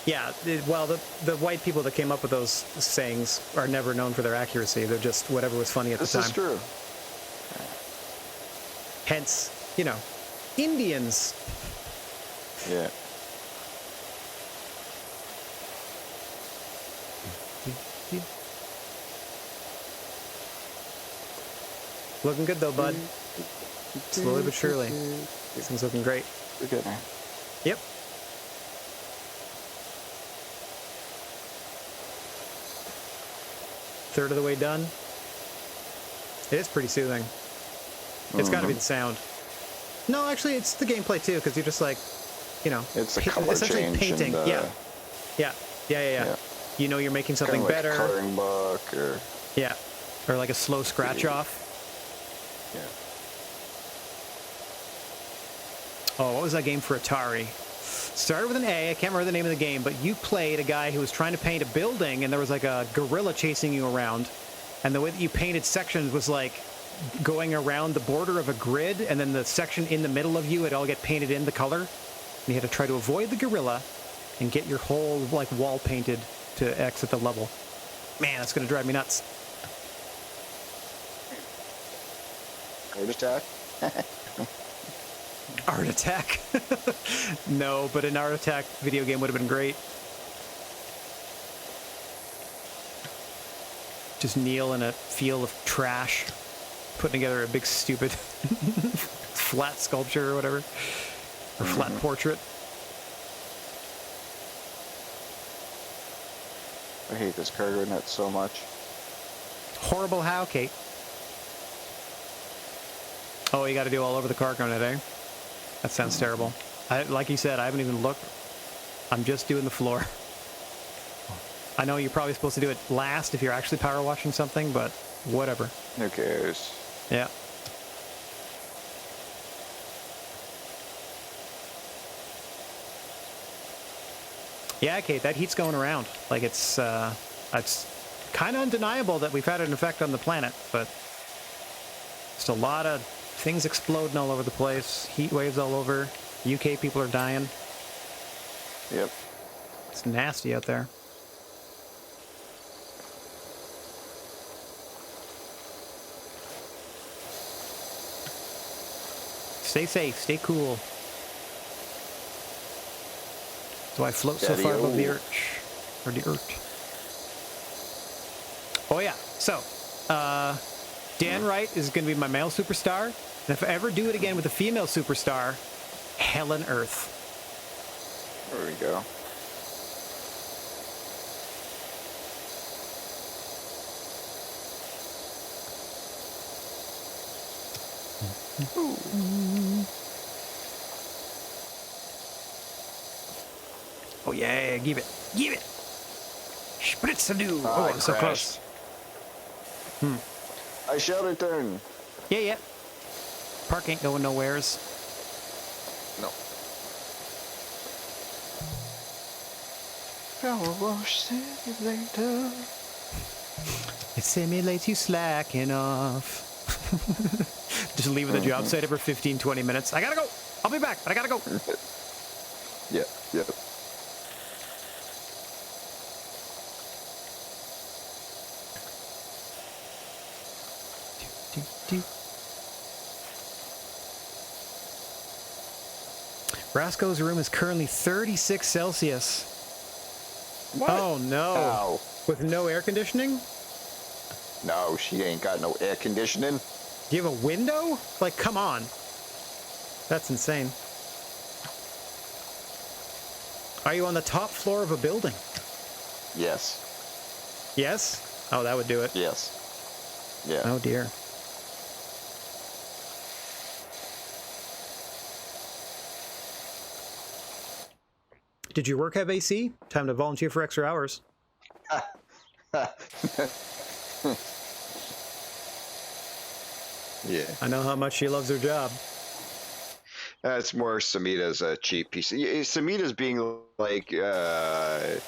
Yeah, well, the white people that came up with those sayings are never known for their accuracy. They're just whatever was funny at the time. This is true. Hence, you know, Indians. Yeah. Looking good though, bud. Slowly but surely. This thing's looking great. We're getting there. Yep. Third of the way done. It is pretty soothing. It's got to be the sound. No, actually, it's the gameplay too, because you're just like, you know, it's a color essentially change painting. And, Yeah. You know, you're making something kind of like better. A coloring book, or yeah, or like a slow scratch off. Yeah. Oh, what was that game for Atari? Started with an A. I can't remember the name of the game, but you played a guy who was trying to paint a building, and there was like a gorilla chasing you around, and the way that you painted sections was like going around the border of a grid, and then the section in the middle of you, it all get painted in the color, and you had to try to avoid the gorilla and get your whole like wall painted to exit the level. Man, that's gonna drive me nuts. Art Attack? Art Attack? No, but an Art Attack video game would have been great. Just kneel in a field of trash, putting together a big stupid flat sculpture or whatever, or flat portrait. I hate this cargo net so much. Horrible how, Kate? Oh, you got to do all over the cargo net, eh? That sounds terrible. Like you said, I haven't even looked. I'm just doing the floor. I know you're probably supposed to do it last if you're actually power washing something, but whatever. Who cares? Yeah. Yeah, Kate, that heat's going around. Like it's kind of undeniable that we've had an effect on the planet, but just a lot of things exploding all over the place, heat waves all over. UK people are dying. Yep. It's nasty out there. Stay safe, stay cool. So I float so far above the earth. Or the earth. Oh yeah, so, Dan Wright is going to be my male superstar. And if I ever do it again with a female superstar, Helen Earth. There we go. Oh yeah, give it. Give it. Spritz-a-doo. Oh, I'm so close. I shall return. Yeah. Park ain't going nowheres. No. Power wash simulator. It simulates you slacking off. Just leaving the job site every 15, 20 minutes. I gotta go. I'll be back, but I gotta go. Yeah, yeah. Rasco's room is currently 36 Celsius. What? Oh, no. Ow. With no air conditioning? No, she ain't got no air conditioning. Do you have a window? Like, come on. That's insane. Are you on the top floor of a building? Yes. Yes? Oh, that would do it. Yes. Yeah. Oh, dear. Did your work have AC? Time to volunteer for extra hours. Yeah. I know how much she loves her job. It's more Samita's a cheap piece. Samita's being like the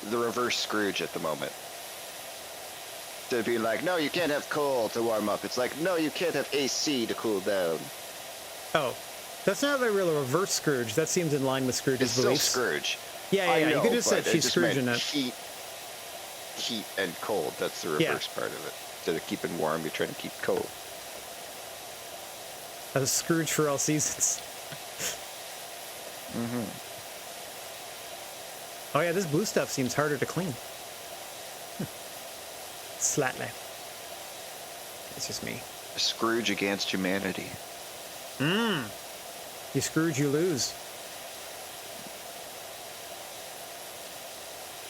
reverse Scrooge at the moment. To be like, no, you can't have coal to warm up. It's like, no, you can't have AC to cool down. Oh, that's not a real reverse Scrooge. That seems in line with Scrooge's It's beliefs. still Scrooge. Yeah. I know, You could just say but she's just Scrooging meant it. Heat and cold. That's the reverse part of it. Instead of keeping warm, you're trying to keep cold. A Scrooge for all seasons. Mm-hmm. Oh yeah, this blue stuff seems harder to clean. Slightly. It's just me. Scrooge against humanity. You Scrooge, you lose.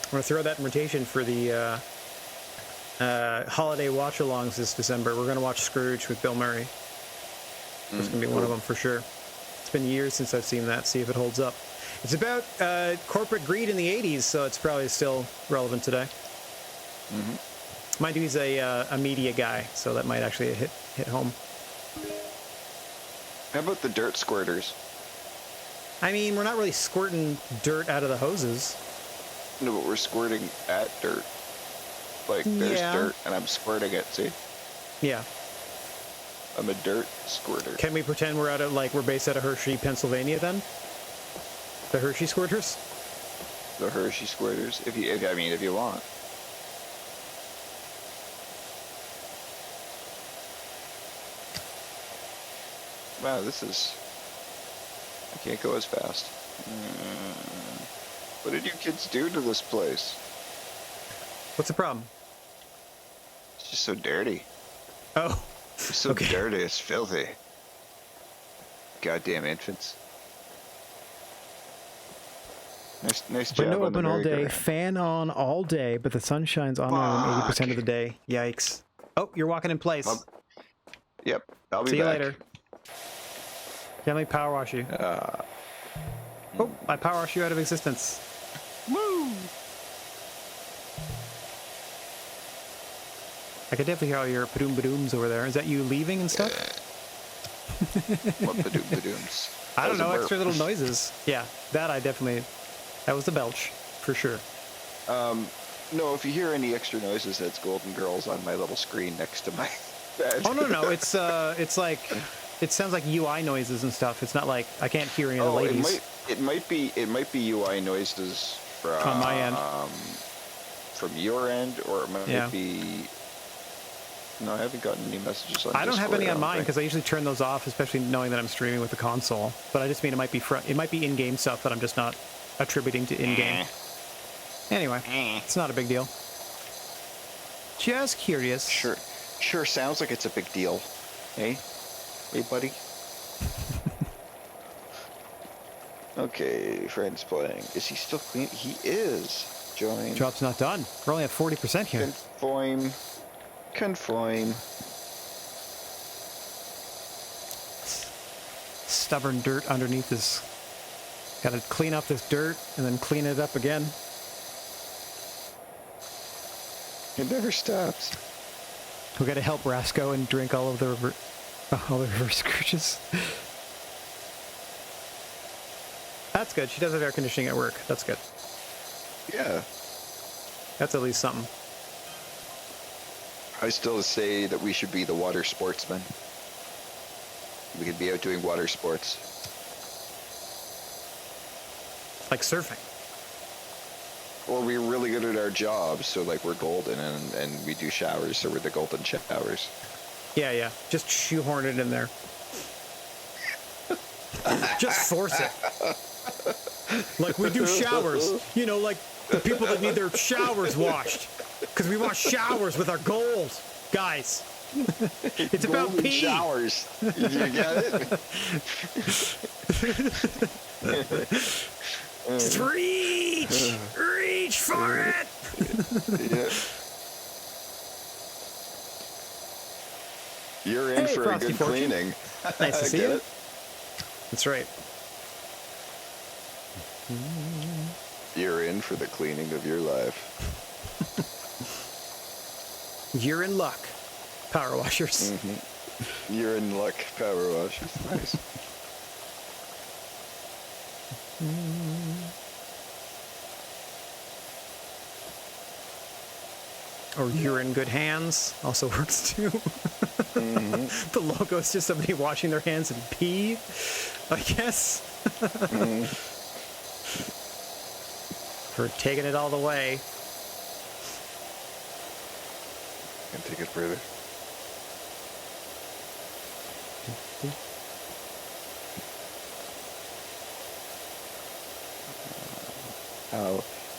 I'm going to throw that invitation for the holiday watch-alongs this December. We're going to watch Scrooge with Bill Murray. That's going to be one of them for sure. It's been years since I've seen that. See if it holds up. It's about corporate greed in the 80s, so it's probably still relevant today. Mind you, he's a media guy, so that might actually hit home. How about the dirt squirters? I mean, we're not really squirting dirt out of the hoses. No, but we're squirting at dirt. Like, there's dirt, and I'm squirting it, see? Yeah. I'm a dirt squirter. Can we pretend we're based out of Hershey, Pennsylvania then? The Hershey squirters? The Hershey squirters, if you want. Wow, I can't go as fast. What did you kids do to this place? What's the problem? It's just so dirty. Oh. It's so dirty, it's filthy. Goddamn infants. Nice job. Window on the open all day, merry-go-round. fan on all day, but the sun shines on around 80% of the day. Yikes. Oh, you're walking in place. Yep, I'll be back. See you later. Let me power wash you. Oh, I power wash you out of existence. Woo! I could definitely hear all your padoom-badooms over there. Is that you leaving and stuff? What badooms? I don't know, extra little noises. Yeah, that was the belch, for sure. No, if you hear any extra noises, that's Golden Girls on my little screen next to my bed. Oh, no, it's like, it sounds like UI noises and stuff. It's not like, I can't hear any of the ladies. It might be UI noises from on my end. From your end, or it might be. No, I haven't gotten any messages on I don't have Discord, any on mine think. because I usually turn those off, especially knowing that I'm streaming with the console. But I just mean it might be in-game stuff that I'm just not attributing to in-game. Anyway, it's not a big deal. Just curious. Sure sounds like it's a big deal. Hey, buddy. Okay, friends playing. Is he still clean? He is. Join. Job's not done. We're only at 40% here. Conform. Stubborn dirt underneath this. Gotta clean up this dirt and then clean it up again. It never stops. We gotta help Rasco and drink all the reverse Scrooges. That's good. She does have air conditioning at work. That's good. Yeah. That's at least something. I still say that we should be the water sportsmen. We could be out doing water sports. Like surfing. Or we're really good at our jobs, so like we're golden, and we do showers, so we're the golden showers. Yeah. Just shoehorn it in there. Just force it. Like we do showers. You know, like the people that need their showers washed. Because we wash showers with our gold, guys. It's about Golden pee. showers. You get it? Just reach for it. Yeah. You're in Hey, for a Frosty good Fortune. cleaning. Nice to see Get you. it? That's right. You're in for the cleaning of your life. You're in luck, power washers. Mm-hmm. You're in luck, power washers. Nice. Or you're in good hands also works too. The logo is just somebody washing their hands in pee, I guess. For taking it all the way. Can take it further.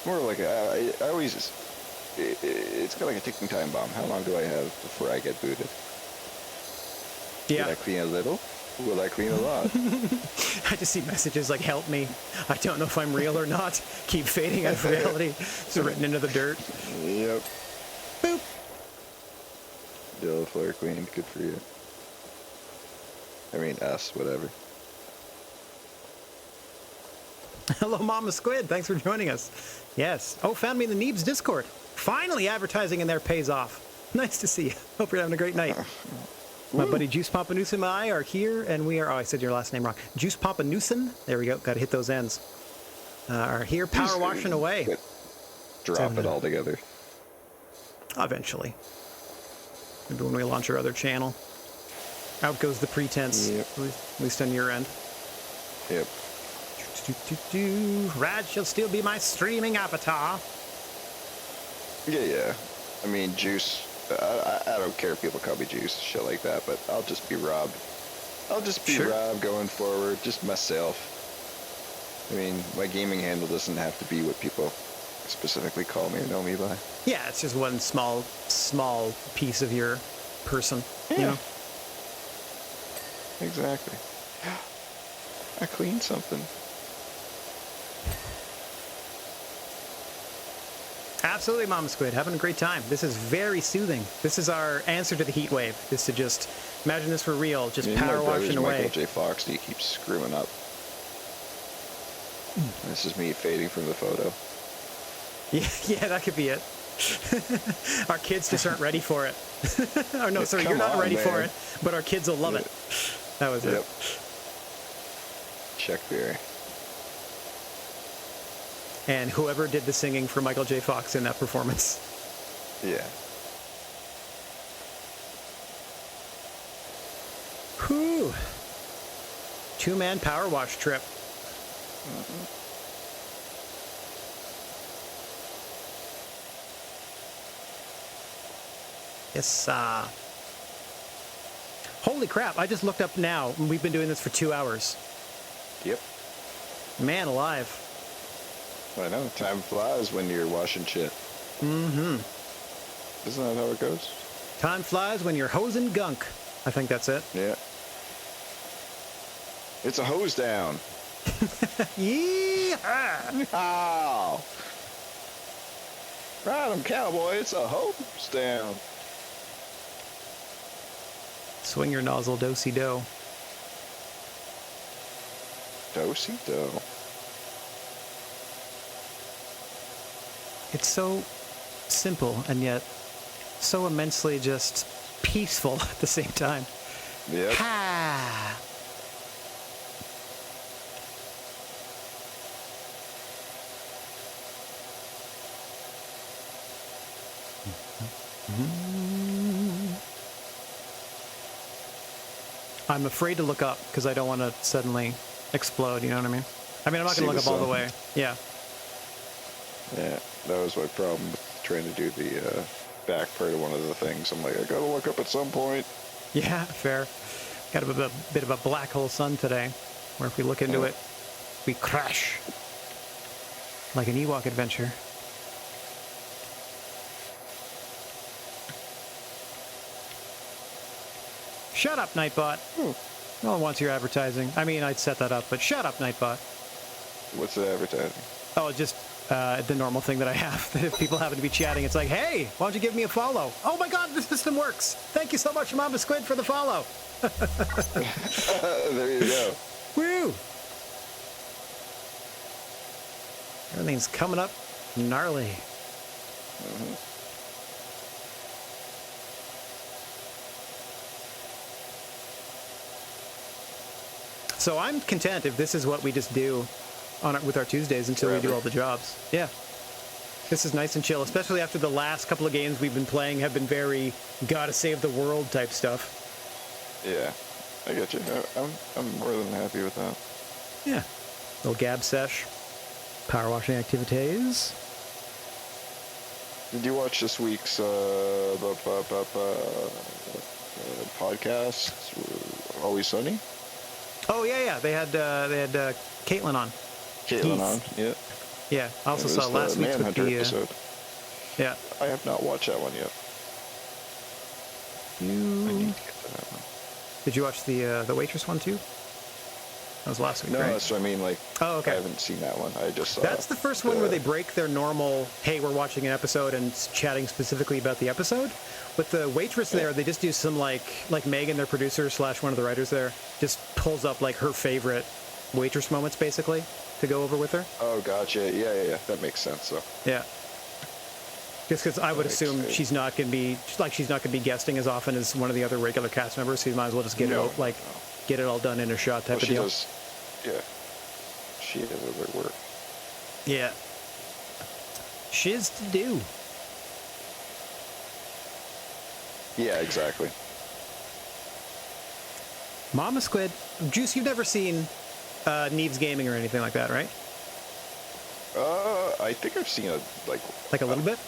More like I always. It's kind of like a ticking time bomb. How long do I have before I get booted? Yeah. Will I clean a little? Will I clean a lot? I just see messages like, help me. I don't know if I'm real or not. Keep fading out of reality. It's written into the dirt. Yep. Boop. Yellow floor cleaned. Good for you. I mean, us, whatever. Hello, Mama Squid. Thanks for joining us. Yes. Oh, found me in the Neebs Discord. Finally, advertising in there pays off. Nice to see you. Hope you're having a great night. My buddy Juice Papanusen and I are here, and we are... Oh, I said your last name wrong. Juice Papanusen. There we go. Got to hit those ends. Are here power washing away. Drop it all together. Eventually. Maybe when we launch our other channel. Out goes the pretense. Yep. At least on your end. Yep. Rad shall still be my streaming avatar. Yeah. I mean, Juice. I don't care if people call me Juice, shit like that, but I'll just be Rob. I'll just be Sure. Rob going forward, just myself. I mean, my gaming handle doesn't have to be what people specifically call me or know me by. Yeah, it's just one small piece of your person. Yeah. You know? Exactly. I cleaned something. Absolutely, Mama Squid. Having a great time. This is very soothing. This is our answer to the heat wave. Is to just imagine this for real, just power washing away. Michael J. Fox, he keeps screwing up. This is me fading from the photo. Yeah, that could be it. Our kids just aren't ready for it. Oh no, sorry, Come you're not on, ready for man. it, but our kids will love it. That was Yep. it. Chuck Berry. And whoever did the singing for Michael J. Fox in that performance. Yeah. Whew. 2-man power wash trip. Yes, holy crap, I just looked up now. We've been doing this for 2 hours. Yep. Man alive. I know. Time flies when you're washing shit. Mm-hmm. Isn't that how it goes? Time flies when you're hosing gunk. I think that's it. Yeah. It's a hose down. Yeehaw! Oh. Right, I'm cowboy. It's a hose down. Swing your nozzle, do-si-do. Do-si-do. It's so simple and yet so immensely just peaceful at the same time. Yep. Ha! I'm afraid to look up because I don't want to suddenly explode, you know what I mean? I'm not going to look up all the way. Yeah. Yeah, that was my problem with trying to do the back part of one of the things. I'm like, I gotta look up at some point. Yeah, fair. Got a bit of a black hole sun today, where if we look into it, we crash. Like an Ewok adventure. Shut up, Nightbot. No one wants your advertising. I mean, I'd set that up, but shut up, Nightbot. What's the advertising? Oh, just the normal thing that I have. That if people happen to be chatting, it's like, hey, why don't you give me a follow? Oh my god, the system works. Thank you so much, Mama Squid, for the follow. There you go. Woo! Everything's coming up gnarly. So I'm content if this is what we just do with our Tuesdays until we do all the jobs. Yeah. This is nice and chill, especially after the last couple of games we've been playing have been very gotta save the world type stuff. Yeah, I get you. I'm more than happy with that. Yeah. Little gab sesh. Power washing activities. Did you watch this week's podcast, Always Sunny? Oh yeah. They had Caitlin on. Caitlin on, yeah. Yeah. I also saw last week's with the episode. Yeah. I have not watched that one yet. I need to get to that one. Did you watch the waitress one too? That was last week, No, right? that's what I mean. Like, oh, okay. I haven't seen that one. I just saw. That's the first one where they break their normal, hey, we're watching an episode and chatting specifically about the episode. With the waitress there, they just do some like Megan, their producer / one of the writers there, just pulls up like her favorite waitress moments basically to go over with her. Oh, gotcha. Yeah. That makes sense. So. Yeah. Just because I would assume she's not going to be guesting as often as one of the other regular cast members, so you might as well just get get it all done in a shot type of deal. Yeah. She has other work. Yeah. Shiz to do. Yeah, exactly. Mama Squid. Juice, you've never seen Neves Gaming or anything like that, right? I think I've seen like a little bit?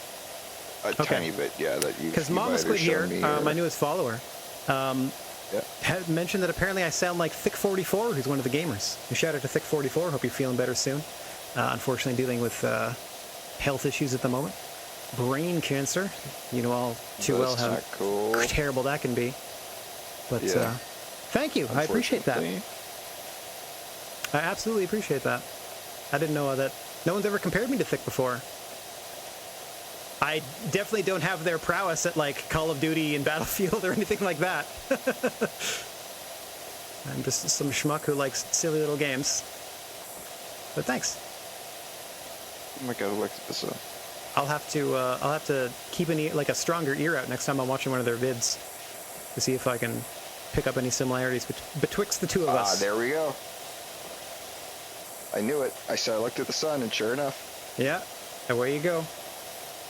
A tiny bit, yeah. That you. Because Mama Squid here, my newest follower, yeah. had mentioned that apparently I sound like Thick44, who's one of the gamers. A shout out to Thick44. Hope you're feeling better soon. Unfortunately, dealing with health issues at the moment. Brain cancer. You know all too well how terrible that can be. But thank you. I appreciate that. I absolutely appreciate that. I didn't know that. No one's ever compared me to Thick before. I definitely don't have their prowess at like Call of Duty and Battlefield or anything like that. I'm just some schmuck who likes silly little games. But thanks. Oh my god, look at this. I'll have to keep a stronger ear out next time I'm watching one of their vids to see if I can pick up any similarities betwixt the two of us. Ah, there we go. I knew it. I looked at the sun, and sure enough. Yeah, away you go.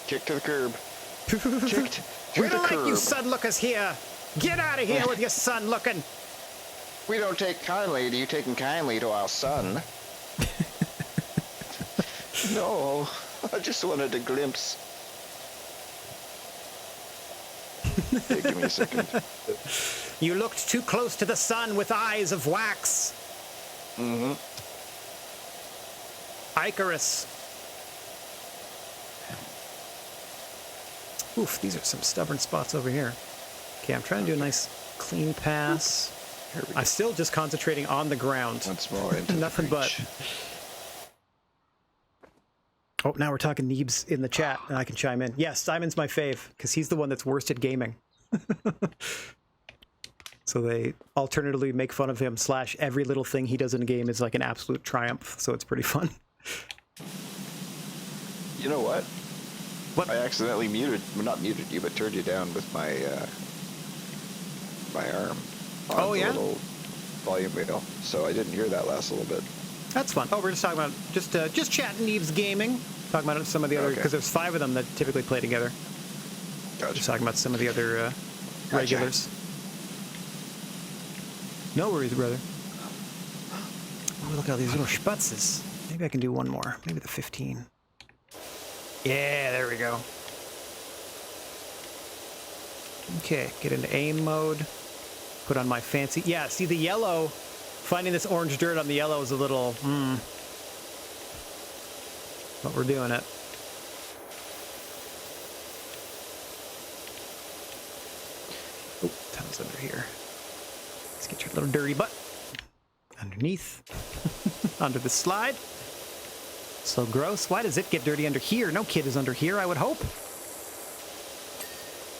Kick to the curb. Kicked to the curb. We don't like you sun-lookers here. Get out of here with your sun-looking. We don't take kindly to you taking kindly to our son. No, I just wanted a glimpse. Hey, give me a second. You looked too close to the sun with eyes of wax. Mm-hmm. Icarus. Oof, these are some stubborn spots over here. Okay, I'm trying to do a nice clean pass. I'm still just concentrating on the ground. Once more into nothing but. Oh, now we're talking Neebs in the chat, and I can chime in. Yes, Simon's my fave, because he's the one that's worst at gaming. So they alternatively make fun of him / every little thing he does in a game is like an absolute triumph, so it's pretty fun. You know what? What? I accidentally not muted you, but turned you down with my my arm on the little volume wheel, so I didn't hear that last little bit. That's fun. Oh, we're just talking about just chatting Neves Gaming, talking about some of the other, because there's 5 of them that typically play together. Gotcha. Just talking about some of the other regulars. No worries, brother. Oh, look at all these little sputzes. Maybe I can do one more. Maybe the 15. Yeah, there we go. Okay, get into aim mode. Put on my fancy... Yeah, see the yellow... Finding this orange dirt on the yellow is a little... But we're doing it. Oh, tons under here. Let's get your little dirty butt. Underneath. Under the slide. So gross. Why does it get dirty under here? No kid is under here, I would hope.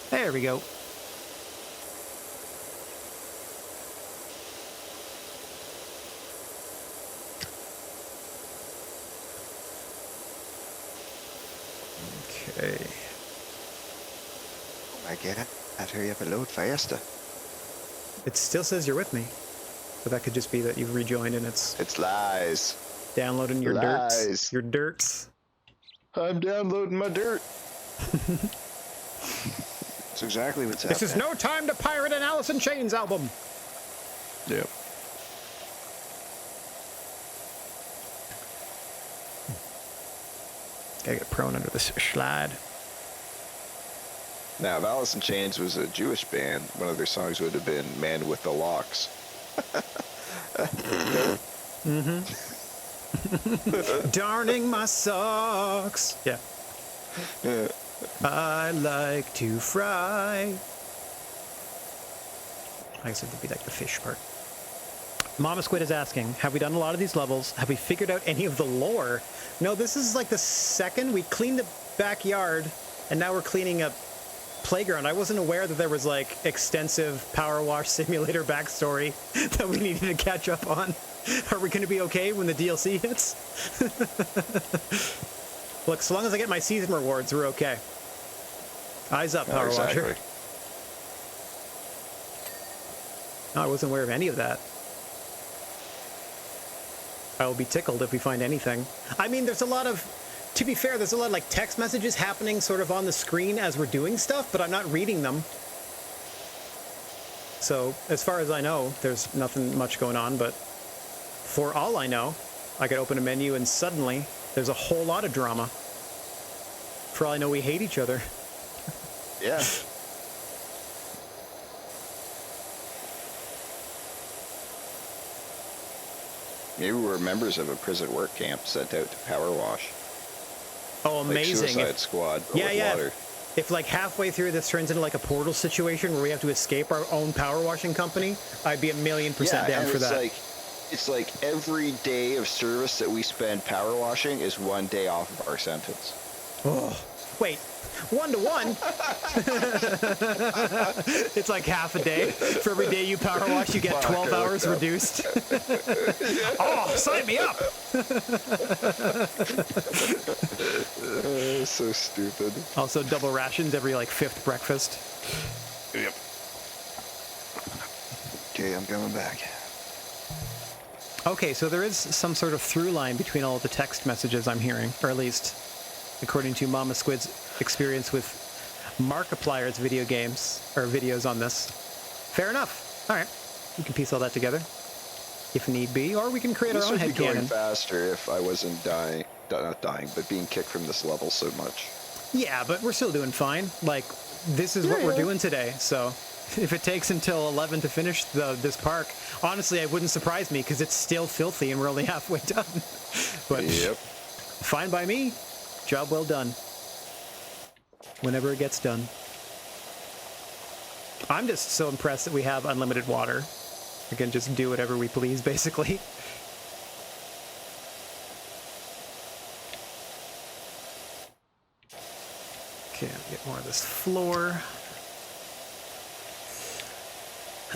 There we go. Okay. Oh my god. I'd hurry up and load faster. It still says you're with me. But that could just be that you've rejoined and It's lies. downloading your Lies. dirts. Your dirts. I'm downloading my dirt. That's exactly what's happening. This is no time to pirate an Alice in Chains album. Yep. Gotta get prone under this slide. Now, if Alice in Chains was a Jewish band, one of their songs would have been Man with the Locks. Darning my socks. Yeah. I like to fry. I guess it would be like the fish part. Mama Squid is asking, have we done a lot of these levels? Have we figured out any of the lore? No, this is like the second. We cleaned the backyard, and now we're cleaning up playground. I wasn't aware that there was like extensive Power Wash Simulator backstory that we needed to catch up on. Are we going to be okay when the DLC hits? Look, so long as I get my season rewards, we're okay. Eyes up, Power Washer. No, I wasn't aware of any of that. I will be tickled if we find anything. I mean, there's a lot of... To be fair, there's a lot of like text messages happening sort of on the screen as we're doing stuff, but I'm not reading them. So, as far as I know, there's nothing much going on, but for all I know, I could open a menu and suddenly there's a whole lot of drama. For all I know, we hate each other. Yeah. Maybe we're members of a prison work camp sent out to Power Wash. Oh, amazing. Like Suicide Squad, but with water. If like halfway through this turns into like a Portal situation where we have to escape our own power washing company, I'd be 1,000,000% down for that. It's like every day of service that we spend power washing is one day off of our sentence. Oh, wait. 1 to 1? It's like half a day. For every day you power wash, you get 12 hours reduced. Oh, sign me up! So stupid. Also double rations every like 5th breakfast. Yep. Okay, I'm coming back. Okay, so there is some sort of through line between all of the text messages I'm hearing, or at least according to Mama Squid's experience with Markiplier's video games, or videos on this. Fair enough. All right. We can piece all that together, if need be, or we can create our own headcanon. This would be going faster if I wasn't not dying, but being kicked from this level so much. Yeah, but we're still doing fine. Like, this is what we're doing today, so if it takes until 11 to finish this park, honestly, it wouldn't surprise me, because it's still filthy and we're only halfway done. But yep. Fine by me. Job well done. Whenever it gets done. I'm just so impressed that we have unlimited water. We can just do whatever we please, basically. Okay, I'll get more of this floor.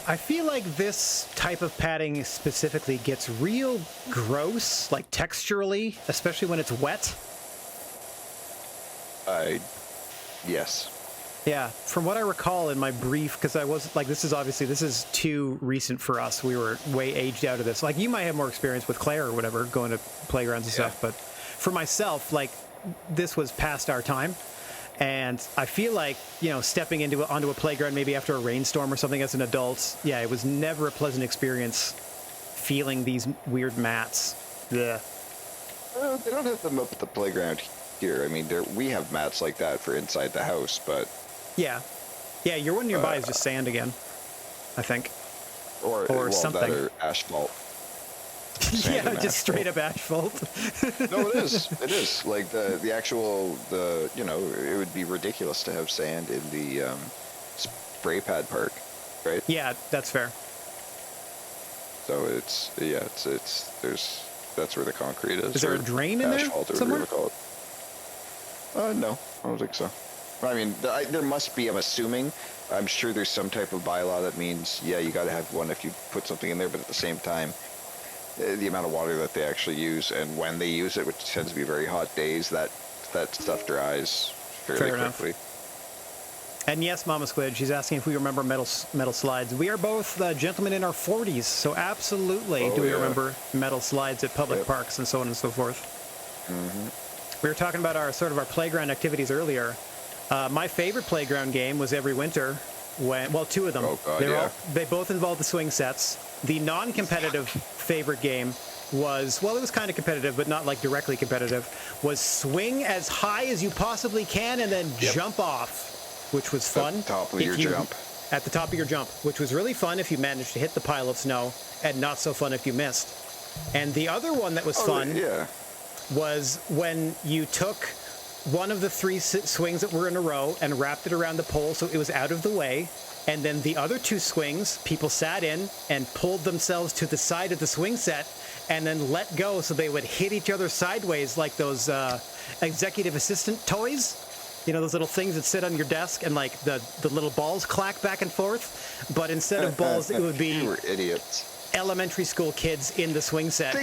I feel like this type of padding specifically gets real gross, like texturally, especially when it's wet. Yes. Yeah, from what I recall in my brief, because I was like, this is too recent for us. We were way aged out of this. Like, you might have more experience with Claire or whatever, going to playgrounds and stuff, but for myself, like, this was past our time. And I feel like, stepping onto a playground maybe after a rainstorm or something as an adult, it was never a pleasant experience feeling these weird mats. Yeah. Well, they don't have them up at the playground here. I mean, we have mats like that for inside the house, but... Yeah. Yeah, your one nearby is just sand again, I think. Or something. That or asphalt. Yeah, just straight up asphalt. No, it is. It is. Like the actual, it would be ridiculous to have sand in the spray pad park, right? Yeah, that's fair. So that's where the concrete is. Is there a drain in there somewhere? No, I don't think so. I mean, there must be, I'm sure there's some type of bylaw that means, you got to have one if you put something in there, but at the same time, the amount of water that they actually use and when they use it, which tends to be very hot days, that stuff dries fairly quickly. And yes, Mama Squid, she's asking if we remember metal slides. We are both gentlemen in our 40s, so absolutely we remember metal slides at public parks and so on and so forth. Mm-hmm. We were talking about our playground activities earlier. My favorite playground game was every winter two of them. Oh, God, they both involved the swing sets. The non-competitive favorite game was, it was kind of competitive, but not like directly competitive, was swing as high as you possibly can and then jump off, which was fun. At the top of your jump. At the top of your jump, which was really fun if you managed to hit the pile of snow, and not so fun if you missed. And the other one that was fun was when you took one of the 3 swings that were in a row and wrapped it around the pole so it was out of the way, and then the other 2 swings, people sat in and pulled themselves to the side of the swing set and then let go so they would hit each other sideways like those executive assistant toys. Those little things that sit on your desk and like the little balls clack back and forth, but instead of balls it would be you were idiots. Elementary school kids in the swing set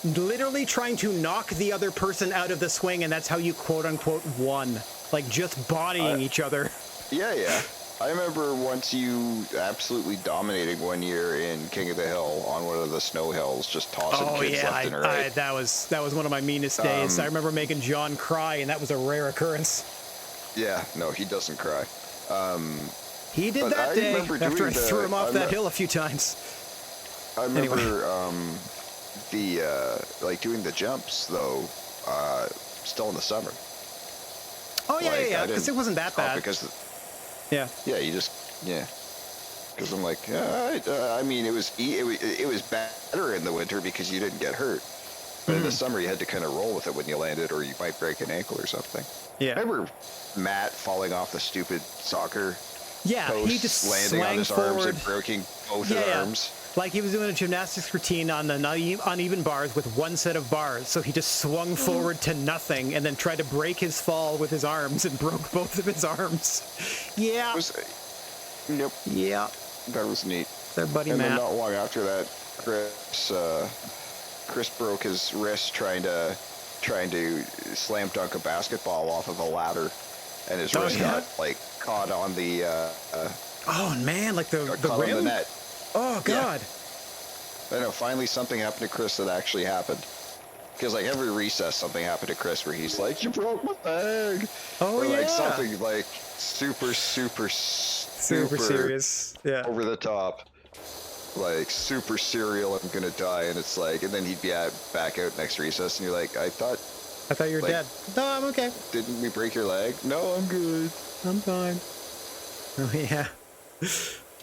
literally trying to knock the other person out of the swing, and that's how you quote unquote won. Like just bodying each other. Yeah. I remember once you absolutely dominating one year in King of the Hill on one of the snow hills, just tossing kids left and right. That was one of my meanest days. I remember making John cry, and that was a rare occurrence. Yeah, no, he doesn't cry. He did that day after I threw him off that hill a few times. I remember doing the jumps though, still in the summer. Oh yeah, because it wasn't that bad. Because I'm like, I mean, it was better in the winter because you didn't get hurt. But in the summer, you had to kind of roll with it when you landed, or you might break an ankle or something. Yeah. Remember Matt falling off the stupid soccer post, he just landing on his forward. arms and breaking both his arms? Like he was doing a gymnastics routine on the uneven bars with one set of bars, so he just swung forward to nothing and then tried to break his fall with his arms and broke both of his arms. Yeah. Nope. Yeah. That was neat. Their buddy and Matt. And then not long after that, Chris broke his wrist trying to slam dunk a basketball off of a ladder, and his wrist got caught on the. Oh man! Like the rim. On the net. Oh God! Yeah. I know. Finally, something happened to Chris that actually happened. Because like every recess, something happened to Chris where he's like, "You broke my leg." Oh or, like something like super serious. Yeah. Over the top. Like super serial, I'm gonna die, and it's like, and then he'd be back out next recess, and you're like, I thought you were dead. No, I'm okay. Didn't we break your leg? No, I'm good. I'm fine. Oh yeah.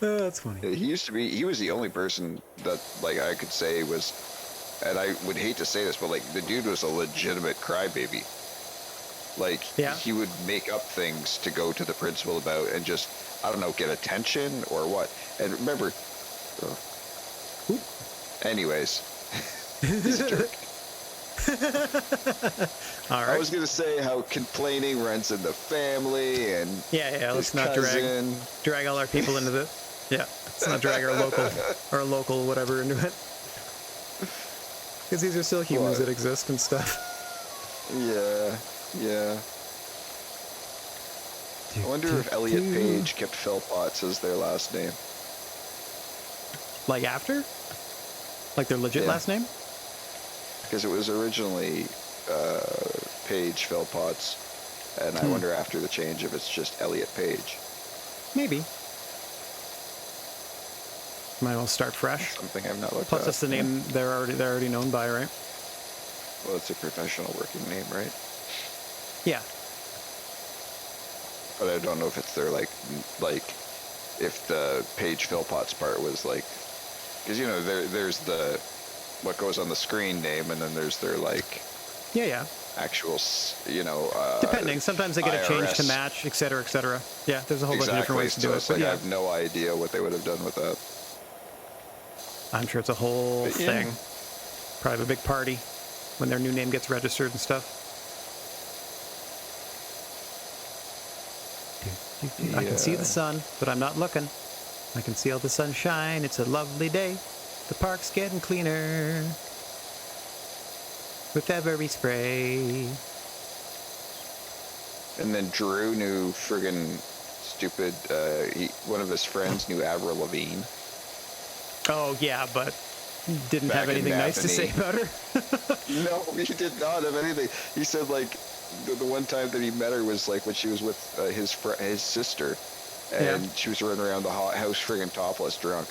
Oh, that's funny. He was the only person that like I could say was, and I would hate to say this, but like the dude was a legitimate crybaby. Like he would make up things to go to the principal about and just, I don't know, get attention or what. And remember, anyways, he's a jerk. All right. I was gonna say how complaining runs in the family, and let's not drag all our people into this. Yeah, let's not drag our local whatever into it, because these are still humans that exist and stuff. Yeah. I wonder if Elliot Page kept Philpotts as their last name. Like after? Like their legit last name? Because it was originally Page Philpotts, And I wonder after the change if it's just Elliot Page. Maybe. Might as well start fresh. Something I've not looked Plus, at. that's the name they're already known by, right? Well, it's a professional working name, right? Yeah. But I don't know if it's their like if the Page Philpotts part was like, because you know there's the what goes on the screen name, and then there's their like Yeah. actual you know Depending. Sometimes they get it changed to IRS. match, et cetera, et cetera. Yeah, there's a whole bunch of different ways to do So it. it's But like I yeah, have no idea what they would have done with that. I'm sure it's a whole But yeah. thing. Probably a big party when their new name gets registered and stuff. I can see the sun, but I'm not looking. I can see all the sunshine. It's a lovely day. The park's getting cleaner with every spray. And then Drew knew friggin' stupid. One of his friends knew Avril Lavigne. Oh yeah, but didn't Back have in anything nice to say Bethany. about her. No, he did not have anything. He said like the one time that he met her was like when she was with his sister, and she was running around the house friggin' topless, drunk.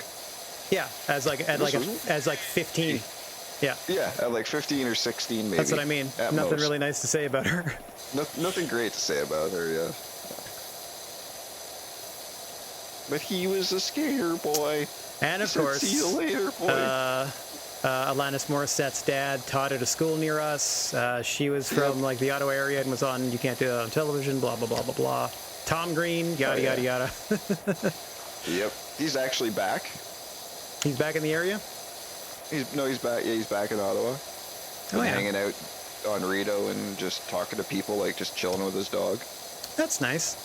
Yeah, as 15. Yeah. Yeah, at like 15 or 16 maybe. That's what I mean. at Nothing most. really nice to say about her. Nothing great to say about her, yeah. But he was a skater boy. And of He said, course, see you later, boy. Alanis Morissette's dad taught at a school near us. She was from like the Ottawa area and was on You Can't Do That on Television, blah, blah, blah, blah, blah. Tom Green, yada, yada, yada. Yep. He's actually back. He's back in the area? He's back. Yeah, he's back in Ottawa. Been Oh, yeah. hanging out on Rito and just talking to people, like just chilling with his dog. That's nice.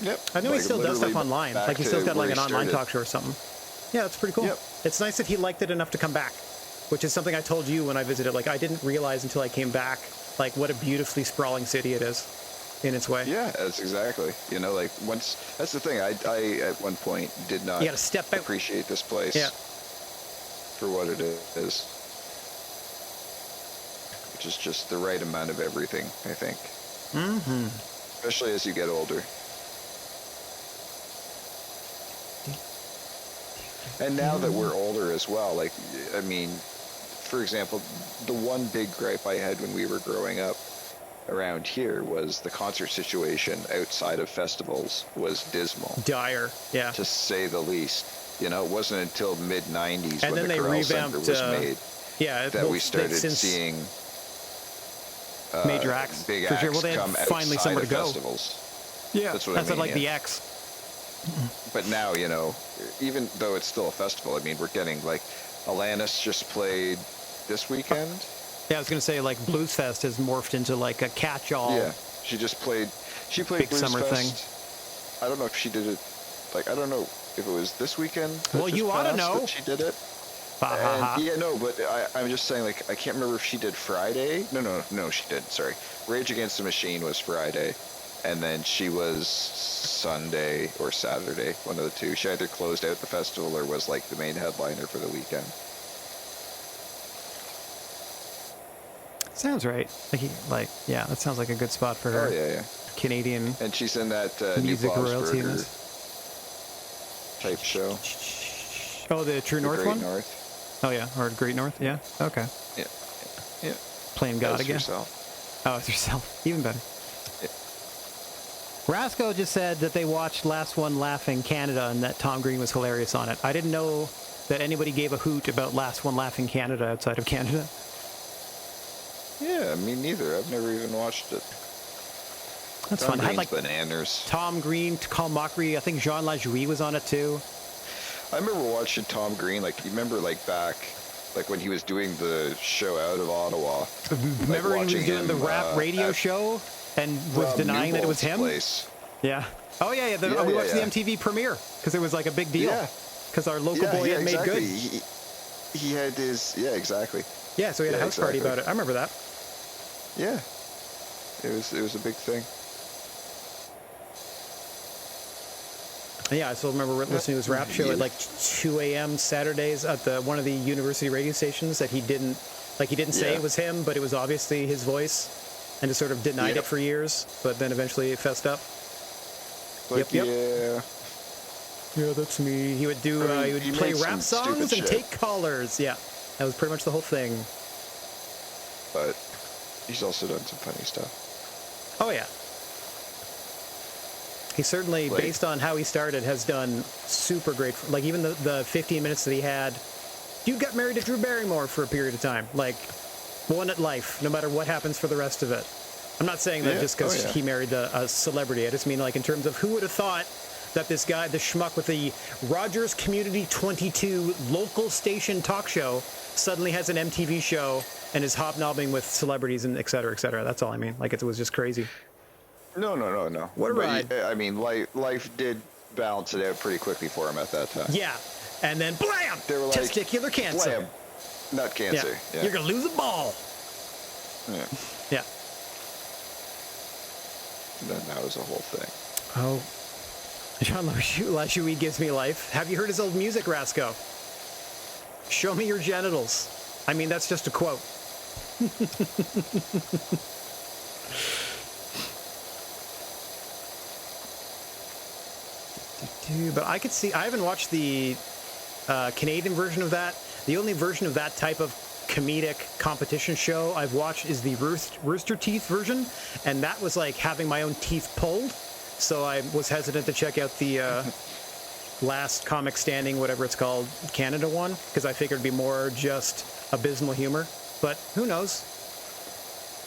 Yep. I know he Like, still does stuff literally online. back Like he to still's got like where an he online started. talk show or something. Yeah, that's pretty cool. Yep. It's nice that he liked it enough to come back, which is something I told you when I visited. Like I didn't realize until I came back, like what a beautifully sprawling city it is in its way. Yeah, that's exactly. You know, like once that's the thing. I at one point did not You gotta step out. appreciate this place Yeah. for what it is, which is just the right amount of everything. I think, especially as you get older. And now that we're older as well, like, I mean, for example, the one big gripe I had when we were growing up around here was the concert situation outside of festivals was dismal, Dire. Yeah. to say the least. You know, it wasn't until mid-90s And when then the they Corral Center revamped, was made Yeah. that well, we started since seeing major acts. big For acts sure. Well, they had come finally outside somewhere of to go. festivals. Yeah. That's what I That's mean, like yeah. the X. But now, you know, even though it's still a festival, I mean, we're getting like Alanis just played this weekend. Yeah, I was gonna say like Blues Fest has morphed into like a catch-all. Yeah, she played Big Blues summer Fest. I don't know if she did it. Like, I don't know if it was this weekend. that Well, just you oughta passed know. that she did it. Ha, ha, ha. And, yeah, no, but I'm just saying, like, I can't remember if she did Friday. No, she did. Sorry, Rage Against the Machine was Friday, and then she was Sunday or Saturday, one of the two. She either closed out the festival or was like the main headliner for the weekend. Sounds right. Yeah, that sounds like a good spot for her. Oh yeah. Canadian And she's in that new music Bob's royalty. Burger type show. Oh, the True The North Great one? North. Oh yeah, or Great North. Yeah. Okay. Yeah. Playing God As again. yourself. Oh, it's yourself. Even better. Yeah. Rasco just said that they watched Last One Laughing Canada and that Tom Green was hilarious on it. I didn't know that anybody gave a hoot about Last One Laughing Canada outside of Canada. Yeah, me neither. I've never even watched it. That's Tom fun. It had Green's like bananas. Tom Green, Call Mockery. I think Jean Lajoie was on it too. I remember watching Tom Green, like, you remember, like, back, like, when he was doing the show out of Ottawa. Remember he was watching doing the him, rap radio at show and was Rob denying that it was Newbold's him? place. Yeah. Oh yeah, yeah. Yeah, we yeah, watched yeah. the MTV premiere because it was like a big deal. Yeah. Because our local boy had exactly. made good. He had his, yeah, exactly. Yeah, so we had a Yeah, house party exactly. about it. I remember that. Yeah. It was a big thing. Yeah, I still remember listening to his rap show at like 2 a.m. Saturdays at one of the university radio stations that he didn't say Yeah. it was him, but it was obviously his voice. and just sort of denied it for years, but then eventually it fessed up. Like, Yeah, that's me. He would do. He would play rap songs and take callers. Yeah, that was pretty much the whole thing. But he's also done some funny stuff. Oh yeah. He certainly, Like, based on how he started, has done super great. Like even the 15 minutes that he had, dude got married to Drew Barrymore for a period of time. Like, one at life, no matter what happens for the rest of it. I'm not saying that just because he married a celebrity. I just mean like in terms of who would have thought that this guy, the schmuck with the Rogers Community 22 local station talk show, suddenly has an MTV show and is hobnobbing with celebrities and et cetera, et cetera. That's all I mean. Like, it was just crazy. No. What a ride. I mean, life did balance it out pretty quickly for him at that time. Yeah. And then, blam! They were like, testicular cancer. Blam! Nut cancer. Yeah. You're going to lose a ball. Yeah. Yeah. And then that was the whole thing. Oh. John LaJouie gives me life. Have you heard his old music, Rasco? Show me your genitals. I mean, that's just a quote. But I could see, I haven't watched the Canadian version of that. The only version of that type of comedic competition show I've watched is the Rooster Teeth version, and that was like having my own teeth pulled. So I was hesitant to check out the last comic standing, whatever it's called, Canada one, because I figured it'd be more just abysmal humor. But who knows?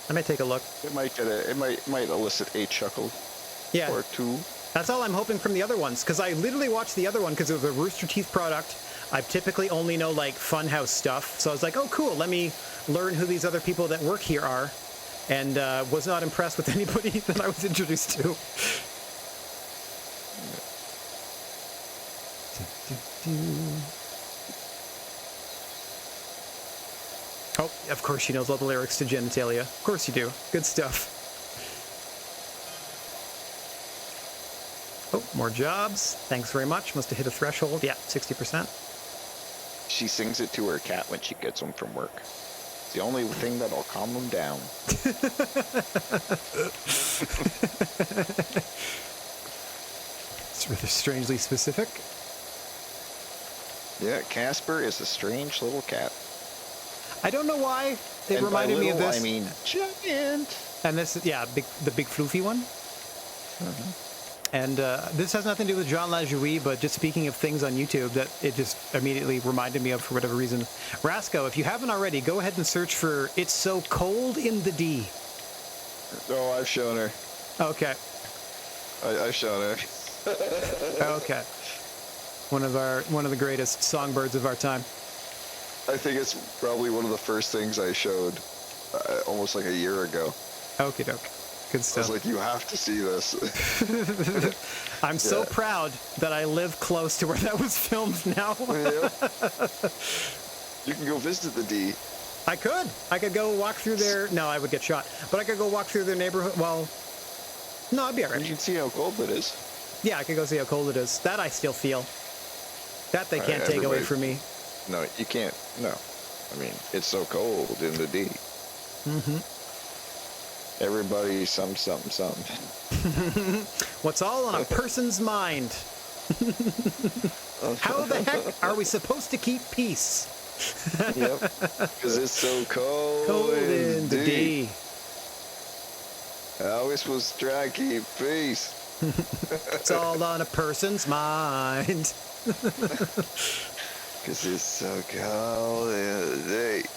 I might take a look. It might elicit a chuckle. Yeah. Or two. That's all I'm hoping from the other ones, because I literally watched the other one because it was a Rooster Teeth product. I typically only know like Funhouse stuff, so I was like, oh cool, let me learn who these other people that work here are, and was not impressed with anybody that I was introduced to. Oh, of course she knows all the lyrics to Genitalia. Of course you do. Good stuff. Oh, more jobs. Thanks very much. Must have hit a threshold. Yeah, 60%. She sings it to her cat when she gets home from work. It's the only thing that'll calm them down. It's rather strangely specific. Yeah, Casper is a strange little cat. I don't know why. It reminded me of this. I mean, giant. And this, yeah, the big floofy one. Mm-hmm. And this has nothing to do with John LaJouie, but just speaking of things on YouTube that it just immediately reminded me of for whatever reason. Rasco, if you haven't already, go ahead and search for It's So Cold in the D. Oh, I've shown her. Okay. I've shown her. Okay. One of the greatest songbirds of our time. I think it's probably one of the first things I showed almost like a year ago. Okie doke. Good stuff. I was like, you have to see this. I'm so proud that I live close to where that was filmed now. Yeah. You can go visit the D. I could go walk through their... No, I would get shot. But I could go walk through their neighborhood. Well, no, I'd be all right. You can see how cold it is. Yeah, I could go see how cold it is. That I still feel. That they can't take away from me. No, you can't. No. I mean, it's so cold in the D. Mm-hmm. Everybody, something. What's all on a person's mind? How the heck are we supposed to keep peace? Yep. Because it's so cold in the D. How are we supposed to try and keep peace? It's all on a person's mind. Because it's so cold in the D.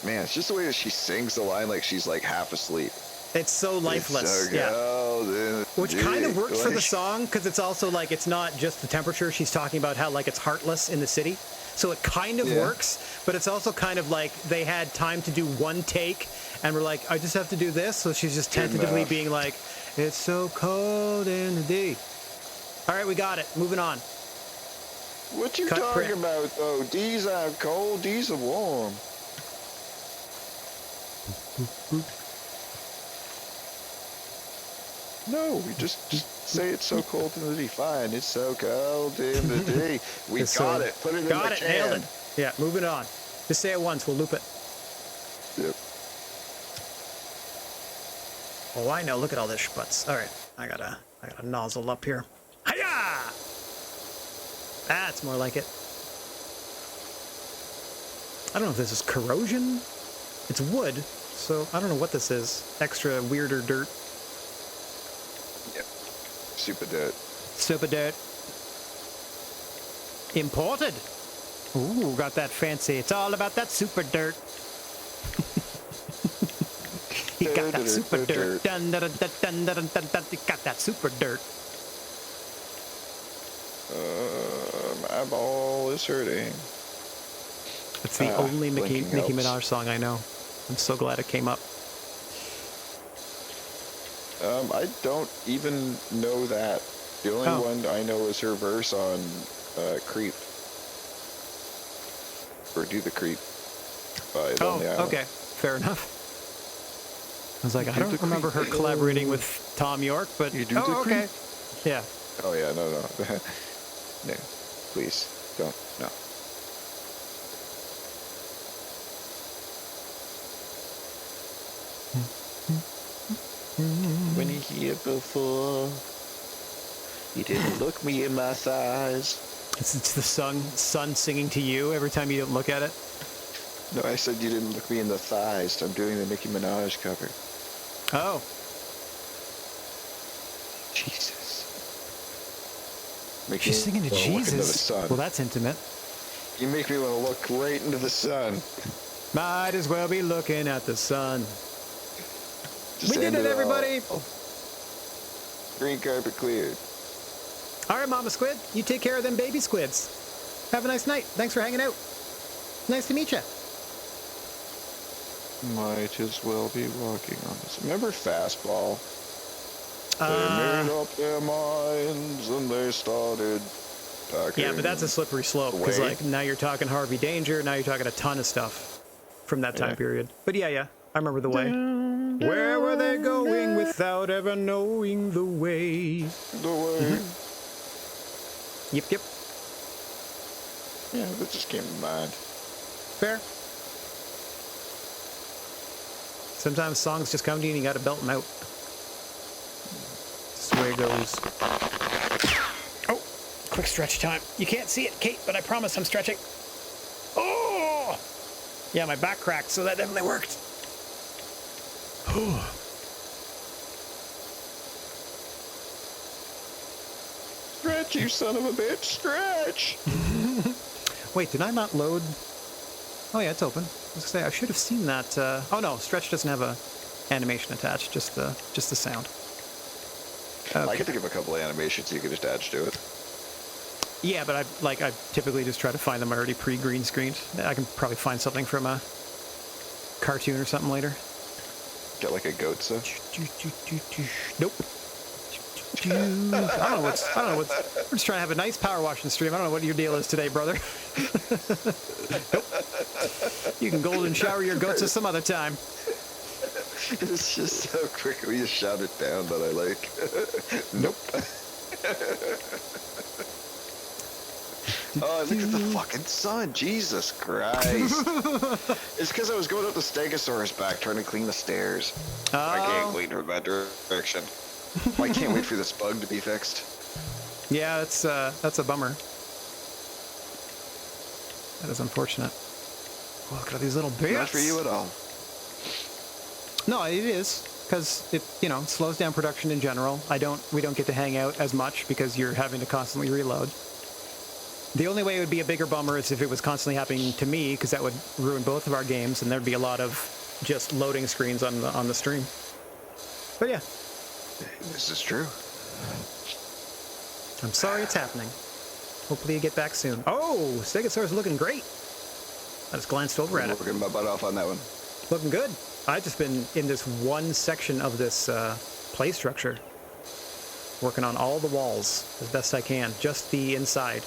Man, it's just the way that she sings the line like she's like half asleep. It's so lifeless. It's so cold in the Which D. kind of works for the song, because it's also like, it's not just the temperature. She's talking about how like it's heartless in the city. So it kind of works, but it's also kind of like they had time to do one take and we're like, I just have to do this. So she's just tentatively being like, it's so cold in the D. All right, we got it. Moving on. What you talking about, though? D's are cold, D's are warm. No, we just say it's so cold in the D. Fine, it's so cold in the D. We got it. Put it in the can. Got it. Nailed it. Yeah, moving on. Just say it once. We'll loop it. Yep. Oh, I know. Look at all this schmutz. All right, I gotta nozzle up here. Hiya! That's more like it. I don't know if this is corrosion. It's wood, so I don't know what this is. Extra weirder dirt. Yep. Super dirt. Super dirt. Imported. Ooh, got that fancy. It's all about that super dirt. He got that super dirt. Dun, dun, dun, dun, dun, dun, dun. He got that super dirt. My ball is hurting. It's the only Nicki helps. Minaj song I know. I'm so glad it came up. I don't even know that. The only one I know is her verse on Creep. Or Do the Creep. By Lonely Island. Okay. Fair enough. I was like, I don't remember her collaborating with Tom York, but You do the okay. Yeah. Oh yeah, no. No. Please. Don't. No. When you here before, you didn't look me in my thighs. It's the sun singing to you every time you don't look at it. No, I said you didn't look me in the thighs. I'm doing the Nicki Minaj cover. Oh. Jesus. She's singing to Jesus. Look into the sun. Well, that's intimate. You make me want to look right into the sun. Might as well be looking at the sun. Just We did end it, everybody. all. Green carpet cleared. All right, Mama Squid. You take care of them baby squids. Have a nice night. Thanks for hanging out. Nice to meet you. Might as well be walking on this. Remember Fastball? They made up their minds and they started packing. Yeah, but that's a slippery slope because, like, now you're talking Harvey Danger. Now you're talking a ton of stuff from that time period. But yeah, I remember the way. Where were they going without ever knowing the way? The way. Yep. Yeah, that just came to mind. Fair. Sometimes songs just come to you and you gotta belt them out. That's the way it goes. Oh, quick stretch time. You can't see it, Kate, but I promise I'm stretching. Oh! Yeah, my back cracked, so that definitely worked. Stretch, you son of a bitch, stretch! Wait, did I not load? Oh yeah, it's open. I was gonna say I should have seen that. Oh no, stretch doesn't have a animation attached, just the sound. Okay. I could think of a couple of animations you could attach to it. Yeah, but I typically just try to find them already pre-green screened. I can probably find something from a cartoon or something later. Get like a goatsa. Nope. I don't know what's. We're just trying to have a nice power washing stream. I don't know what your deal is today, brother. Nope. You can golden shower your goats some other time. It's just so quickly you shot it down that I like. Nope. Oh, look at the fucking sun. Jesus Christ. It's because I was going up the Stegosaurus back trying to clean the stairs. Oh. I can't clean from that direction. I can't wait for this bug to be fixed. Yeah, that's a bummer. That is unfortunate. Oh, look at these little bits. Not for you at all. No, it is, because it slows down production in general. We don't get to hang out as much because you're having to constantly reload. The only way it would be a bigger bummer is if it was constantly happening to me, because that would ruin both of our games, and there'd be a lot of just loading screens on the stream. But yeah. This is true. I'm sorry it's happening. Hopefully you get back soon. Oh, Stegosaurus looking great. I just glanced over at it. Working my butt off on that one. Looking good. I've just been in this one section of this play structure, working on all the walls as best I can, just the inside.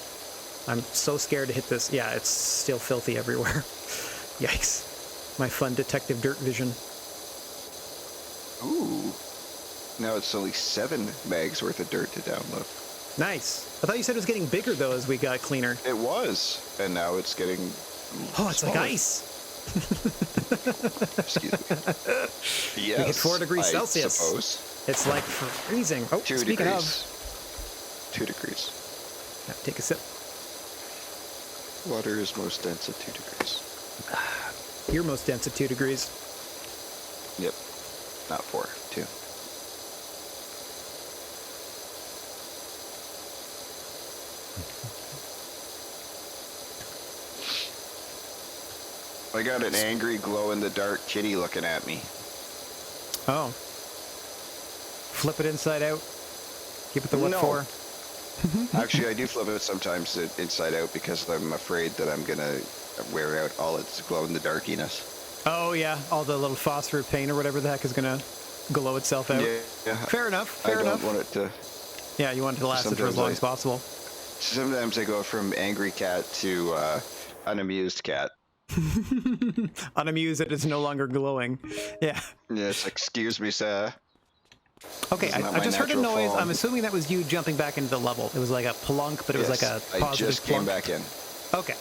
I'm so scared to hit this. Yeah, it's still filthy everywhere. Yikes. My fun detective dirt vision. Ooh. Now it's only 7 megs worth of dirt to download. Nice. I thought you said it was getting bigger, though, as we got cleaner. It was. And now it's getting Oh, it's like smaller. ice. Excuse me. Yes, we hit 4 degrees I Celsius. suppose. It's like freezing. Oh, 2 speaking degrees. of, 2 degrees. yeah, take a sip. Water is most dense at 2 degrees. You're most dense at 2 degrees. Yep. Not 4, 2. I got an angry glow-in-the-dark kitty looking at me. Oh. Flip it inside out. Keep it the what No. for? Actually, I do flip it sometimes inside out because I'm afraid that I'm gonna wear out all its glow-in-the-darkiness. Oh, yeah. All the little phosphor paint or whatever the heck is going to glow itself out. Yeah. Fair enough. Fair I enough. don't want it to. Yeah, you want it to last it for as Sometimes long I- as possible. Sometimes I go from angry cat to unamused cat. Unamused that it's no longer glowing. Yeah. Yes, excuse me, sir. Okay, This is not I my just heard a natural noise. form. I'm assuming that was you jumping back into the level. It was like a plunk, but it was like a I positive just came plunk. back in. Okay,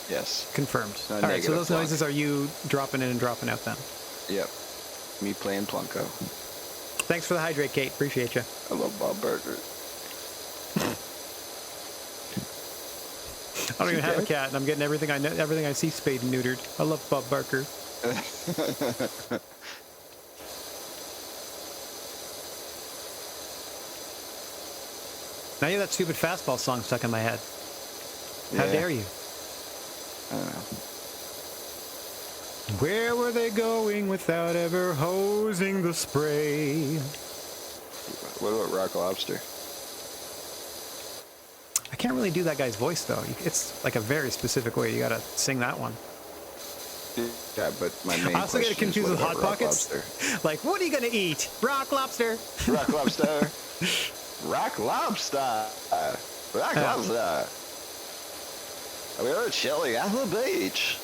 Yes. confirmed. A All right, so negative those plunk. noises are you dropping in and dropping out then. Yep. Me playing Plunko. Thanks for the hydrate, Kate. Appreciate you. I love Bob Burger. I don't even have a Okay. cat, and I'm getting everything I know, everything I see spayed and neutered. I love Bob Barker. Now you have that stupid fastball song stuck in my head. How Yeah. dare you? I don't know. Where were they going without ever hosing the spray? What about Rock Lobster? I can't really do that guy's voice though. It's like a very specific way. You gotta sing that one. Yeah, but my main I also get it question is, confused what with Hot about Rock Pockets. Lobster? Like, what are you gonna eat? Rock lobster. Rock Lobster. Rock Lobster. Rock Yeah. Lobster. We're chilling at the beach.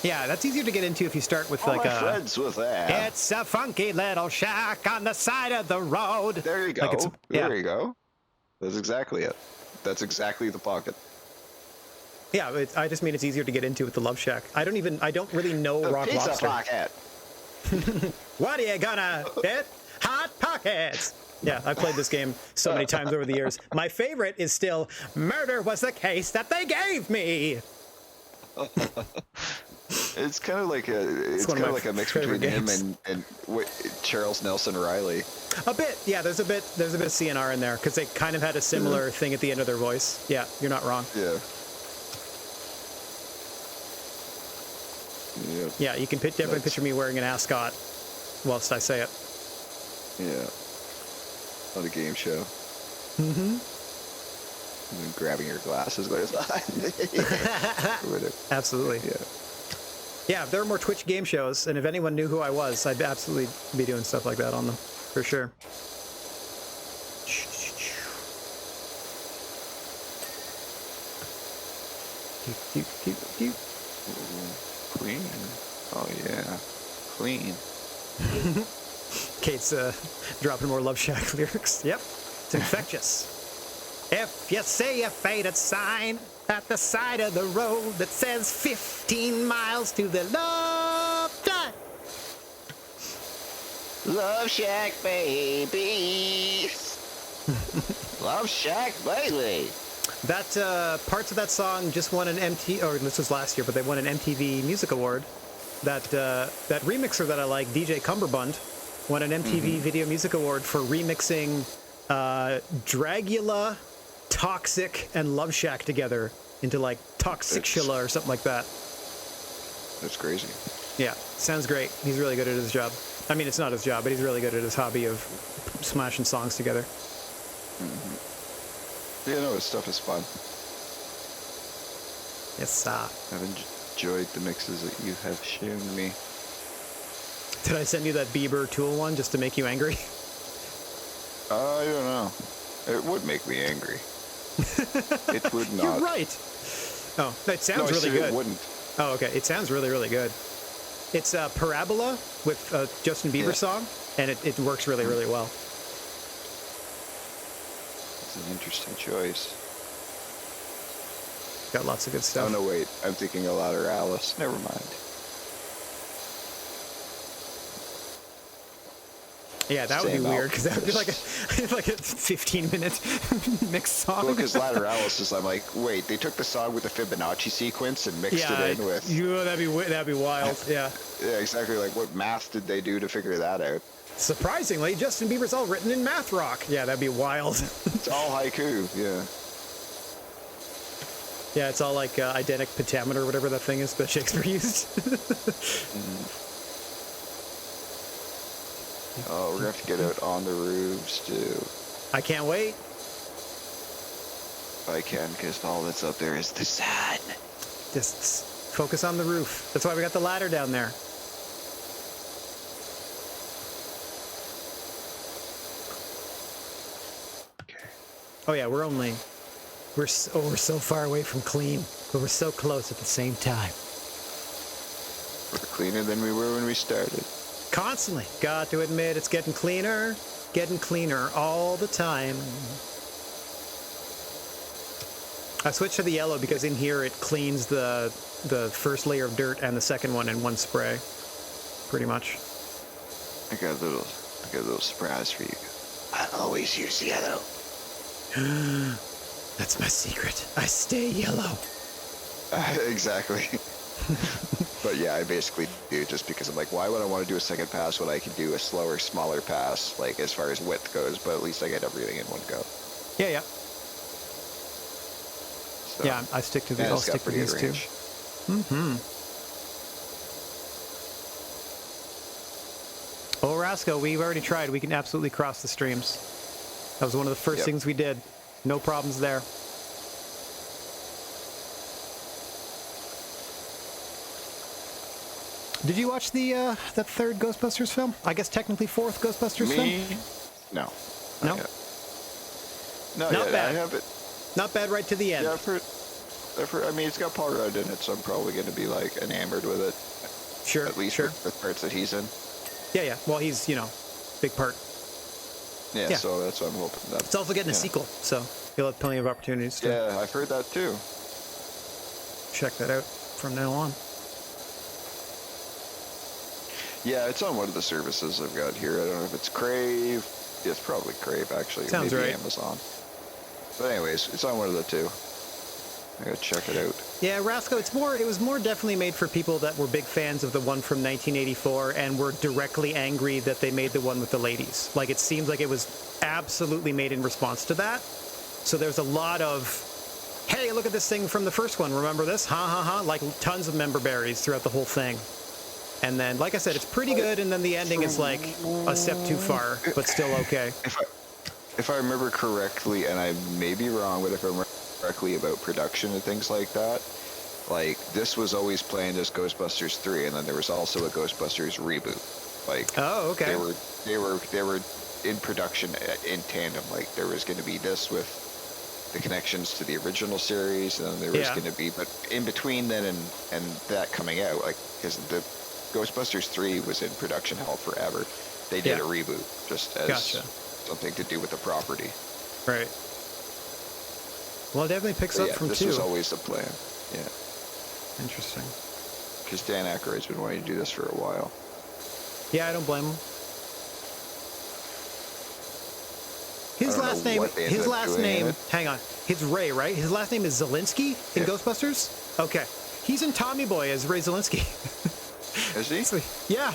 Yeah, that's easier to get into if you start with All like my a. friends with that. It's a funky little shack on the side of the road. There you go. Like yeah. There you go. That's exactly it. That's exactly the pocket. Yeah, I just mean it's easier to get into with the Love Shack. I don't really know The Rock pizza Lobster. pocket. What are you gonna get? Hot Pockets. Yeah, I've played this game so many times over the years. My favorite is still Murder Was the Case That They Gave Me. It's kind of like one of kind my of like a mix favorite between him games. and Charles Nelson Riley. A bit, yeah. There's a bit of CNR in there because they kind of had a similar thing at the end of their voice. Yeah, you're not wrong. Yeah. Yeah. Yeah, you can definitely picture me wearing an ascot whilst I say it. Yeah. On a game show. Mm-hmm. And then grabbing your glasses going, whatever. Absolutely. Yeah. Yeah, if there were more Twitch game shows, and if anyone knew who I was, I'd absolutely be doing stuff like that on them, for sure. Clean. Oh, yeah. Clean. Kate's dropping more Love Shack lyrics. Yep, it's infectious. If you see a faded sign at the side of the road that says 15 miles to the Love Shack. Love Shack, baby. Love Shack, baby. That parts of that song just won an or this was last year, but they won an MTV Music Award. That remixer that I like, DJ Cumberbund, won an MTV Video Music Award for remixing Dragula, Toxic, and Love Shack together into like Toxicula or something like that. That's crazy. Yeah, sounds great. He's really good at his job. I mean, it's not his job, but he's really good at his hobby of smashing songs together. Yeah, no, his stuff is fun. Yes, sir. I've enjoyed the mixes that you have shown me. Did I send you that Bieber Tool one just to make you angry? I don't know. It would make me angry. It would not. You're right. Oh, that sounds No, I really said good. It wouldn't. Oh, okay. It sounds really, really good. It's Parabola with a Justin Bieber song, and it works really, really well. It's an interesting choice. Got lots of good Oh, stuff. no, wait. I'm thinking a lot of Alice. Never mind. Yeah, that would be Same weird, because that would be album. like a 15-minute mixed song. Well, because Lateralis is, I'm like, wait, they took the song with the Fibonacci sequence and mixed yeah, it in with... that'd be wild, yeah. Yeah, exactly. Like, what math did they do to figure that out? Surprisingly, Justin Bieber's all written in math rock. Yeah, that'd be wild. It's all haiku, yeah. Yeah, it's all like eidetic pentameter or whatever that thing is that Shakespeare used. Oh, we're gonna have to get out on the roofs too. I can't wait. If I can, because all that's up there is the sun. Just focus on the roof. That's why we got the ladder down there. Okay. Oh yeah, we're so far away from clean, but we're so close at the same time. We're cleaner than we were when we started. Constantly. Got to admit, it's getting cleaner all the time. I switched to the yellow because in here it cleans the first layer of dirt and the second one in one spray, pretty much. I got a little surprise for you. I always use yellow. That's my secret. I stay yellow. Exactly. But yeah, I basically do just because I'm like, why would I want to do a second pass when I can do a slower, smaller pass, like as far as width goes, but at least I get everything in one go. Yeah. So, Yeah, I stick to I'll stick to these two. Oh, Rasco, we've already tried. We can absolutely cross the streams. That was one of the first things we did. No problems there. Did you watch the that third Ghostbusters film? I guess technically fourth Ghostbusters film? No. No? Not Not yet. bad. I have it. Not bad right to the end. Yeah, I've heard, I mean, it's got Paul Rudd in it, so I'm probably going to be like enamored with it. Sure. At least with parts that he's in. Yeah. Well, he's, big part. Yeah, so that's what I'm hoping. It's also getting a sequel, so you'll have plenty of opportunities to Yeah, I've heard that too. check that out from now on. Yeah, it's on one of the services I've got here. I don't know if it's Crave. Yeah, it's probably Crave, actually. Sounds or maybe right. Amazon. But anyways, it's on one of the two. I gotta check it out. Yeah, Rasco, it was more definitely made for people that were big fans of the one from 1984 and were directly angry that they made the one with the ladies. Like, it seems like it was absolutely made in response to that. So there's a lot of, hey, look at this thing from the first one. Remember this? Ha ha ha. Like, tons of member berries throughout the whole thing. And then, like I said, it's pretty good, and then the ending is like a step too far, but still okay. If I remember correctly, and I may be wrong, but if I remember correctly about production and things like that, like, this was always planned as Ghostbusters 3, and then there was also a Ghostbusters reboot. Like, oh, okay. They were in production in tandem. Like, there was going to be this with the connections to the original series, and then there was going to be, but in between then and that coming out, like, because the Ghostbusters 3 was in production hell forever. They did a reboot just as something to do with the property. Right. Well, it definitely picks up from this 2. was always the plan. Yeah. Interesting. Because Dan Aykroyd's been wanting to do this for a while. Yeah, I don't blame him. His last name, hang on. It's Ray, right? His last name is Zelinsky in Ghostbusters? Okay. He's in Tommy Boy as Ray Zelinsky. Is he? Yeah.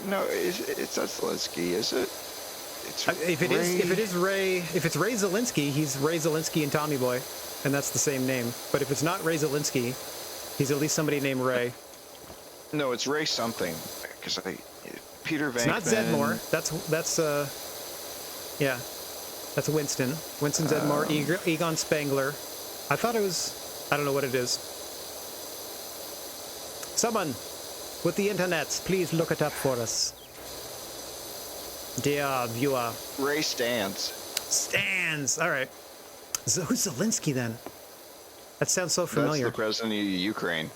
No, it's not Zelinsky, is it? If it's Ray Zelinsky, he's Ray Zelinsky in Tommy Boy, and that's the same name. But if it's not Ray Zelinsky, he's at least somebody named Ray. No, it's Ray something. Because Peter Venkman. It's not Zedmore. That's Winston. Winston Zedmore, Egon Spangler. I thought it was. I don't know what it is. Someone with the internet, please look it up for us. Dear viewer. Ray Stans. All right. Who's Zelensky then? That sounds so familiar. That's the president of Ukraine.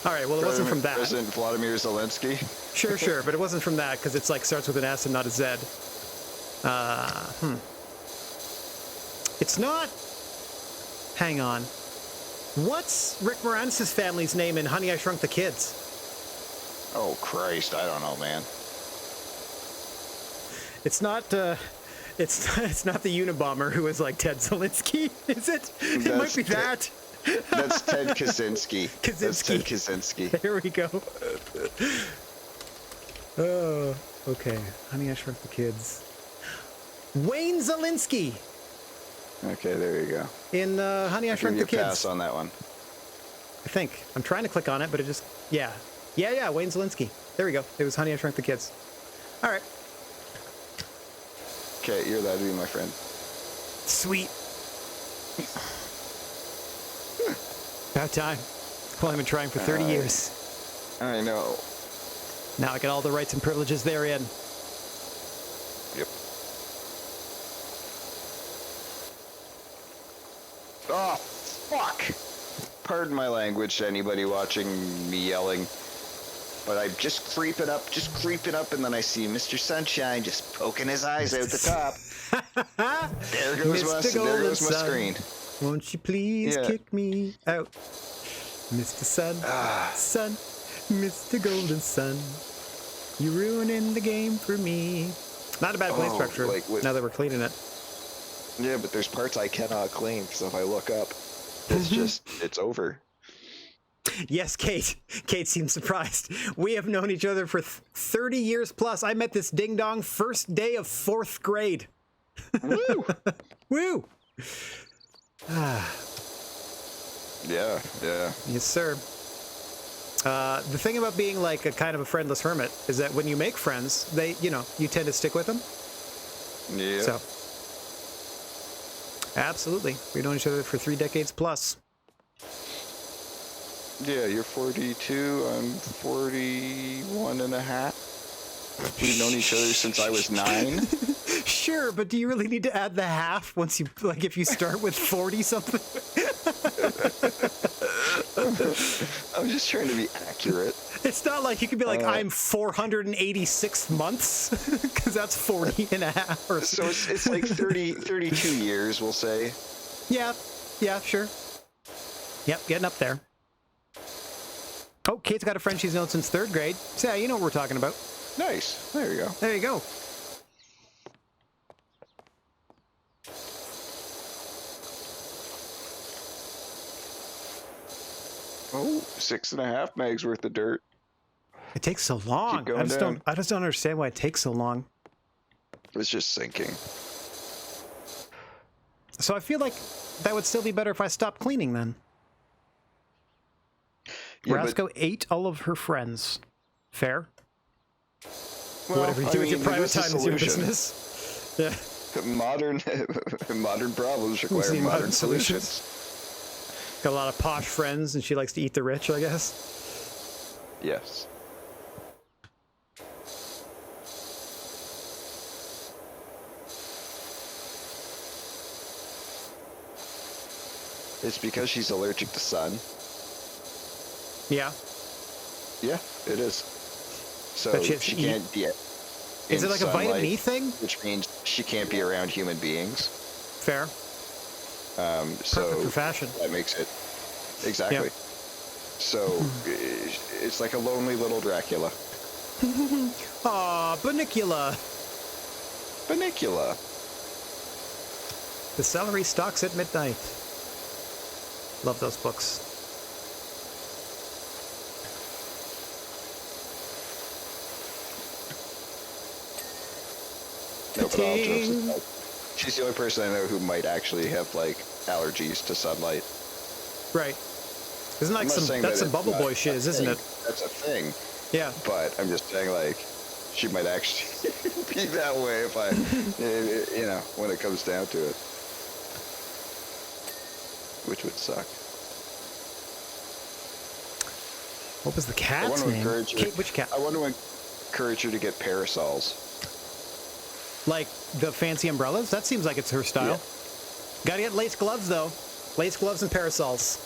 All right. Well, it wasn't from that. President Vladimir Zelensky. Sure, but it wasn't from that because it's like starts with an S and not a Z. It's not. Hang on. What's Rick Moranis' family's name in Honey, I Shrunk the Kids? Oh Christ, I don't know, man. It's not. It's not the Unabomber who is like Ted Zielinski, is it? It might be that. That's Ted Kaczynski. That's Ted Kaczynski. Kaczynski. There we go. Oh, okay. Honey, I Shrunk the Kids. Wayne Zielinski Okay, there you go. in Honey, I Shrunk the Give you a Kids. pass on that one. I think. I'm trying to click on it, but it just... Yeah. Yeah, Wayne Zielinski. There we go. It was Honey, I Shrunk the Kids. All right. Okay, you're allowed to be my friend. Sweet. About time. Well, I've been trying for 30 years. I know. Now I get all the rights and privileges therein. Yep. Oh, fuck! Pardon my language to anybody watching me yelling. But I'm just creeping up, and then I see Mr. Sunshine just poking his eyes out the top. There goes my screen. Won't you please kick me out? Mr. Sun, Sun, Mr. Golden Sun, you ruining the game for me. Not a bad plane structure, now that we're cleaning it. Yeah, but there's parts I cannot clean, because if I look up, it's over. Yes, Kate. Kate seems surprised. We have known each other for 30 years plus. I met this ding-dong first day of 4th grade. Woo! Woo! Yeah. Yes, sir. The thing about being like a kind of a friendless hermit is that when you make friends, you tend to stick with them. Yeah. So, absolutely. We've known each other for 3 decades plus. Yeah, you're 42, I'm 41 and a half. We've known each other since I was 9. Sure, but do you really need to add the half once you, if you start with 40 something? I'm just trying to be accurate. It's not like you could be like, I'm 486 months, because that's 40 and a half. Or so it's like 32 years, we'll say. Yeah, sure. Yep, getting up there. Oh, Kate's got a friend she's known since 3rd grade. So, yeah, you know what we're talking about. Nice. There you go. There you go. Oh, 6.5 megs worth of dirt. It takes so long. Keep going I just don't understand why it takes so long. It's just sinking. So I feel like that would still be better if I stopped cleaning then. Yeah, Rasco ate all of her friends. Fair? Well, Whatever you do with your private time is your solution. business. Yeah. Modern problems require modern solutions. Got a lot of posh friends, and she likes to eat the rich, I guess. Yes. It's because she's allergic to sun. Yeah. Yeah, it is. So she can't be. Is it like a vitamin E thing? Which means she can't be around human beings. Fair. So Perfect for fashion. That makes it exactly. Yep. So it's like a lonely little Dracula. Aw, Banicula. Banicula. The celery stalks at midnight. Love those books. No, but all jokes aside, she's the only person I know who might actually have like allergies to sunlight. Right. Isn't like that's some bubble boy shiz, isn't it? That's a thing. Yeah. But I'm just saying, like, she might actually be that way if I, when it comes down to it. Which would suck. What was the cat's name? Which cat? I want to encourage her to get parasols. Like the fancy umbrellas? That seems like it's her style. Yeah. Gotta get lace gloves, though. Lace gloves and parasols.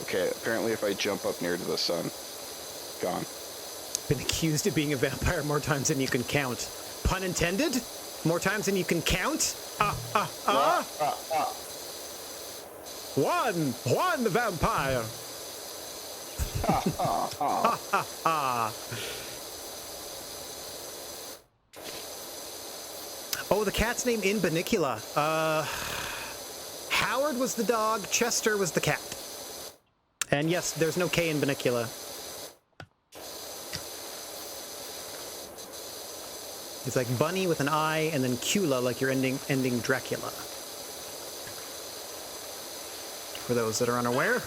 Okay, apparently if I jump up near to the sun, gone. Been accused of being a vampire more times than you can count. Pun intended? More times than you can count? Juan the vampire. Oh, the cat's name in Banicula. Howard was the dog, Chester was the cat. And yes, there's no K in Banicula. It's like Bunny with an I, and then Cula, like you're ending Dracula. For those that are unaware.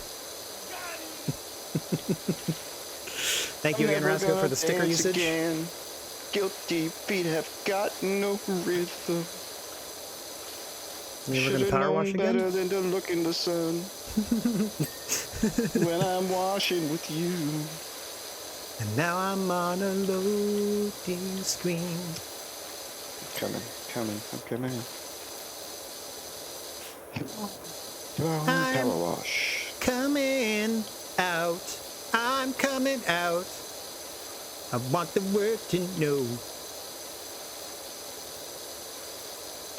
Thank you again, Rasco, for the sticker usage. Again. Guilty feet have got no rhythm. You ever gonna power wash again? Better than to look in the sun. When I'm washing with you. And now I'm on a loading screen. I'm coming. I'm Power wash. coming out. I'm coming out. I want the world to know.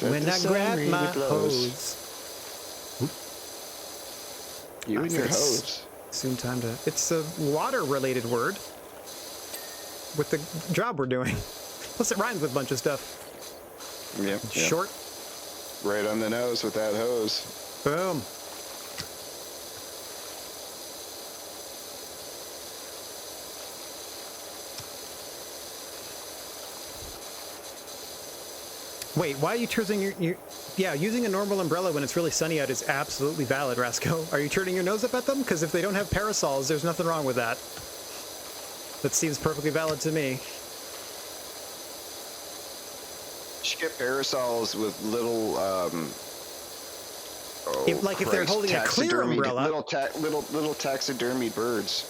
When I grab my hose. You and your hose. Soon time to... It's a water-related word. With the job we're doing. Plus it rhymes with a bunch of stuff. Yep. Short. Right on the nose with that hose. Boom. Wait, why are you turning your... Yeah, using a normal umbrella when it's really sunny out is absolutely valid, Rasco. Are you turning your nose up at them? Because if they don't have parasols, there's nothing wrong with that. That seems perfectly valid to me. You should get parasols with little, if they're holding a clear umbrella. Little taxidermy birds.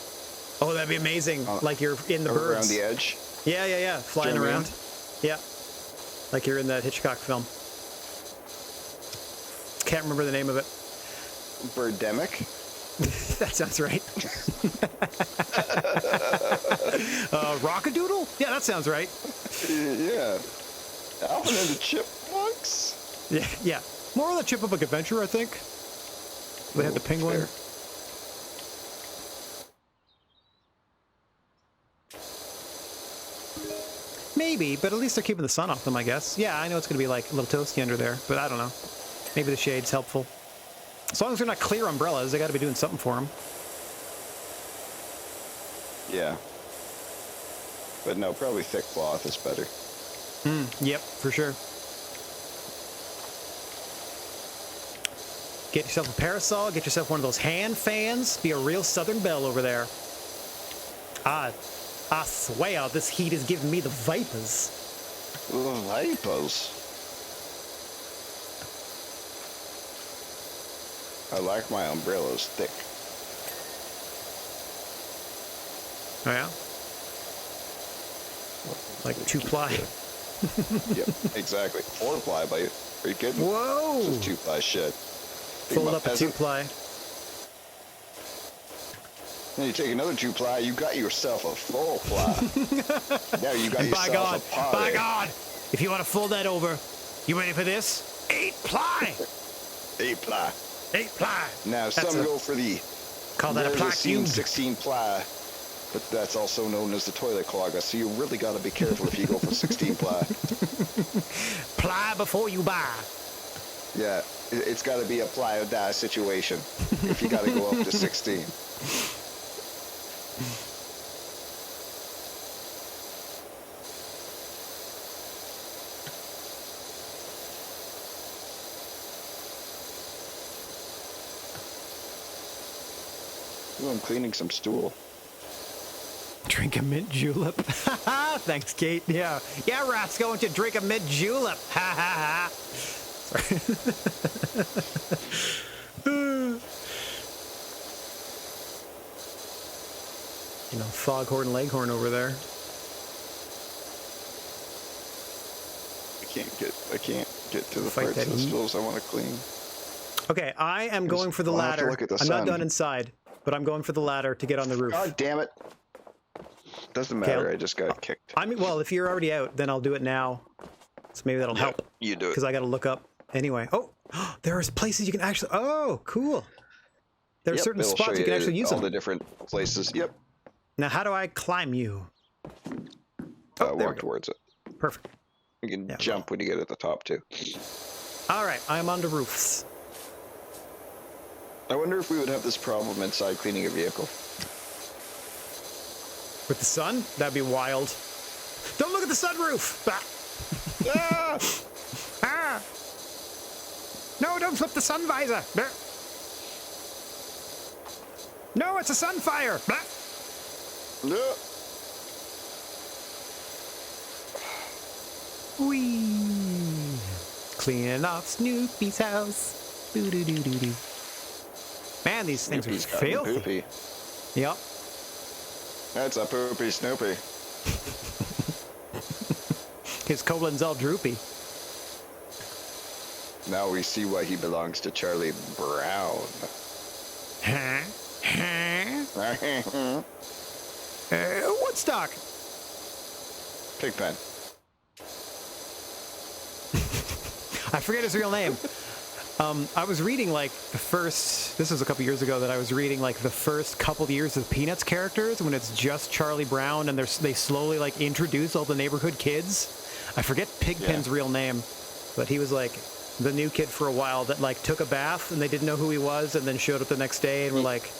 Oh, that'd be amazing. Like you're in the birds. Around the edge. Yeah. Flying around. Yeah. Like you're in that Hitchcock film. Can't remember the name of it. Birdemic? That sounds right. Rockadoodle? Yeah, that sounds right. Yeah. Alvin and the Chipmunks? Yeah. More of the Chipmunk Adventure, I think. They had the penguin. Fair. Maybe, but at least they're keeping the sun off them, I guess. Yeah, I know it's going to be like a little toasty under there, but I don't know. Maybe the shade's helpful. As long as they're not clear umbrellas, they got to be doing something for them. Yeah. But no, probably thick cloth is better. Yep, for sure. Get yourself a parasol, get yourself one of those hand fans, be a real Southern belle over there. I swear, this heat is giving me the vapors. The vapors? I like my umbrellas thick. Oh, yeah? Like 2-ply. Yep, exactly. 4-ply, buddy. Are you kidding? Whoa! This is 2-ply shit. Fold up a 2-ply. Then you take another 2-ply, you got yourself a 4-ply. Now you got yourself a ply. By God! If you want to fold that over, you ready for this? 8-ply! 8-ply. 8-ply. Now, some go for the call that a ply cube. 16-ply, but that's also known as the toilet clogger, so you really got to be careful if you go for 16-ply. Ply before you buy. Yeah, it's got to be a ply or die situation if you got to go up to 16. Ooh, I'm cleaning some stool. Drink a mint julep. Thanks, Kate. Yeah, Rascal, why don't you drink a mint julep? Ha ha ha. Sorry. You know, foghorn leghorn over there. I can't get to the Fight parts that of the heat. stools I want to clean. Okay, I am going for the I'll have to ladder. look at the I'm not sun. done inside, but I'm going for the ladder to get on the roof. God damn it. Doesn't matter, I just got kicked. I mean, well, if you're already out, then I'll do it now. So maybe that'll help. You do it. Because I got to look up anyway. Oh, there is places you can actually... Oh, cool. There are certain it'll spots show you can actually use all them. the different places. Yep. Now, how do I climb you? Oh, there we Walk go. towards it. Perfect. You can Yeah, jump when you get at the top too. All right, I'm on the roofs. I wonder if we would have this problem inside cleaning a vehicle. With the sun? That'd be wild. Don't look at the sunroof! Ah! Ah! No, don't flip the sun visor! No, it's a sun fire! Yeah. Whee! Cleaning off Snoopy's house. Doo-doo-doo-doo-doo. Man, these things Snoopy's are gotten filthy. poopy. Yep. That's a poopy Snoopy. His colon's all droopy. Now we see why he belongs to Charlie Brown. Huh? Huh? Woodstock. Pigpen. I forget his real name. I was reading like the first, this was a couple years ago that I was reading like the first couple years of Peanuts characters when it's just Charlie Brown and they slowly like introduce all the neighborhood kids. I forget Pigpen's real name, but he was like the new kid for a while that like took a bath and they didn't know who he was and then showed up the next day and were like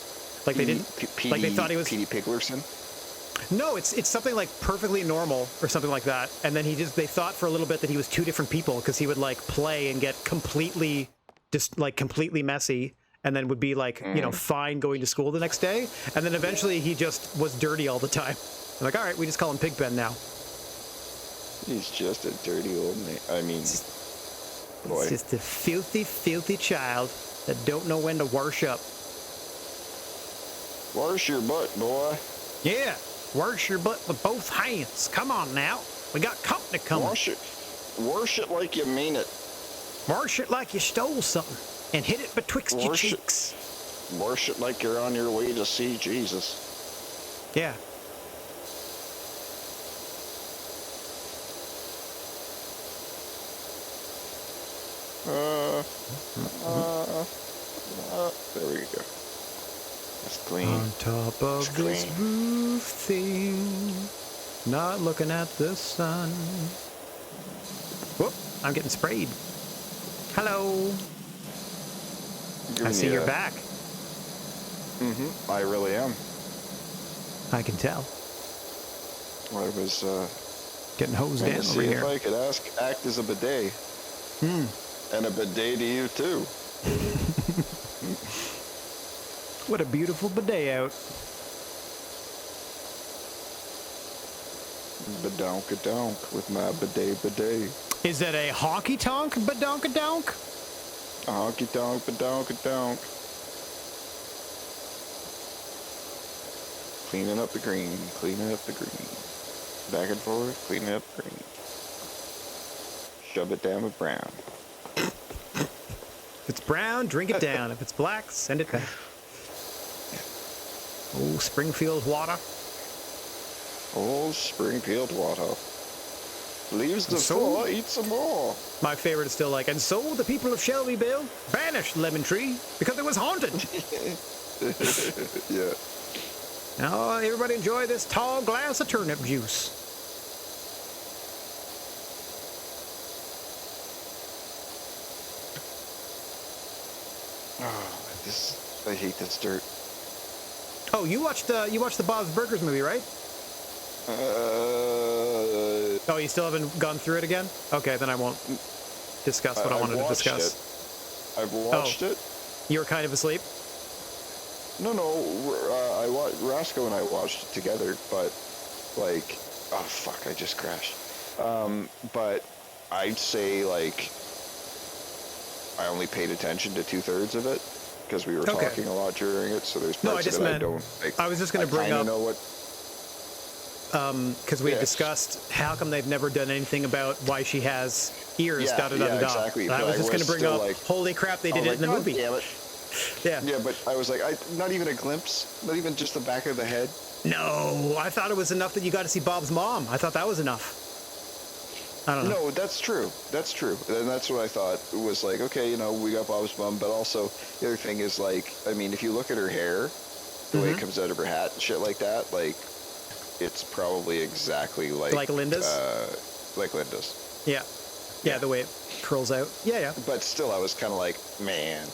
they didn't, like they thought he was Petey Piglerson? No, it's something like perfectly normal or something like that. And then they thought for a little bit that he was two different people because he would like play and get completely messy and then would be like, you know, fine going to school the next day. And then eventually he just was dirty all the time. I'm like, all right, we just call him Pigpen now. He's just a dirty old man. I mean, boy. He's just a filthy, filthy child that don't know when to wash up. Wash your butt, boy. Yeah, wash your butt with both hands. Come on now. We got company coming. Wash it like you mean it. Wash it like you stole something and hit it betwixt your cheeks. Wash it like you're on your way to see Jesus. Yeah. There we go. That's clean. On top of this roof thing, not looking at the sun. Whoop, I'm getting sprayed. Hello. I see you're back. Mm-hmm. I really am. I can tell. I was getting hosed going in to over see here. if I could act as a bidet. And a bidet to you too. What a beautiful bidet out. Badonka-donk with my bidet. Is that a honky-tonk badonka-donk? A honky-tonk badonka-donk. Cleaning up the green. Back and forth, cleaning up the green. Shove it down with brown. If it's brown, drink it down. If it's black, send it back. Oh, Springfield water. Oh, Springfield water. Leaves the floor, eat some more. My favorite is still like, and so the people of Shelbyville banished Lemon Tree because it was haunted. Yeah. Now, everybody enjoy this tall glass of turnip juice. Oh, I hate this dirt. Oh, you watched the Bob's Burgers movie, right? Oh, you still haven't gone through it again? Okay, then I won't discuss what I wanted to discuss. I've watched it. You were kind of asleep? No, Roscoe and I watched it together, but like, oh fuck, I just crashed. But I'd say like I only paid attention to 2/3 of it because we were talking a lot during it. So there's parts of it I don't. I was just going to bring up. Know what. Because we discussed how come they've never done anything about why she has ears. Exactly. I was just going to bring up. Like, holy crap! They did it in the movie. Damn it. Yeah. Yeah, but I was like, not even a glimpse, not even just the back of the head. No, I thought it was enough that you got to see Bob's mom. I thought that was enough. I don't know. No, that's true. That's true. And that's what I thought. It was like, okay, we got Bob's mom, but also the other thing is like, I mean, if you look at her hair, the way it comes out of her hat and shit like that, like, it's probably exactly like Linda's? Like Linda's. Yeah. Yeah, the way it curls out. Yeah. But still, I was kind of like, man.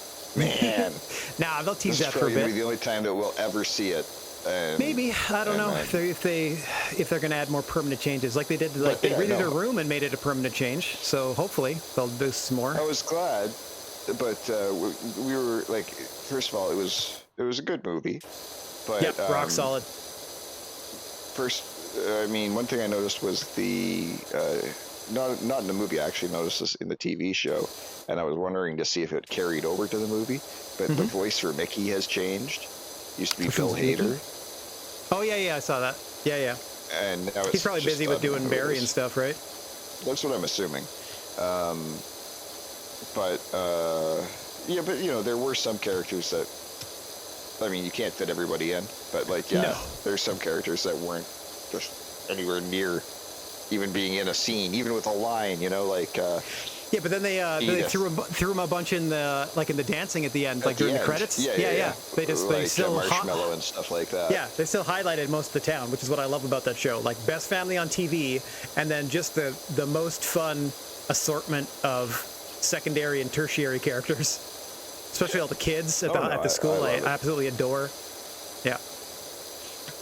Nah, they'll tease This that is for a probably bit. gonna be the only time that we'll ever see it. Maybe, I don't know if they're going to add more permanent changes like they did. Like they redid her room and made it a permanent change. So hopefully they'll do some more. I was glad, but we were like, first of all, it was a good movie. But Yep, rock solid. First, I mean, one thing I noticed was the not in the movie. I actually noticed this in the TV show, and I was wondering to see if it carried over to the movie. But the voice for Mickey has changed. Used to be Phil Hader. Oh yeah, I saw that. Yeah. And now he's probably busy with doing Barry and stuff, right? That's what I'm assuming. But there were some characters that, I mean, you can't fit everybody in, but there's some characters that weren't just anywhere near even being in a scene, even with a line, Yeah, but then they threw him a bunch in the dancing at the end, like during the credits. Yeah. They still marshmallow and stuff like that. Yeah, they still highlighted most of the town, which is what I love about that show. Like best family on TV, and then just the most fun assortment of secondary and tertiary characters, especially all the kids at the school. I absolutely adore. Yeah.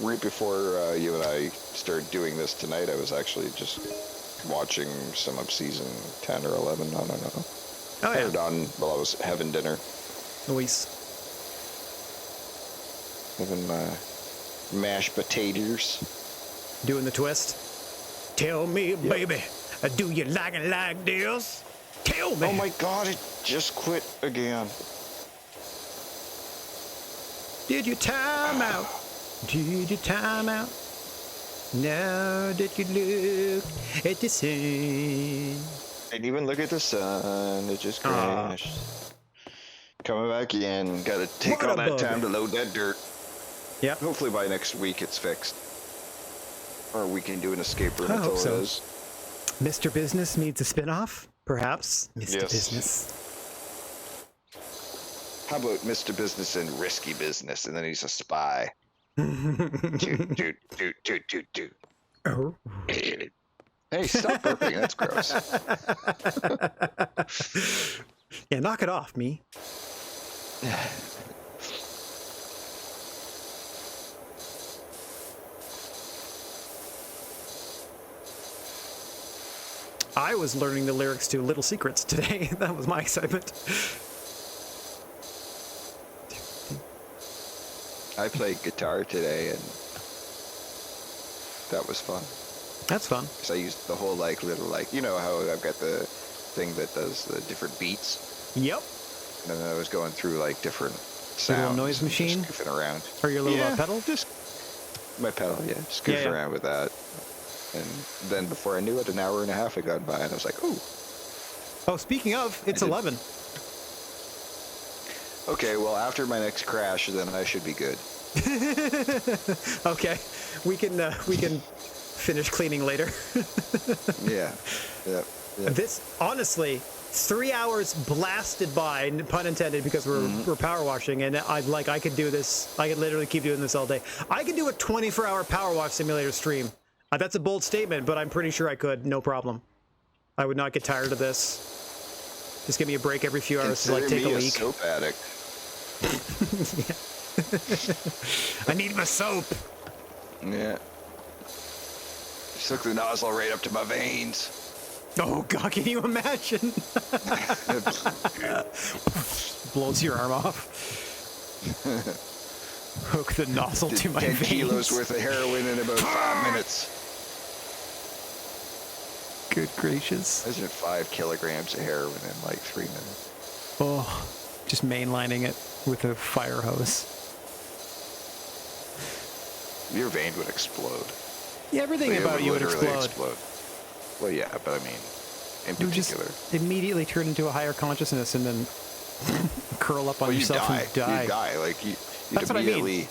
Right before you and I started doing this tonight, I was actually just watching some of season 10 or 11. I don't know. Oh, yeah. Put it on while I was having dinner. Luis. Having my mashed potatoes. Doing the twist. Tell me, baby, do you like it like this? Tell me. Oh my God, it just quit again. Did you time out? Did you time out? Now that you look at the sun. Didn't even look at the sun. It just crashed. Coming back in. Got to take all that time to load that dirt. Yeah. Hopefully by next week it's fixed. Or we can do an escape room until it is. Mr. Business needs a spin-off? Perhaps? Mr. Business. How about Mr. Business and Risky Business, and then he's a spy? Toot. Oh. Hey, stop burping. That's gross. Yeah, knock it off, me. I was learning the lyrics to Little Secrets today. That was my excitement. I played guitar today, and that was fun. That's fun. Because I used the whole little you know how I've got the thing that does the different beats. Yep. And then I was going through different sounds. Your little noise machine. Just goofing around. Or your little pedal. Just my pedal. Yeah, just goofing around with that. And then before I knew it, an hour and a half had gone by, and I was like, ooh. Oh, speaking of, it's 11. Okay, well, after my next crash, then I should be good. Okay, we can finish cleaning later. Yeah. This, honestly, 3 hours blasted by, pun intended, because we're power washing, and I could do this. I could literally keep doing this all day. I could do a 24-hour power wash simulator stream. That's a bold statement, but I'm pretty sure I could, no problem. I would not get tired of this. Just give me a break every few hours to take a leak. Soap addict. I need my soap. Yeah. Took the nozzle right up to my veins. Oh God, can you imagine? Blows your arm off. Hook the nozzle to my 10 veins. kilos worth of heroin in about 5 minutes. Good gracious. Imagine 5 kilograms of heroin in 3 minutes. Oh, just mainlining it with a fire hose. Your vein would explode. Yeah, everything about you would explode. Well, yeah, but I mean, in You particular. just immediately turn into a higher consciousness and then curl up on yourself and die. You die. You'd That's what I mean. immediately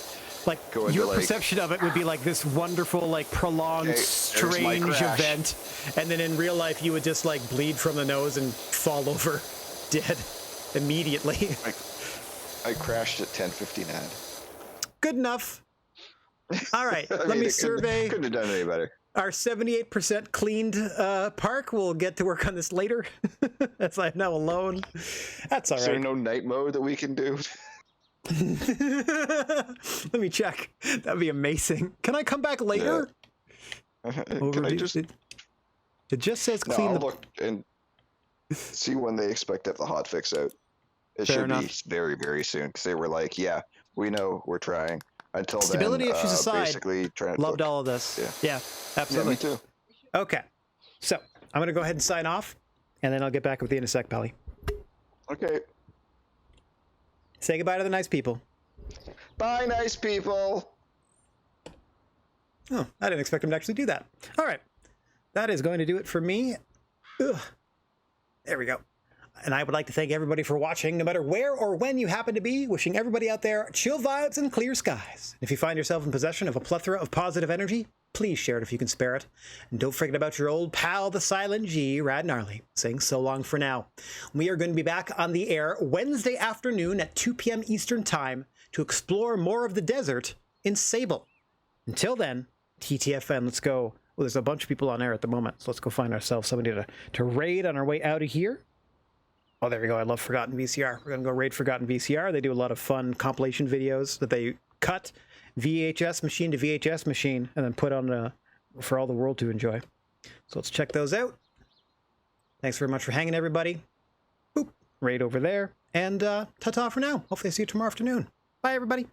Like, Go into, your like, perception of it would be like this wonderful, like, prolonged, Okay, there's my strange crash. event. And then in real life, you would just, like, bleed from the nose and fall over dead immediately. I crashed at 10:59. Good enough. All right, I let mean, me it survey couldn't have done any better. our 78% cleaned park. We'll get to work on this later, as I'm now alone. That's all Is there right. no night mode that we can do? Let me check. That'd be amazing. Can I come back later? Can I just? It just says No, clean I'll the... look and see when they expect to have the hot fix out. It Fair should enough. be very, very soon because they were like, "Yeah, we know, we're trying." Until Stability then, issues aside, basically trying to Loved book. all of this. Yeah. Yeah, Yeah, absolutely. me too. Okay, so I'm going to go ahead and sign off, and then I'll get back with you in a sec, Pally. Okay. Say goodbye to the nice people. Bye, nice people. Oh, I didn't expect him to actually do that. All right. That is going to do it for me. Ugh. There we go. And I would like to thank everybody for watching, no matter where or when you happen to be. Wishing everybody out there chill vibes and clear skies. If you find yourself in possession of a plethora of positive energy, please share it if you can spare it. And don't forget about your old pal, the Silent G, Rad Gnarly, saying so long for now. We are going to be back on the air Wednesday afternoon at 2 p.m. Eastern Time to explore more of the desert in Sable. Until then, TTFN, let's go. Well, there's a bunch of people on air at the moment, so let's go find ourselves somebody to raid on our way out of here. Oh, there we go. I love Forgotten VCR. We're going to go raid Forgotten VCR. They do a lot of fun compilation videos that they cut VHS machine to VHS machine and then put on for all the world to enjoy. So let's check those out. Thanks very much for hanging, everybody. Boop. Raid over there. And ta-ta for now. Hopefully I see you tomorrow afternoon. Bye, everybody.